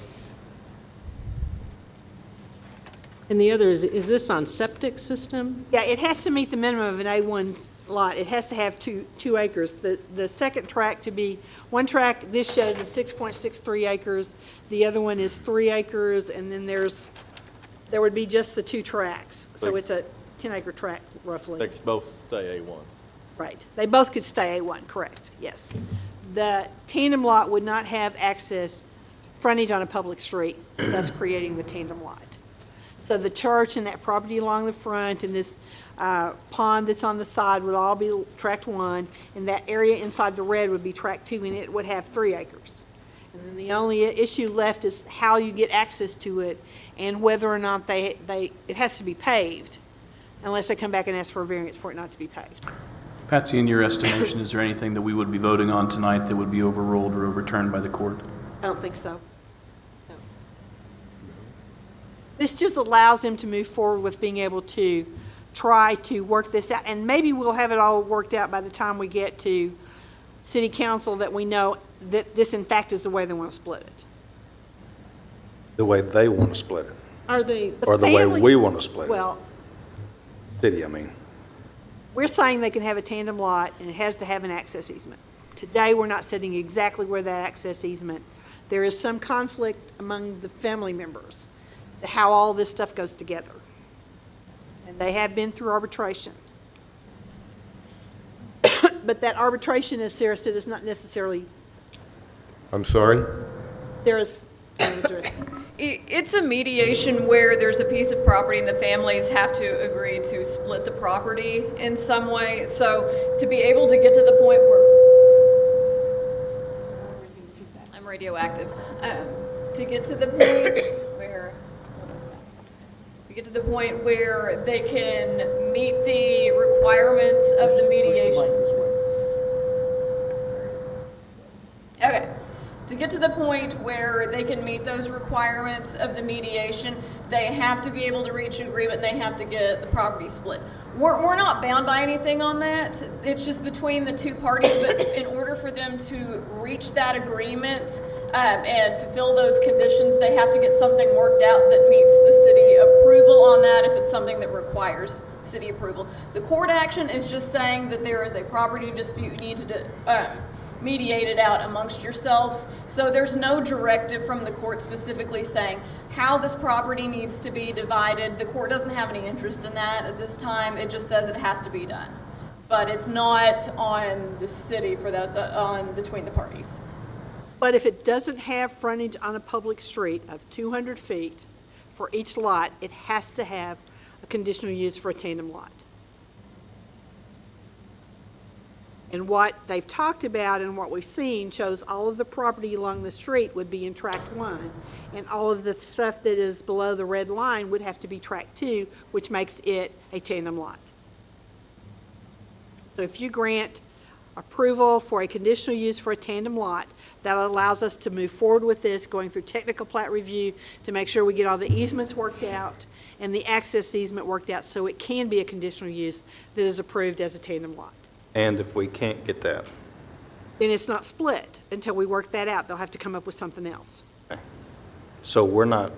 And the other is this on septic system? Yeah, it has to meet the minimum of an A1 lot, it has to have 2 acres. The second tract to be, one tract, this shows is 6.63 acres, the other one is 3 acres, and then there would be just the 2 tracts. So it's a 10-acre tract roughly. They both stay A1. Right. They both could stay A1, correct, yes. The tandem lot would not have access, frontage on a public street, thus creating the tandem lot. So the church and that property along the front and this pond that's on the side would all be tract 1, and that area inside the red would be tract 2, and it would have 3 acres. And then the only issue left is how you get access to it and whether or not it has to be paved, unless they come back and ask for a variance for it not to be paved. Patsy, in your estimation, is there anything that we would be voting on tonight that would be overruled or overturned by the court? I don't think so. No. This just allows them to move forward with being able to try to work this out, and maybe we'll have it all worked out by the time we get to city council, that we know that this in fact is the way they want to split it. The way they want to split it, Are they, or the way we want to split it. Well, City, I mean. we're saying they can have a tandem lot and it has to have an access easement. Today, we're not setting exactly where that access easement. There is some conflict among the family members as to how all this stuff goes together. And they have been through arbitration. But that arbitration, as Sarah said, is not necessarily, I'm sorry? Sarah's, It's a mediation where there's a piece of property and the families have to agree to split the property in some way. So to be able to get to the point where, I'm radioactive, to get to the point where they can meet the requirements of the mediation. Okay. To get to the point where they can meet those requirements of the mediation, they have to be able to reach an agreement and they have to get the property split. We're not bound by anything on that. It's just between the 2 parties, but in order for them to reach that agreement and fulfill those conditions, they have to get something worked out that meets the city approval on that if it's something that requires city approval. The court action is just saying that there is a property dispute you need to mediate it out amongst yourselves. So there's no directive from the court specifically saying how this property needs to be divided. The court doesn't have any interest in that at this time. It just says it has to be done. But it's not on the city for those, between the parties. but if it doesn't have frontage on a public street of 200 feet for each lot, it has to have a conditional use for a tandem lot. And what they've talked about and what we've seen shows all of the property along the street would be in tract 1, and all of the stuff that is below the red line would have to be tract 2, which makes it a tandem lot. So if you grant approval for a conditional use for a tandem lot, that allows us to move forward with this, going through technical plat review to make sure we get all the easements worked out and the access easement worked out, so it can be a conditional use that is approved as a tandem lot. And if we can't get that, Then it's not split until we work that out. They'll have to come up with something else. so we're not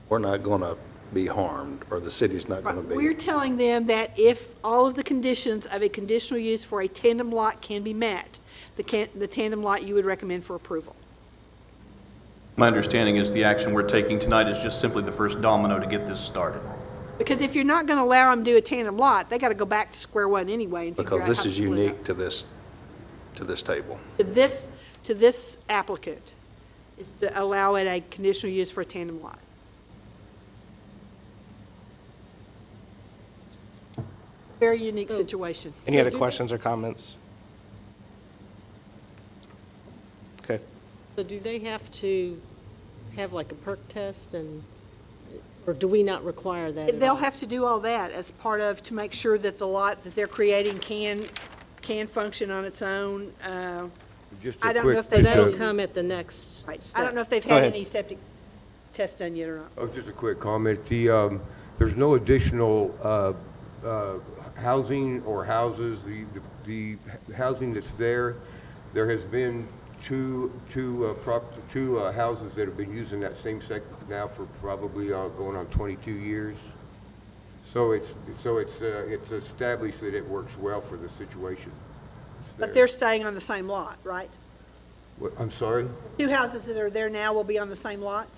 going to be harmed, or the city's not going to be. We're telling them that if all of the conditions of a conditional use for a tandem lot can be met, the tandem lot you would recommend for approval. My understanding is the action we're taking tonight is just simply the first domino to get this started. Because if you're not going to allow them to do a tandem lot, they got to go back to square one anyway and figure out Because how this to is split it unique up. to this table. To this applicant is to allow it a conditional use for a tandem lot. Very unique situation. Any other questions or comments? Okay. So do they have to have like a perk test or do we not require that at They'll all? have to do all that as part of, to make sure that the lot that they're creating can function on its own. Just I a don't know quick, if they've That'll had, come at the next I step. don't know if they've Go had ahead. any septic tests done yet or not. oh, just a quick comment. There's no additional housing or houses. The housing that's there, there has been two houses that have been using that same sector now for probably going on 22 years. So it's established that it works well for the situation. It's But there. they're staying on the same lot, right? I'm sorry? Two houses that are there now will be on the same lot?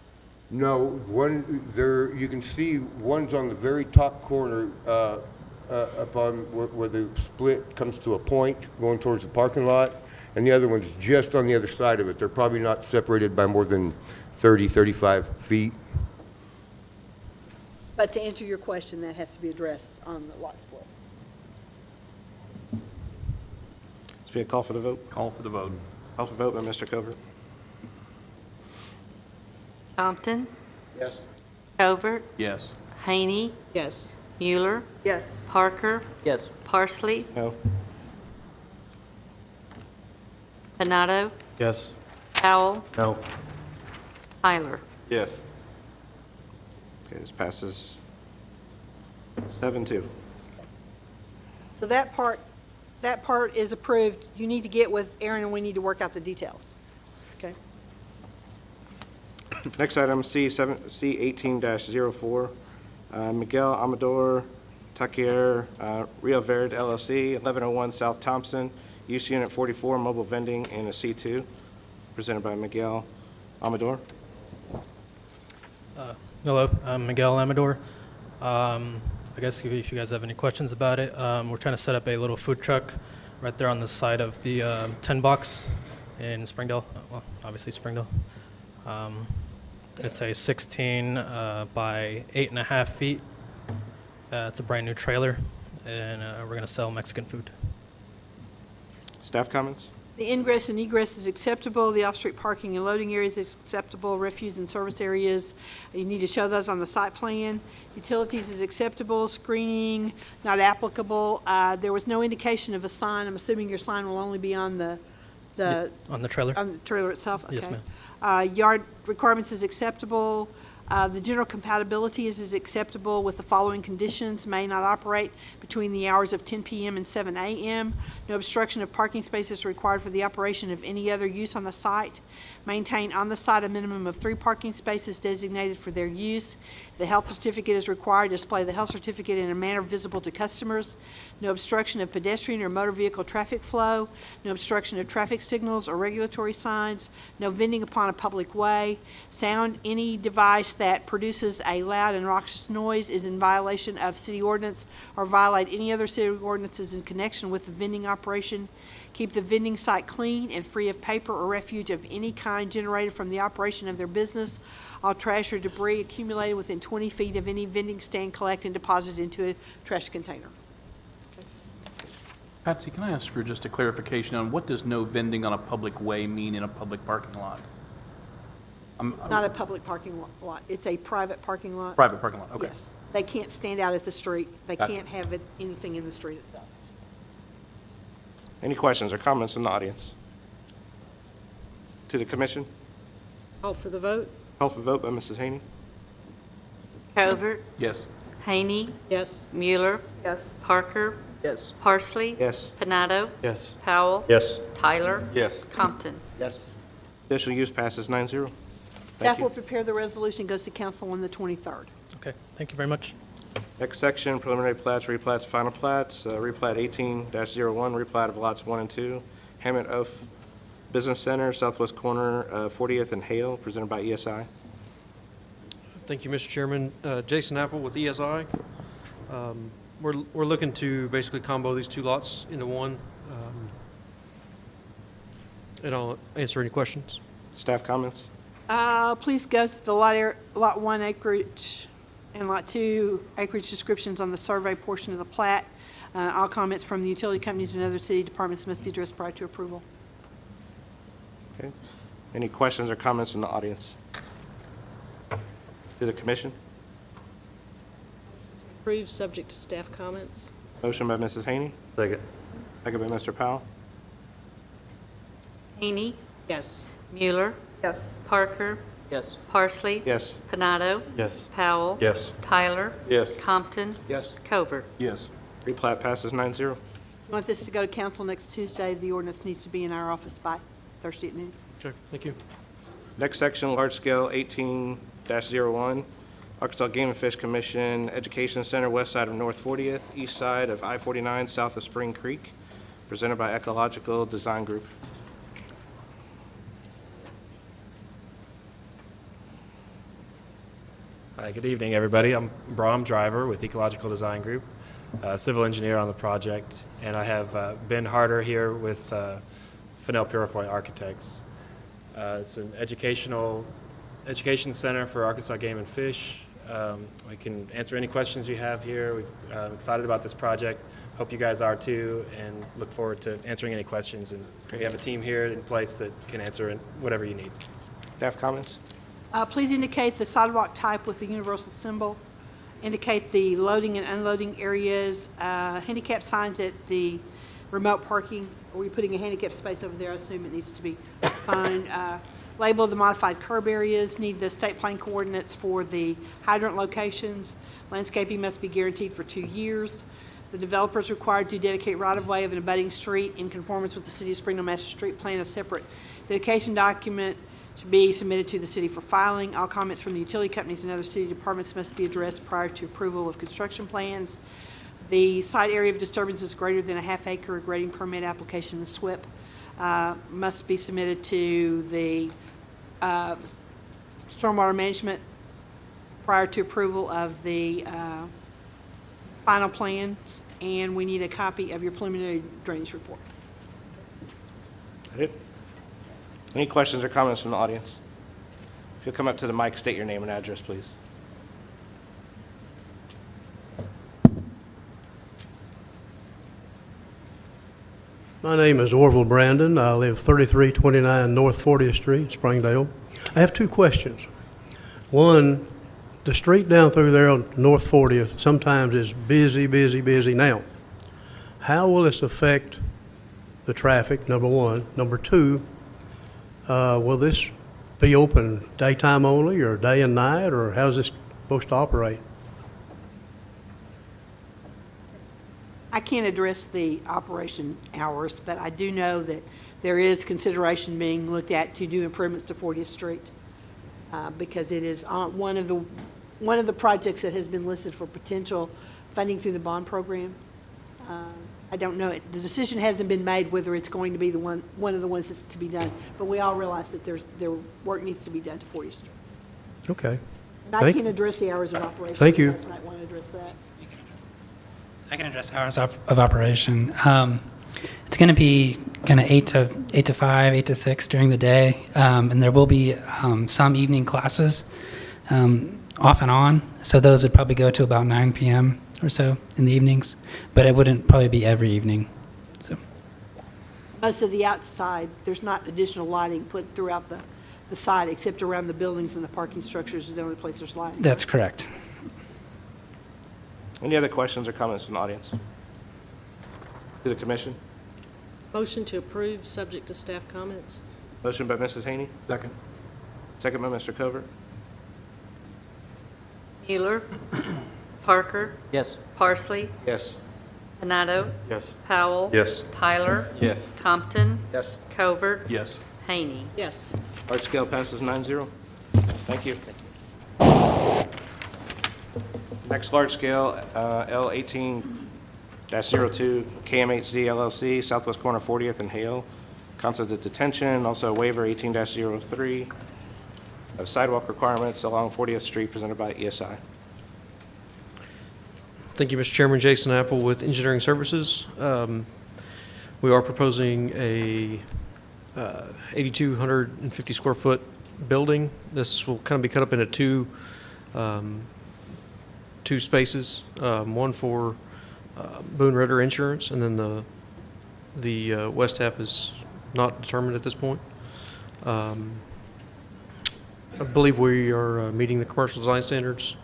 No, one, there, you can see one's on the very top corner, up on where the split comes to a point going towards the parking lot, and the other one's just on the other side of it. They're probably not separated by more than 30, 35 feet. But to answer your question, that has to be addressed on the lot split. This be a call for the vote. Call for the vote. Call for vote by Mr. Covert. Compton, Yes. Covert, Yes. Haney, Yes. Mueller, Yes. Parker, Yes. Parsley, No. Benado, Yes. Powell, No. Tyler. Yes. Okay, this passes 7-2. So that part is approved. You need to get with Aaron and we need to work out the details. Okay? Next item, C18-04, Miguel Amador Taquier, Rio Verde LLC, 1101 South Thompson, use unit 44, mobile vending in a C2, presented by Miguel Amador. Hello, I'm Miguel Amador. I guess if you guys have any questions about it, we're trying to set up a little food truck right there on the side of the 10 box in Springdale, well, obviously Springdale. It's a 16 by 8.5 feet. It's a brand new trailer, and we're going to sell Mexican food. Staff comments? The ingress and egress is acceptable. The off-street parking and loading areas is acceptable. Refuse and service areas, you need to show those on the site plan. Utilities is acceptable. Screening, not applicable. There was no indication of a sign. I'm assuming your sign will only be on the On the trailer? on the trailer itself? Yes, Okay. ma'am. Yard requirements is acceptable. The general compatibility is acceptable with the following conditions: may not operate between the hours of 10 p.m. and 7 a.m. No obstruction of parking spaces required for the operation of any other use on the site. Maintain on the site a minimum of 3 parking spaces designated for their use. The health certificate is required. Display the health certificate in a manner visible to customers. No obstruction of pedestrian or motor vehicle traffic flow. No obstruction of traffic signals or regulatory signs. No vending upon a public way. Sound, any device that produces a loud and raucous noise is in violation of city ordinance or violate any other city ordinances in connection with the vending operation. Keep the vending site clean and free of paper or refuse of any kind generated from the operation of their business. All trash or debris accumulated within 20 feet of any vending stand collect and deposit into a trash container. Patsy, can I ask for just a clarification on what does no vending on a public way mean in a public parking lot? Not a public parking lot. It's a private parking lot. Private parking lot, okay. Yes. They can't stand out at the street. They Gotcha. can't have anything in the street itself. Any questions or comments in the audience? To the commission? Call for the vote? Call for vote by Mrs. Haney. Covert, Yes. Haney, Yes. Mueller, Yes. Parker, Yes. Parsley, Yes. Benado, Yes. Powell, Yes. Tyler, Yes. Compton. Yes. Conditional use passes 9-0. Staff Thank will you. prepare the resolution, goes to council on the 23rd. Okay, thank you very much. Next section, preliminary plats, replats, final plats. Replat 18-01, replat of lots 1 and 2, Hammett Oaf Business Center, southwest corner, 40th and Hale, presented by ESI. Thank you, Mr. Chairman. Jason Apple with ESI. We're looking to basically combo these 2 lots into one. And I'll answer any questions. Staff comments? Please go to the lot 1 acreage and lot 2 acreage descriptions on the survey portion of the plat. All comments from the utility companies and other city departments must be addressed prior to approval. Okay. Any questions or comments in the audience? To the commission? Approved, subject to staff comments? Motion by Mrs. Haney, Second. second by Mr. Powell. Haney, Yes. Mueller, Yes. Parker, Yes. Parsley, Yes. Benado, Yes. Powell, Yes. Tyler, Yes. Compton, Yes. Covert. Yes. Replat passes 9-0. You want this to go to council next Tuesday? The ordinance needs to be in our office by Thursday at noon. Okay, thank you. Next section, large scale 18-01, Arkansas Game and Fish Commission Education Center, west side of North 40th, east side of I-49, south of Spring Creek, presented by Ecological Design Group. Hi, good evening, everybody. I'm Brahm Driver with Ecological Design Group, civil engineer on the project, and I have Ben Harder here with Fennell Purifoy Architects. It's an education center for Arkansas Game and Fish. We can answer any questions you have here. We're excited about this project. Hope you guys are too, and look forward to answering any questions. And we have a team here in place that can answer whatever you need. Staff comments? Please indicate the sidewalk type with the universal symbol. Indicate the loading and unloading areas, handicap signs at the remote parking. Are we putting a handicap space over there? I assume it needs to be signed. Label the modified curb areas. Need the state plan coordinates for the hydrant locations. Landscaping must be guaranteed for 2 years. The developer is required to dedicate right-of-way of an abutting street in conformance with the City of Springdale Master Street Plan. A separate dedication document should be submitted to the city for filing. All comments from the utility companies and other city departments must be addressed prior to approval of construction plans. The site area of disturbance is greater than a half acre. A grading permit application, the SWIP, must be submitted to the stormwater management prior to approval of the final plans, and we need a copy of your preliminary drainage report. That it? Any questions or comments from the audience? If you'll come up to the mic, state your name and address, please. My name is Orville Brandon. I live 3329 North 40th Street, Springdale. I have 2 questions. One, the street down through there on North 40th sometimes is busy now. How will this affect the traffic, number one? Number two, will this be open daytime only or day and night, or how's this supposed to operate? I can't address the operation hours, but I do know that there is consideration being looked at to do improvements to 40th Street because it is one of the projects that has been listed for potential funding through the bond program. I don't know. The decision hasn't been made whether it's going to be one of the ones that's to be done, but we all realize that their work needs to be done to 40th Street. Okay. And I can't address the hours of operation. Thank you. You guys might want to address that. I can address hours of operation. It's going to be kind of 8 to 5, 8 to 6 during the day, and there will be some evening classes off and on. So those would probably go to about 9 p.m. or so in the evenings, but it wouldn't probably be every evening. So Most of the outside, there's not additional lighting put throughout the site except around the buildings and the parking structures is the only place there's lighting. that's correct. Any other questions or comments from the audience? To the commission? Motion to approve, subject to staff comments. Motion by Mrs. Haney. Second. Second by Mr. Covert. Mueller. Parker. Yes. Parsley. Yes. Donato. Yes. Powell. Yes. Tyler. Yes. Compton. Yes. Covert. Yes. Haney. Yes. Large scale passes 9-0. Thank you. Next large scale, L18-02, KMHZ LLC, southwest corner 40th and Hale. Concept of detention, also a waiver 18-03 of sidewalk requirements along 40th Street presented by ESI. Thank you, Mr. Chairman. Jason Apple with Engineering Services. We are proposing a 8,250 square foot building. This will kind of be cut up into two spaces, one for Boone Ritter Insurance, and then the west half is not determined at this point. I believe we are meeting the commercial design standards,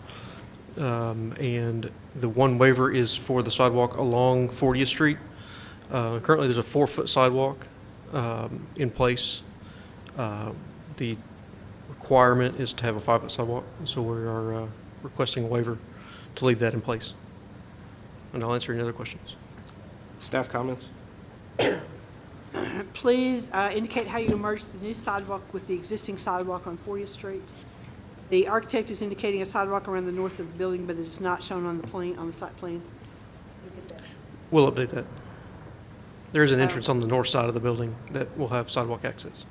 and the one waiver is for the sidewalk along 40th Street. Currently, there's a 4-foot sidewalk in place. The requirement is to have a 5-foot sidewalk, so we are requesting a waiver to leave that in place. And I'll answer any other questions. Staff comments? Please indicate how you merge the new sidewalk with the existing sidewalk on 40th Street. The architect is indicating a sidewalk around the north of the building, but it is not shown on the plan, on the site plan. We'll update that. There is an entrance on the north side of the building that will have sidewalk access.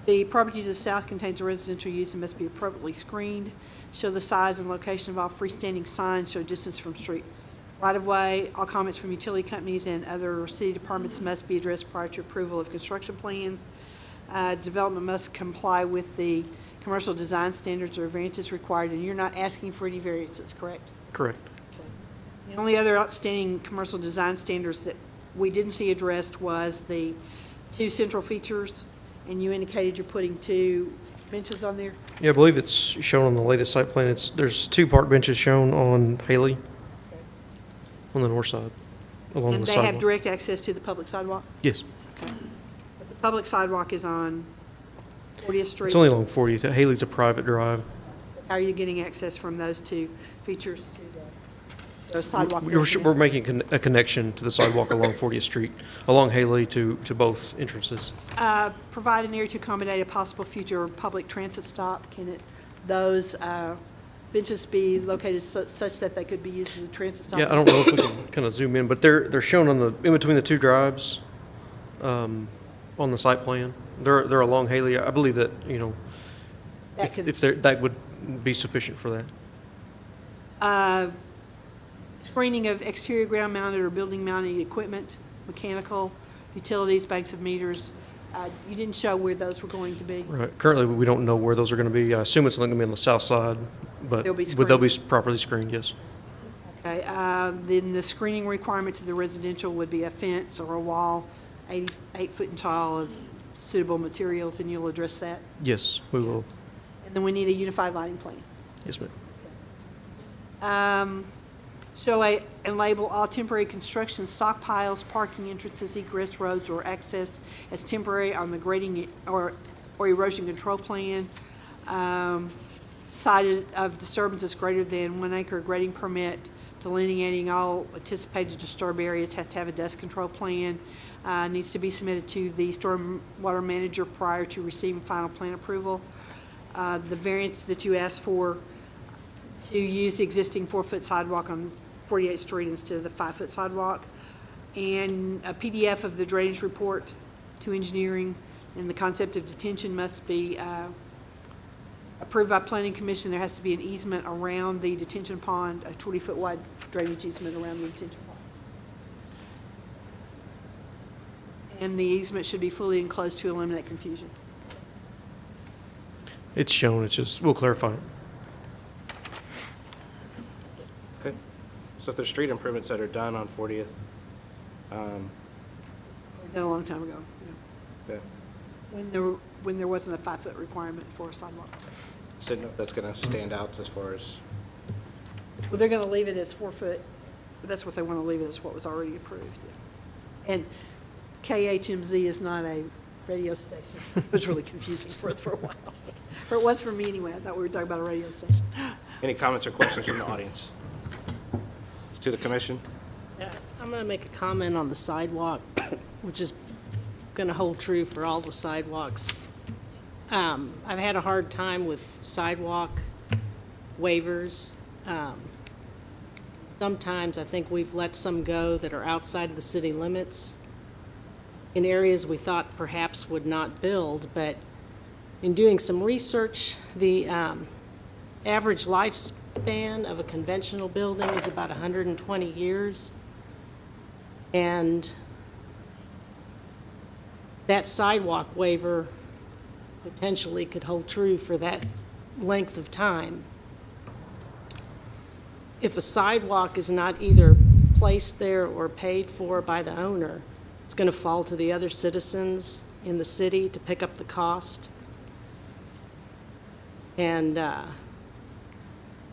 The property to the south contains a residential use and must be appropriately screened. Show the size and location of all freestanding signs, show distance from street right of way. All comments from utility companies and other city departments must be addressed prior to approval of construction plans. Development must comply with the commercial design standards or variances required, and you're not asking for any variances, correct? Correct. The only other outstanding commercial design standards that we didn't see addressed was the 2 central features, and you indicated you're putting 2 benches on there. Yeah, I believe it's shown on the latest site plan. There's 2 park benches shown on Haley on the north side, along And the they sidewalk. have direct access to the public sidewalk? Yes. Okay. But the public sidewalk is on 40th Street? It's only along 40th. Haley's a private drive. How are you getting access from those 2 features to the sidewalk? We're making a connection to the sidewalk along 40th Street, along Haley to both entrances. Provide an area to accommodate a possible future public transit stop. Can those benches be located such that they could be used as a transit stop? Yeah, I don't know if we can kind of zoom in, but they're shown on in between the 2 drives on the site plan. They're along Haley. I believe that, that would be sufficient for that. Screening of exterior ground mounted or building mounted equipment, mechanical, utilities, banks of meters. You didn't show where those were going to be. Right. Currently, we don't know where those are going to be. I assume it's going to be on the south side, but They'll be they'll be properly screened, yes. Okay, then the screening requirement to the residential would be a fence or a wall, 8 foot tall of suitable materials, and you'll address that? Yes, we will. And then we need a unified lighting plan. Yes, ma'am. Show and label all temporary construction stockpiles, parking entrances, egress roads, or access as temporary on the grading or erosion control plan. Cited of disturbances greater than 1 acre grading permit, delineating all anticipated disturbed areas, has to have a dust control plan. Needs to be submitted to the stormwater manager prior to receiving final plan approval. The variance that you asked for to use the existing 4-foot sidewalk on 48th Street instead of the 5-foot sidewalk, and a PDF of the drainage report to engineering, and the concept of detention must be approved by Planning Commission. There has to be an easement around the detention pond, a 20-foot wide drainage easement around the detention pond. And the easement should be fully enclosed to eliminate confusion. It's shown, it's just, we'll clarify it. Okay. So if there's street improvements that are done on 40th, Done a long time ago, yeah, when there wasn't a 5-foot requirement for a sidewalk. just didn't know if that's going to stand out as far as, Well, they're going to leave it as 4 foot, but that's what they want to leave it as what was already approved. And KHMZ is not a radio station. It was really confusing for us for a while. Or it was for me anyway. I thought we were talking about a radio station. any comments or questions from the audience? To the commission? Yeah, I'm going to make a comment on the sidewalk, which is going to hold true for all the sidewalks. I've had a hard time with sidewalk waivers. Sometimes I think we've let some go that are outside of the city limits in areas we thought perhaps would not build, but in doing some research, the average lifespan of a conventional building is about 120 years. And that sidewalk waiver potentially could hold true for that length of time. If a sidewalk is not either placed there or paid for by the owner, it's going to fall to the other citizens in the city to pick up the cost. And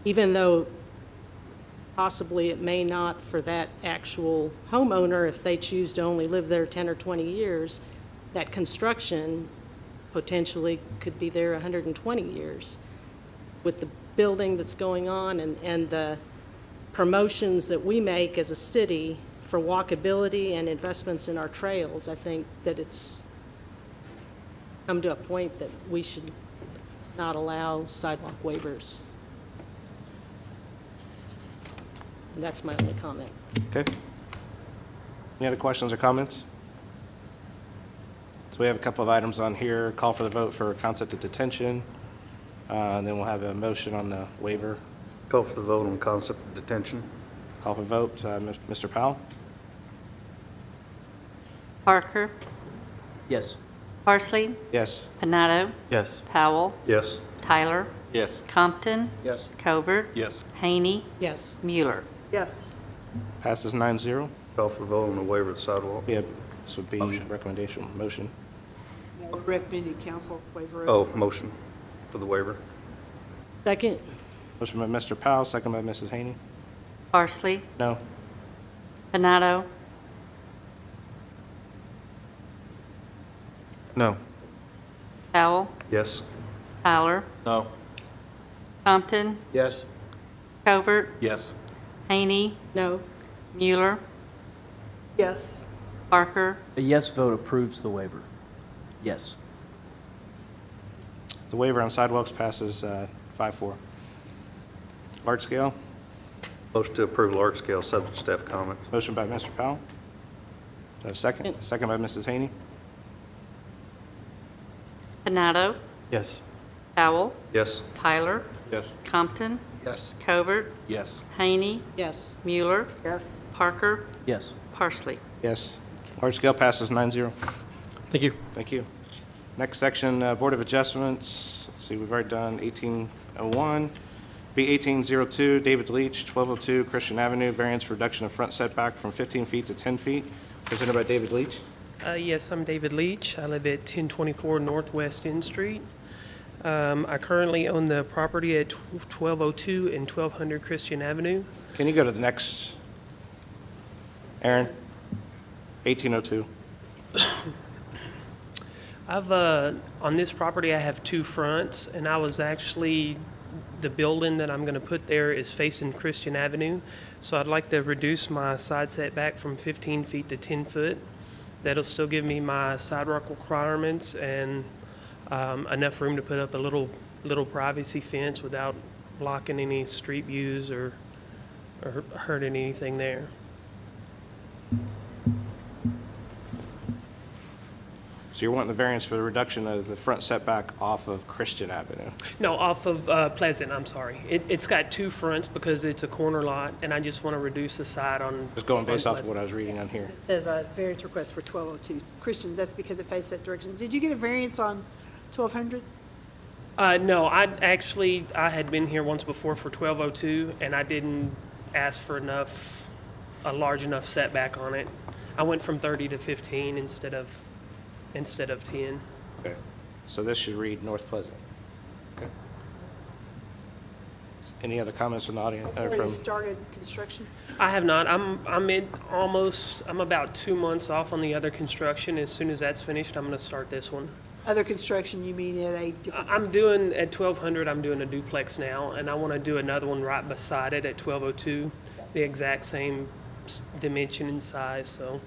even though possibly it may not for that actual homeowner, if they choose to only live there 10 or 20 years, that construction potentially could be there 120 years. With the building that's going on and the promotions that we make as a city for walkability and investments in our trails, I think that it's come to a point that we should not allow sidewalk waivers. And that's my only comment. Okay. Any other questions or comments? So we have a couple of items on here. Call for the vote for concept of detention. And then we'll have a motion on the waiver. Call for the vote on concept of detention. Call for vote. Mr. Powell? Parker, Yes. Parsley, Yes. Panado, Yes. Powell, Yes. Tyler, Yes. Compton, Yes. Covert, Yes. Haney, Yes. Mueller. Yes. Passes 9-0. Call for the vote on the waiver of the sidewalk. Yeah, this would be recommendation, motion. Recommended council waiver. of Oh, the- motion for the waiver. Second? Motion by Mr. Powell, second by Mrs. Haney. Parsley, No. Panado, No. Powell, Yes. Tyler, No. Compton, Yes. Covert, Yes. Haney, No. Mueller, Yes. Parker, A yes vote approves the waiver. Yes. The waiver on sidewalks passes 5-4. Large scale, Motion to approve large scale, subject to staff comment. motion by Mr. Powell. Do I have a second? Second by Mrs. Haney. Panado, Yes. Powell, Yes. Tyler, Yes. Compton, Yes. Covert, Yes. Haney, Yes. Mueller, Yes. Parker, Yes. Parsley. Yes. Large scale passes 9-0. Thank you. Thank you. Next section, Board of Adjustments. Let's see, we've already done 1801. B 1802, David Leach, 1202 Christian Avenue, variance for reduction of front setback from 15 feet to 10 feet, presented by David Leach. Yes, I'm David Leach. I live at 1024 Northwest N Street. I currently own the property at 1202 and 1200 Christian Avenue. Can you go to the next, Aaron? 1802. On this property, I have two fronts, and I was actually, the building that I'm going to put there is facing Christian Avenue, so I'd like to reduce my side setback from 15 feet to 10 foot. That'll still give me my sidewalk requirements and enough room to put up a little privacy fence without blocking any street views or hurting anything there. So you're wanting the variance for the reduction of the front setback off of Christian Avenue? No, off of Pleasant, I'm sorry. It's got two fronts because it's a corner lot, and I just want to reduce the side on. Just going based on off of what I was reading on here. It says a variance request for 1202. Christian, that's because it faces that direction. Did you get a variance on 1200? No, I had been here once before for 1202, and I didn't ask for a large enough setback on it. I went from 30 to 15 instead of 10. Okay. So this should read North Pleasant. Okay. Any other comments from the audience? Already started construction? I have not. I'm about 2 months off on the other construction. As soon as that's finished, I'm going to start this one. Other construction, you mean at a different? I'm doing, at 1200, I'm doing a duplex now, and I want to do another one right beside it at 1202, the exact same dimension and size, so.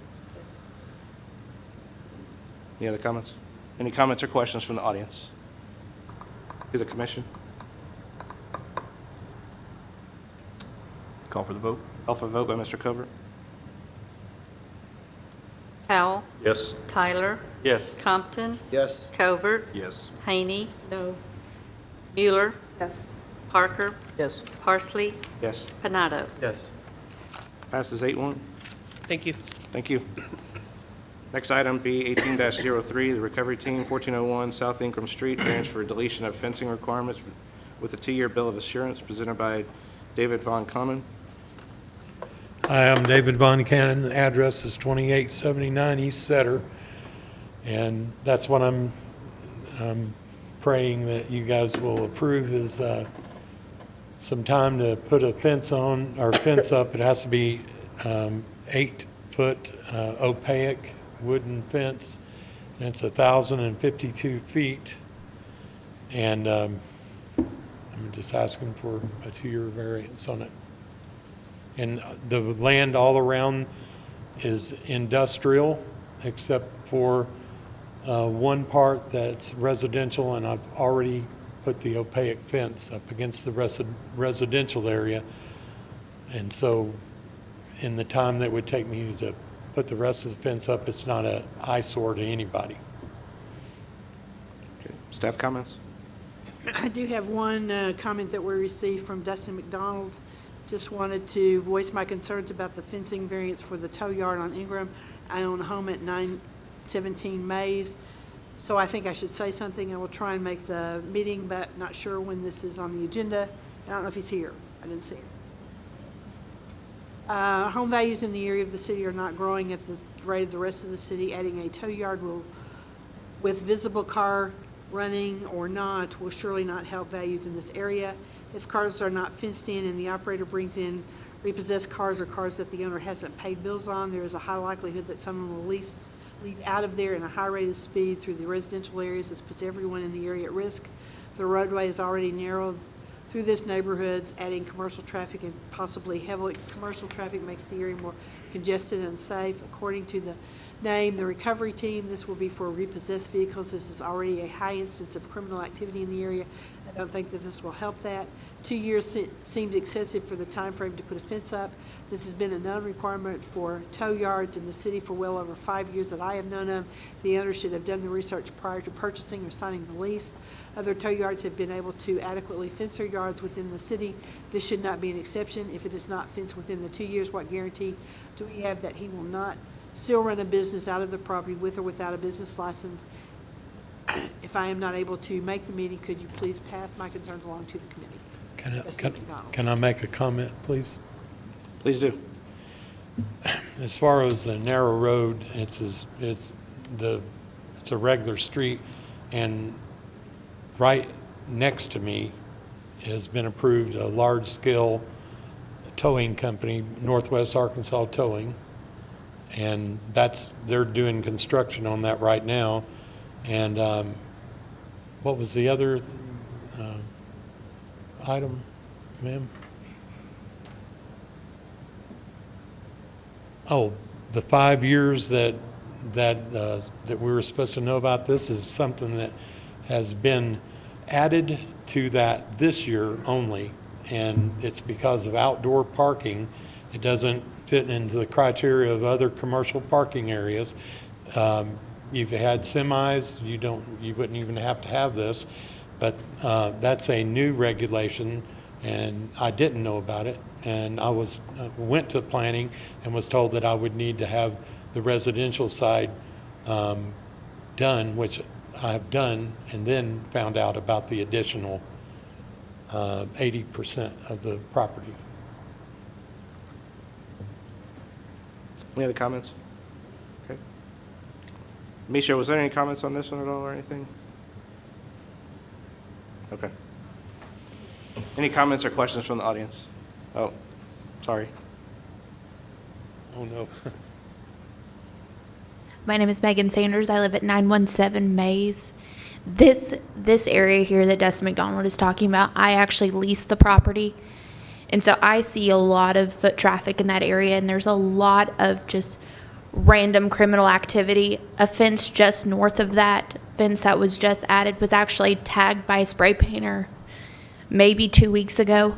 Any other comments? Any comments or questions from the audience? To the commission? Call for the vote. Call for vote by Mr. Covert. Powell, Yes. Tyler, Yes. Compton, Yes. Covert, Yes. Haney, No. Mueller, Yes. Parker, Yes. Parsley, Yes. Panado. Yes. Passes 8-1. Thank you. Thank you. Next item, B 18-03, the Recovery Team, 1401 South Ingram Street, variance for deletion of fencing requirements with a 2-year bill of assurance, presented by David Von Common. Hi, I'm David Von Cannon. The address is 2879 East Setter. And that's what I'm praying that you guys will approve is some time to put a fence on, or fence up. It has to be 8-foot opaque wooden fence. And it's 1,052 feet. And I'm just asking for a 2-year variance on it. And the land all around is industrial, except for one part that's residential, and I've already put the opaque fence up against the residential area. And so in the time that would take me to put the rest of the fence up, it's not an eyesore to anybody. Okay. Staff comments? I do have one comment that we received from Dustin McDonald. Just wanted to voice my concerns about the fencing variance for the tow yard on Ingram. I own a home at 917 Mays, so I think I should say something. I will try and make the meeting, but not sure when this is on the agenda. I don't know if he's here. I didn't see him. Home values in the area of the city are not growing at the rate of the rest of the city. Adding a tow yard with visible car running or not will surely not help values in this area. If cars are not fenced in and the operator brings in repossessed cars or cars that the owner hasn't paid bills on, there is a high likelihood that someone will leave out of there in a high rate of speed through the residential areas. This puts everyone in the area at risk. The roadway is already narrow through this neighborhood. Adding commercial traffic and possibly heavily commercial traffic makes the area more congested and unsafe. According to the name, the recovery team, this will be for repossessed vehicles. This is already a high instance of criminal activity in the area. I don't think that this will help that. 2 years seems excessive for the time frame to put a fence up. This has been a known requirement for tow yards in the city for well over 5 years that I have known of. The owner should have done the research prior to purchasing or signing the lease. Other tow yards have been able to adequately fence their yards within the city. This should not be an exception. If it is not fenced within the 2 years, what guarantee do we have that he will not still run a business out of the property with or without a business license? If I am not able to make the meeting, could you please pass my concerns along to the committee? Can I make a comment, please? Please do. As far as the narrow road, it's a regular street, and right next to me has been approved a large-scale towing company, Northwest Arkansas Towing, and they're doing construction on that right now. And what was the other item, ma'am? Oh, the 5 years that we were supposed to know about this is something that has been added to that this year only, and it's because of outdoor parking. It doesn't fit into the criteria of other commercial parking areas. You've had semis, you wouldn't even have to have this, but that's a new regulation, and I didn't know about it. And I went to planning and was told that I would need to have the residential side done, which I have done, and then found out about the additional 80% of the property. Any other comments? Okay. Misha, was there any comments on this one at all or anything? Okay. Any comments or questions from the audience? Oh, sorry. Oh, no. My name is Megan Sanders. I live at 917 Mays. This area here that Dustin McDonald is talking about, I actually lease the property. And so I see a lot of foot traffic in that area, and there's a lot of just random criminal activity. A fence just north of that fence that was just added was actually tagged by a spray painter maybe 2 weeks ago.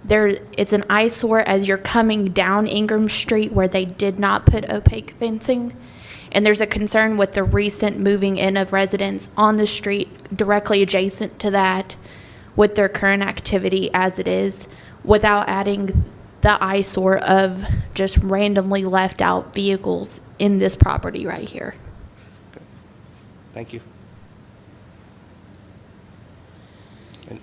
It's an eyesore as you're coming down Ingram Street where they did not put opaque fencing. And there's a concern with the recent moving in of residents on the street directly adjacent to that with their current activity as it is, without adding the eyesore of just randomly left out vehicles in this property right here. Okay. Thank you. And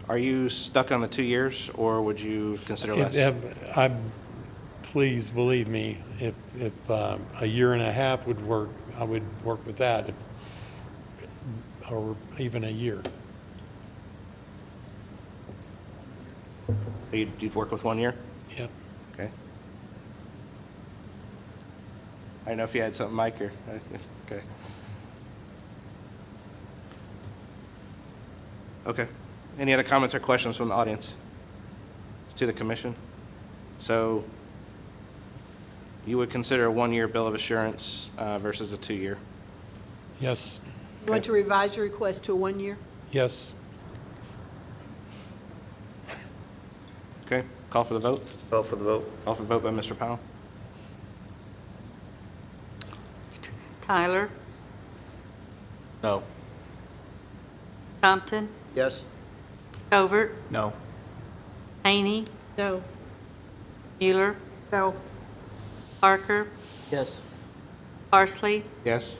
are you stuck on the 2 years, or would you consider less? Please believe me, if a year and a half would work, I would work with that, or even a year. So you'd work with 1 year? Yep. Okay. I don't know if you had something, Mike, or, okay. Okay. Any other comments or questions from the audience to the commission? So you would consider a 1 year bill of assurance versus a 2 year? Yes. You want to revise your request to a 1 year? Yes. Okay, call for the vote. Call for the vote. Call for the vote by Mr. Powell. Tyler, No. Compton, Yes? Covert, No. Haney, No. Mueller, No. Parker, Yes. Parsley, Yes?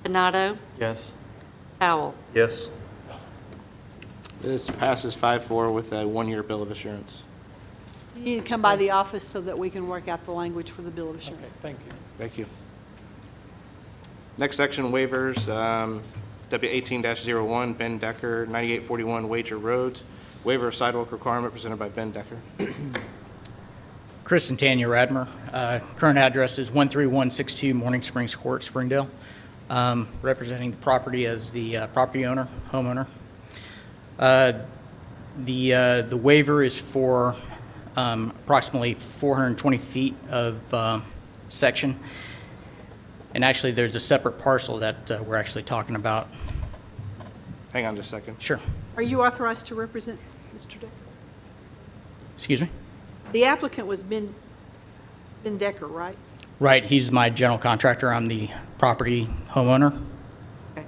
Donato, Yes. Powell. Yes. This passes 5-4 with a 1-year bill of assurance. You need to come by the office so that we can work out the language for the bill of assurance. Thank you. Thank you. Next section, waivers, W18-01, Ben Decker, 9841 Wager Road. Waiver of sidewalk requirement presented by Ben Decker. Chris and Tanya Radmer. Current address is 13162 Morning Springs Court, Springdale. Representing the property as the property owner, homeowner. The waiver is for approximately 420 feet of section. And actually, there's a separate parcel that we're actually talking about. Hang on just a second. Sure. Are you authorized to represent Mr. Decker? Excuse me? The applicant was Ben Decker, right? Right, he's my general contractor. I'm the property homeowner. Okay.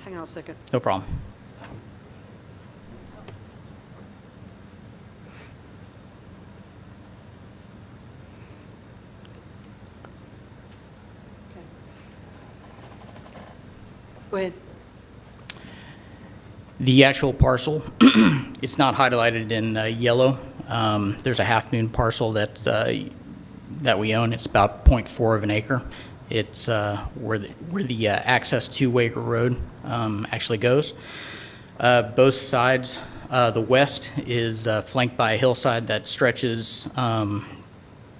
Hang on a second. No problem. Go ahead. The actual parcel, it's not highlighted in yellow. There's a Half Moon parcel that we own. It's about 0.4 of an acre. It's where the access to Wager Road actually goes. Both sides, the west is flanked by a hillside that stretches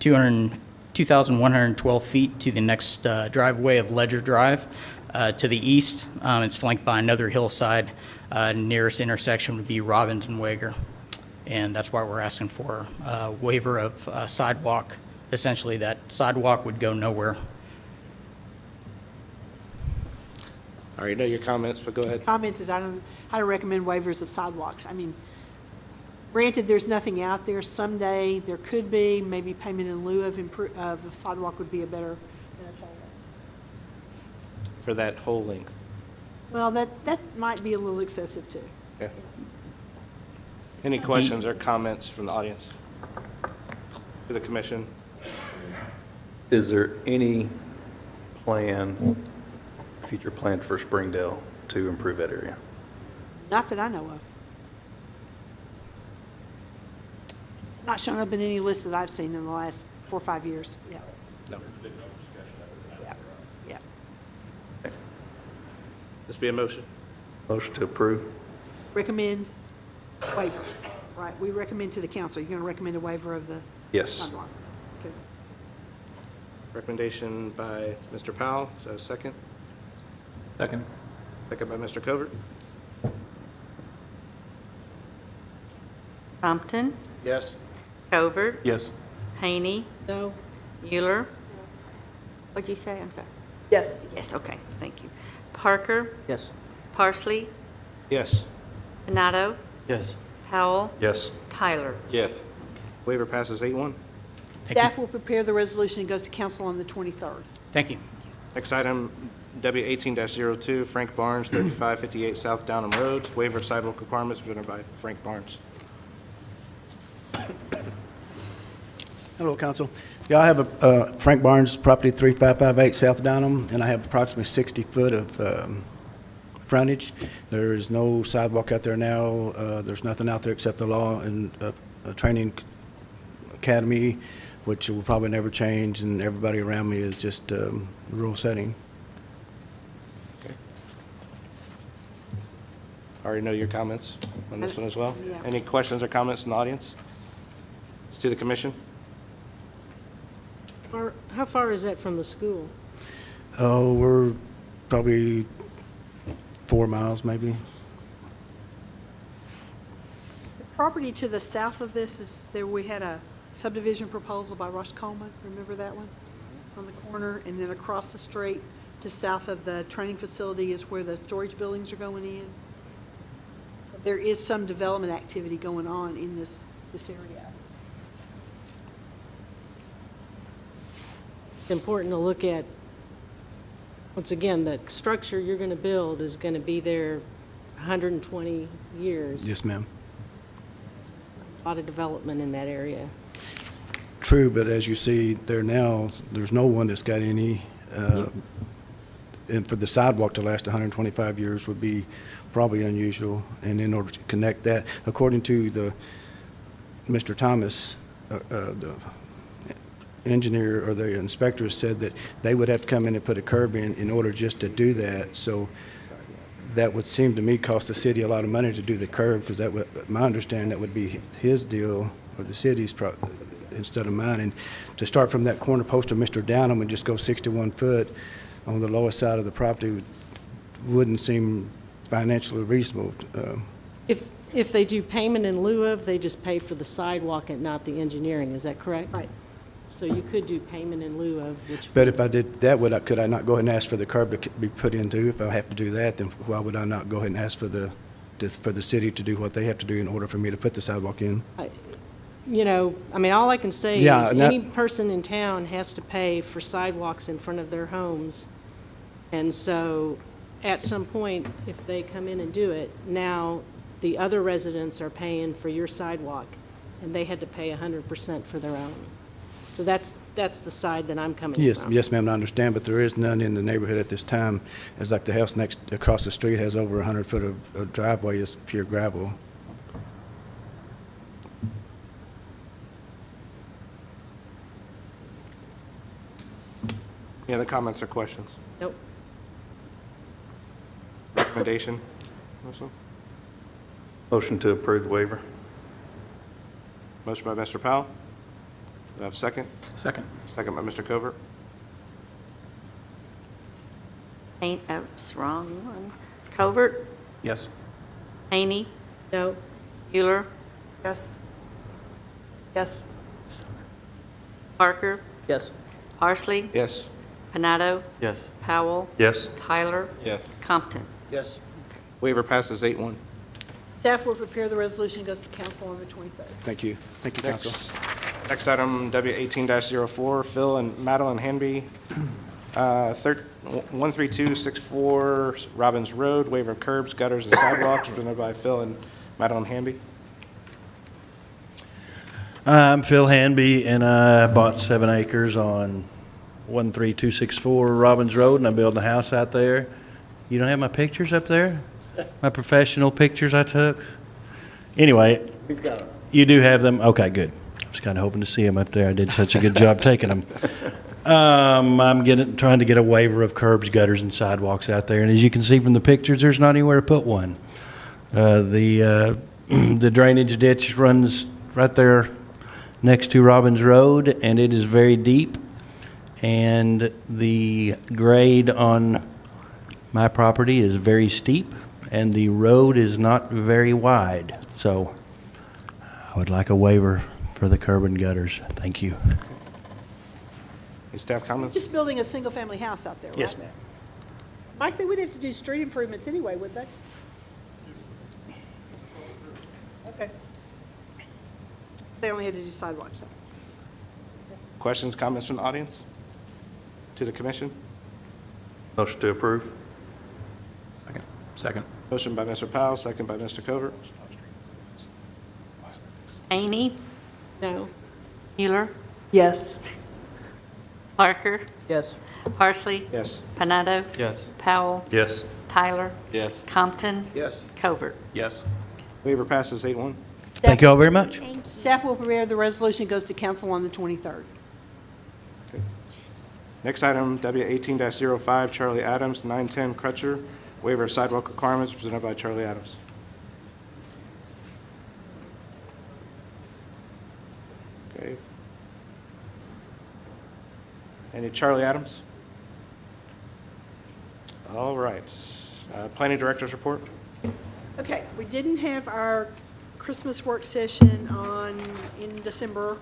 2,112 feet to the next driveway of Ledger Drive. To the east, it's flanked by another hillside. Nearest intersection would be Robbins and Wager. And that's why we're asking for a waiver of sidewalk. Essentially, that sidewalk would go nowhere. All right, know your comments, but go ahead. Comments is I don't recommend waivers of sidewalks. I mean, granted, there's nothing out there. Someday there could be, maybe payment in lieu of the sidewalk would be a better toll. For that whole length. Well, that might be a little excessive too. Okay. Any questions or comments from the audience? To the commission? Is there any future plan for Springdale to improve that area? Not that I know of. It's not shown up in any list that I've seen in the last 4 or 5 years. Yeah. No. Yeah. This be a motion? Motion to approve? Recommend waiver. Right, we recommend to the council. You're going to recommend a waiver of the Yes. sidewalk. Okay. Recommendation by Mr. Powell, is that a second? Second. Second by Mr. Covert. Compton, Yes? Covert, Yes. Haney, No. Mueller. What'd you say? I'm sorry. Yes. Yes, okay, thank you. Parker, Yes. Parsley, Yes. Donato, Yes. Powell, Yes. Tyler. Yes. Waiver passes 8-1. Staff will prepare the resolution. It goes to council on the 23rd. Thank you. Next item, W18-02, Frank Barnes, 3558 South Downham Road. Waiver of sidewalk requirements presented by Frank Barnes. Hello, Council. Yeah, I have a Frank Barnes, property 3558 South Downham, and I have approximately 60 foot of frontage. There is no sidewalk out there now. There's nothing out there except the law and a training academy, which will probably never change, and everybody around me is just rural setting. I already know your comments on this one as well. Yeah. Any questions or comments from the audience? To the commission? How far is that from the school? Oh, we're probably 4 miles, maybe. The property to the south of this is, there we had a subdivision proposal by Rush Coleman. Remember that one? On the corner, and then across the street just south of the training facility is where the storage buildings are going in. So there is some development activity going on in this area. It's important to look at, once again, the structure you're going to build is going to be there 120 years. Yes, ma'am. A lot of development in that area. True, but as you see there now, there's no one that's got any, and for the sidewalk to last 125 years would be probably unusual. And in order to connect that, according to Mr. Thomas, the engineer or the inspector said that they would have to come in and put a curb in order just to do that. So that would seem to me cost the city a lot of money to do the curb, because that would, my understanding, that would be his deal or the city's instead of mine. And to start from that corner post of Mr. Downham and just go 61 foot on the lowest side of the property wouldn't seem financially reasonable. If they do payment in lieu of, they just pay for the sidewalk and not the engineering, is that correct? Right. So you could do payment in lieu of, which. But if I did that, could I not go ahead and ask for the curb to be put in too? If I have to do that, then why would I not go ahead and ask for the city to do what they have to do in order for me to put the sidewalk in? You know, I mean, all I can say Yeah, is and that- any person in town has to pay for sidewalks in front of their homes. And so at some point, if they come in and do it, now the other residents are paying for your sidewalk, and they had to pay 100% for their own. So that's the side that I'm coming from. Yes, ma'am, I understand, but there is none in the neighborhood at this time. It's like the house across the street has over 100 foot of driveway, is pure gravel. Any other comments or questions? Nope. Recommendation? Russell? Motion to approve the waiver. Motion by Mr. Powell. Do I have a second? Second. Second by Mr. Covert. Oops, wrong one. Covert, Yes. Haney, No. Euler, Yes. Yes. Parker, Yes. Parsley, Yes. Panado, Yes. Powell, Yes. Tyler, Yes. Compton. Yes. Waiver passes 8-1. Staff will prepare the resolution, goes to council on the 23rd. Thank you. Thank you, council. Next item, W18-04, Phil and Madeline Hanby, 13264 Robbins Road, waiver of curbs, gutters, and sidewalks, presented by Phil and Madeline Hanby. I'm Phil Hanby, and I bought 7 acres on 13264 Robbins Road, and I'm building a house out there. You don't have my pictures up there? My professional pictures I took? Anyway, We've got them. you do have them? Okay, good. I was kind of hoping to see them up there. I did such a good job taking them. I'm trying to get a waiver of curbs, gutters, and sidewalks out there, and as you can see from the pictures, there's not anywhere to put one. The drainage ditch runs right there next to Robbins Road, and it is very deep, and the grade on my property is very steep, and the road is not very wide. So I would like a waiver for the curb and gutters. Thank you. Any staff comments? Just building a single-family house out there, right? Yes, ma'am. Mike, they would have to do street improvements anyway, would they? Okay. They only had to do sidewalks, so. Questions, comments from the audience? To the commission? Motion to approve. Second. Motion by Mr. Powell, second by Mr. Covert. Haney, No. Euler, Yes. Parker, Yes. Parsley, Yes. Panado, Yes. Powell, Yes. Tyler, Yes. Compton, Yes. Covert. Yes. Waiver passes 8-1. Thank you all very much. Staff will prepare the resolution, goes to council on the 23rd. Next item, W18-05, Charlie Adams, 910 Crutcher, waiver of sidewalk requirements, presented by Charlie Adams. Okay. Any Charlie Adams? All right. Planning Director's report? Okay, we didn't have our Christmas work session in December.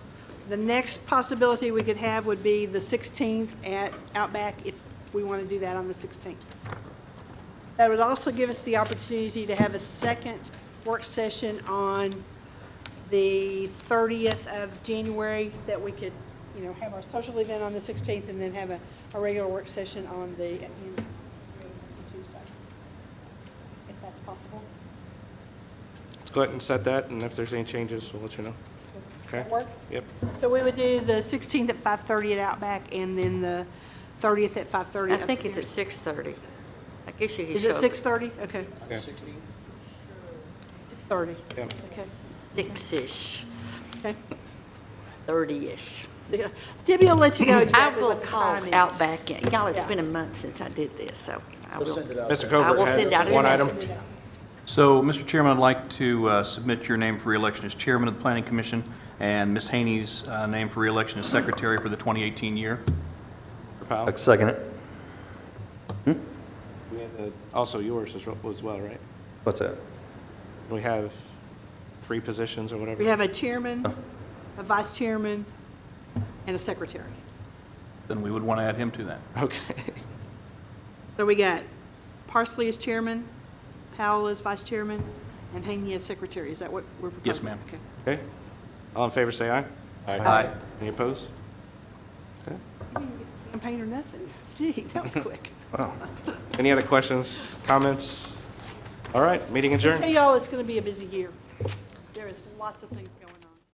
The next possibility we could have would be the 16th at Outback, if we want to do that on the 16th. That would also give us the opportunity to have a second work session on the 30th of January, that we could, have our social event on the 16th and then have a regular work session on the Tuesday, if that's possible. Let's go ahead and set that, and if there's any changes, we'll let you know. Okay? That work? Yep. So we would do the 16th at 5:30 at Outback, and then the 30th at 5:30 I upstairs. think it's at 6:30. I guess you could Is show it up 6:30? Okay. Okay. 6:30. Yep. Okay. 6-ish, Okay. 30-ish. Yeah. Debbie will let you know I exactly will what the call time is. Outback. Y'all, it's Yeah. been a month since I did this, so I will. Mr. I Covert will send out had a one message. item. So, Mr. Chairman, I'd like to submit your name for reelection as chairman of the Planning Commission and Ms. Haney's name for reelection as secretary for the 2018 year. Powell. Second it. We have also yours as well, right? What's that? We have 3 positions or whatever. We have a chairman, a vice chairman, and a secretary. Then we would want to add him to that. Okay. So we got Parsley as chairman, Powell as vice chairman, and Haney as secretary. Is that what we're proposing? Yes, ma'am. Okay. Okay. All in favor, say aye. Aye. Any opposed? Okay. You didn't get the campaign or nothing. Gee, that was quick. Wow. Any other questions, comments? All right, meeting adjourned. Hey, y'all, it's going to be a busy year. There is lots of things.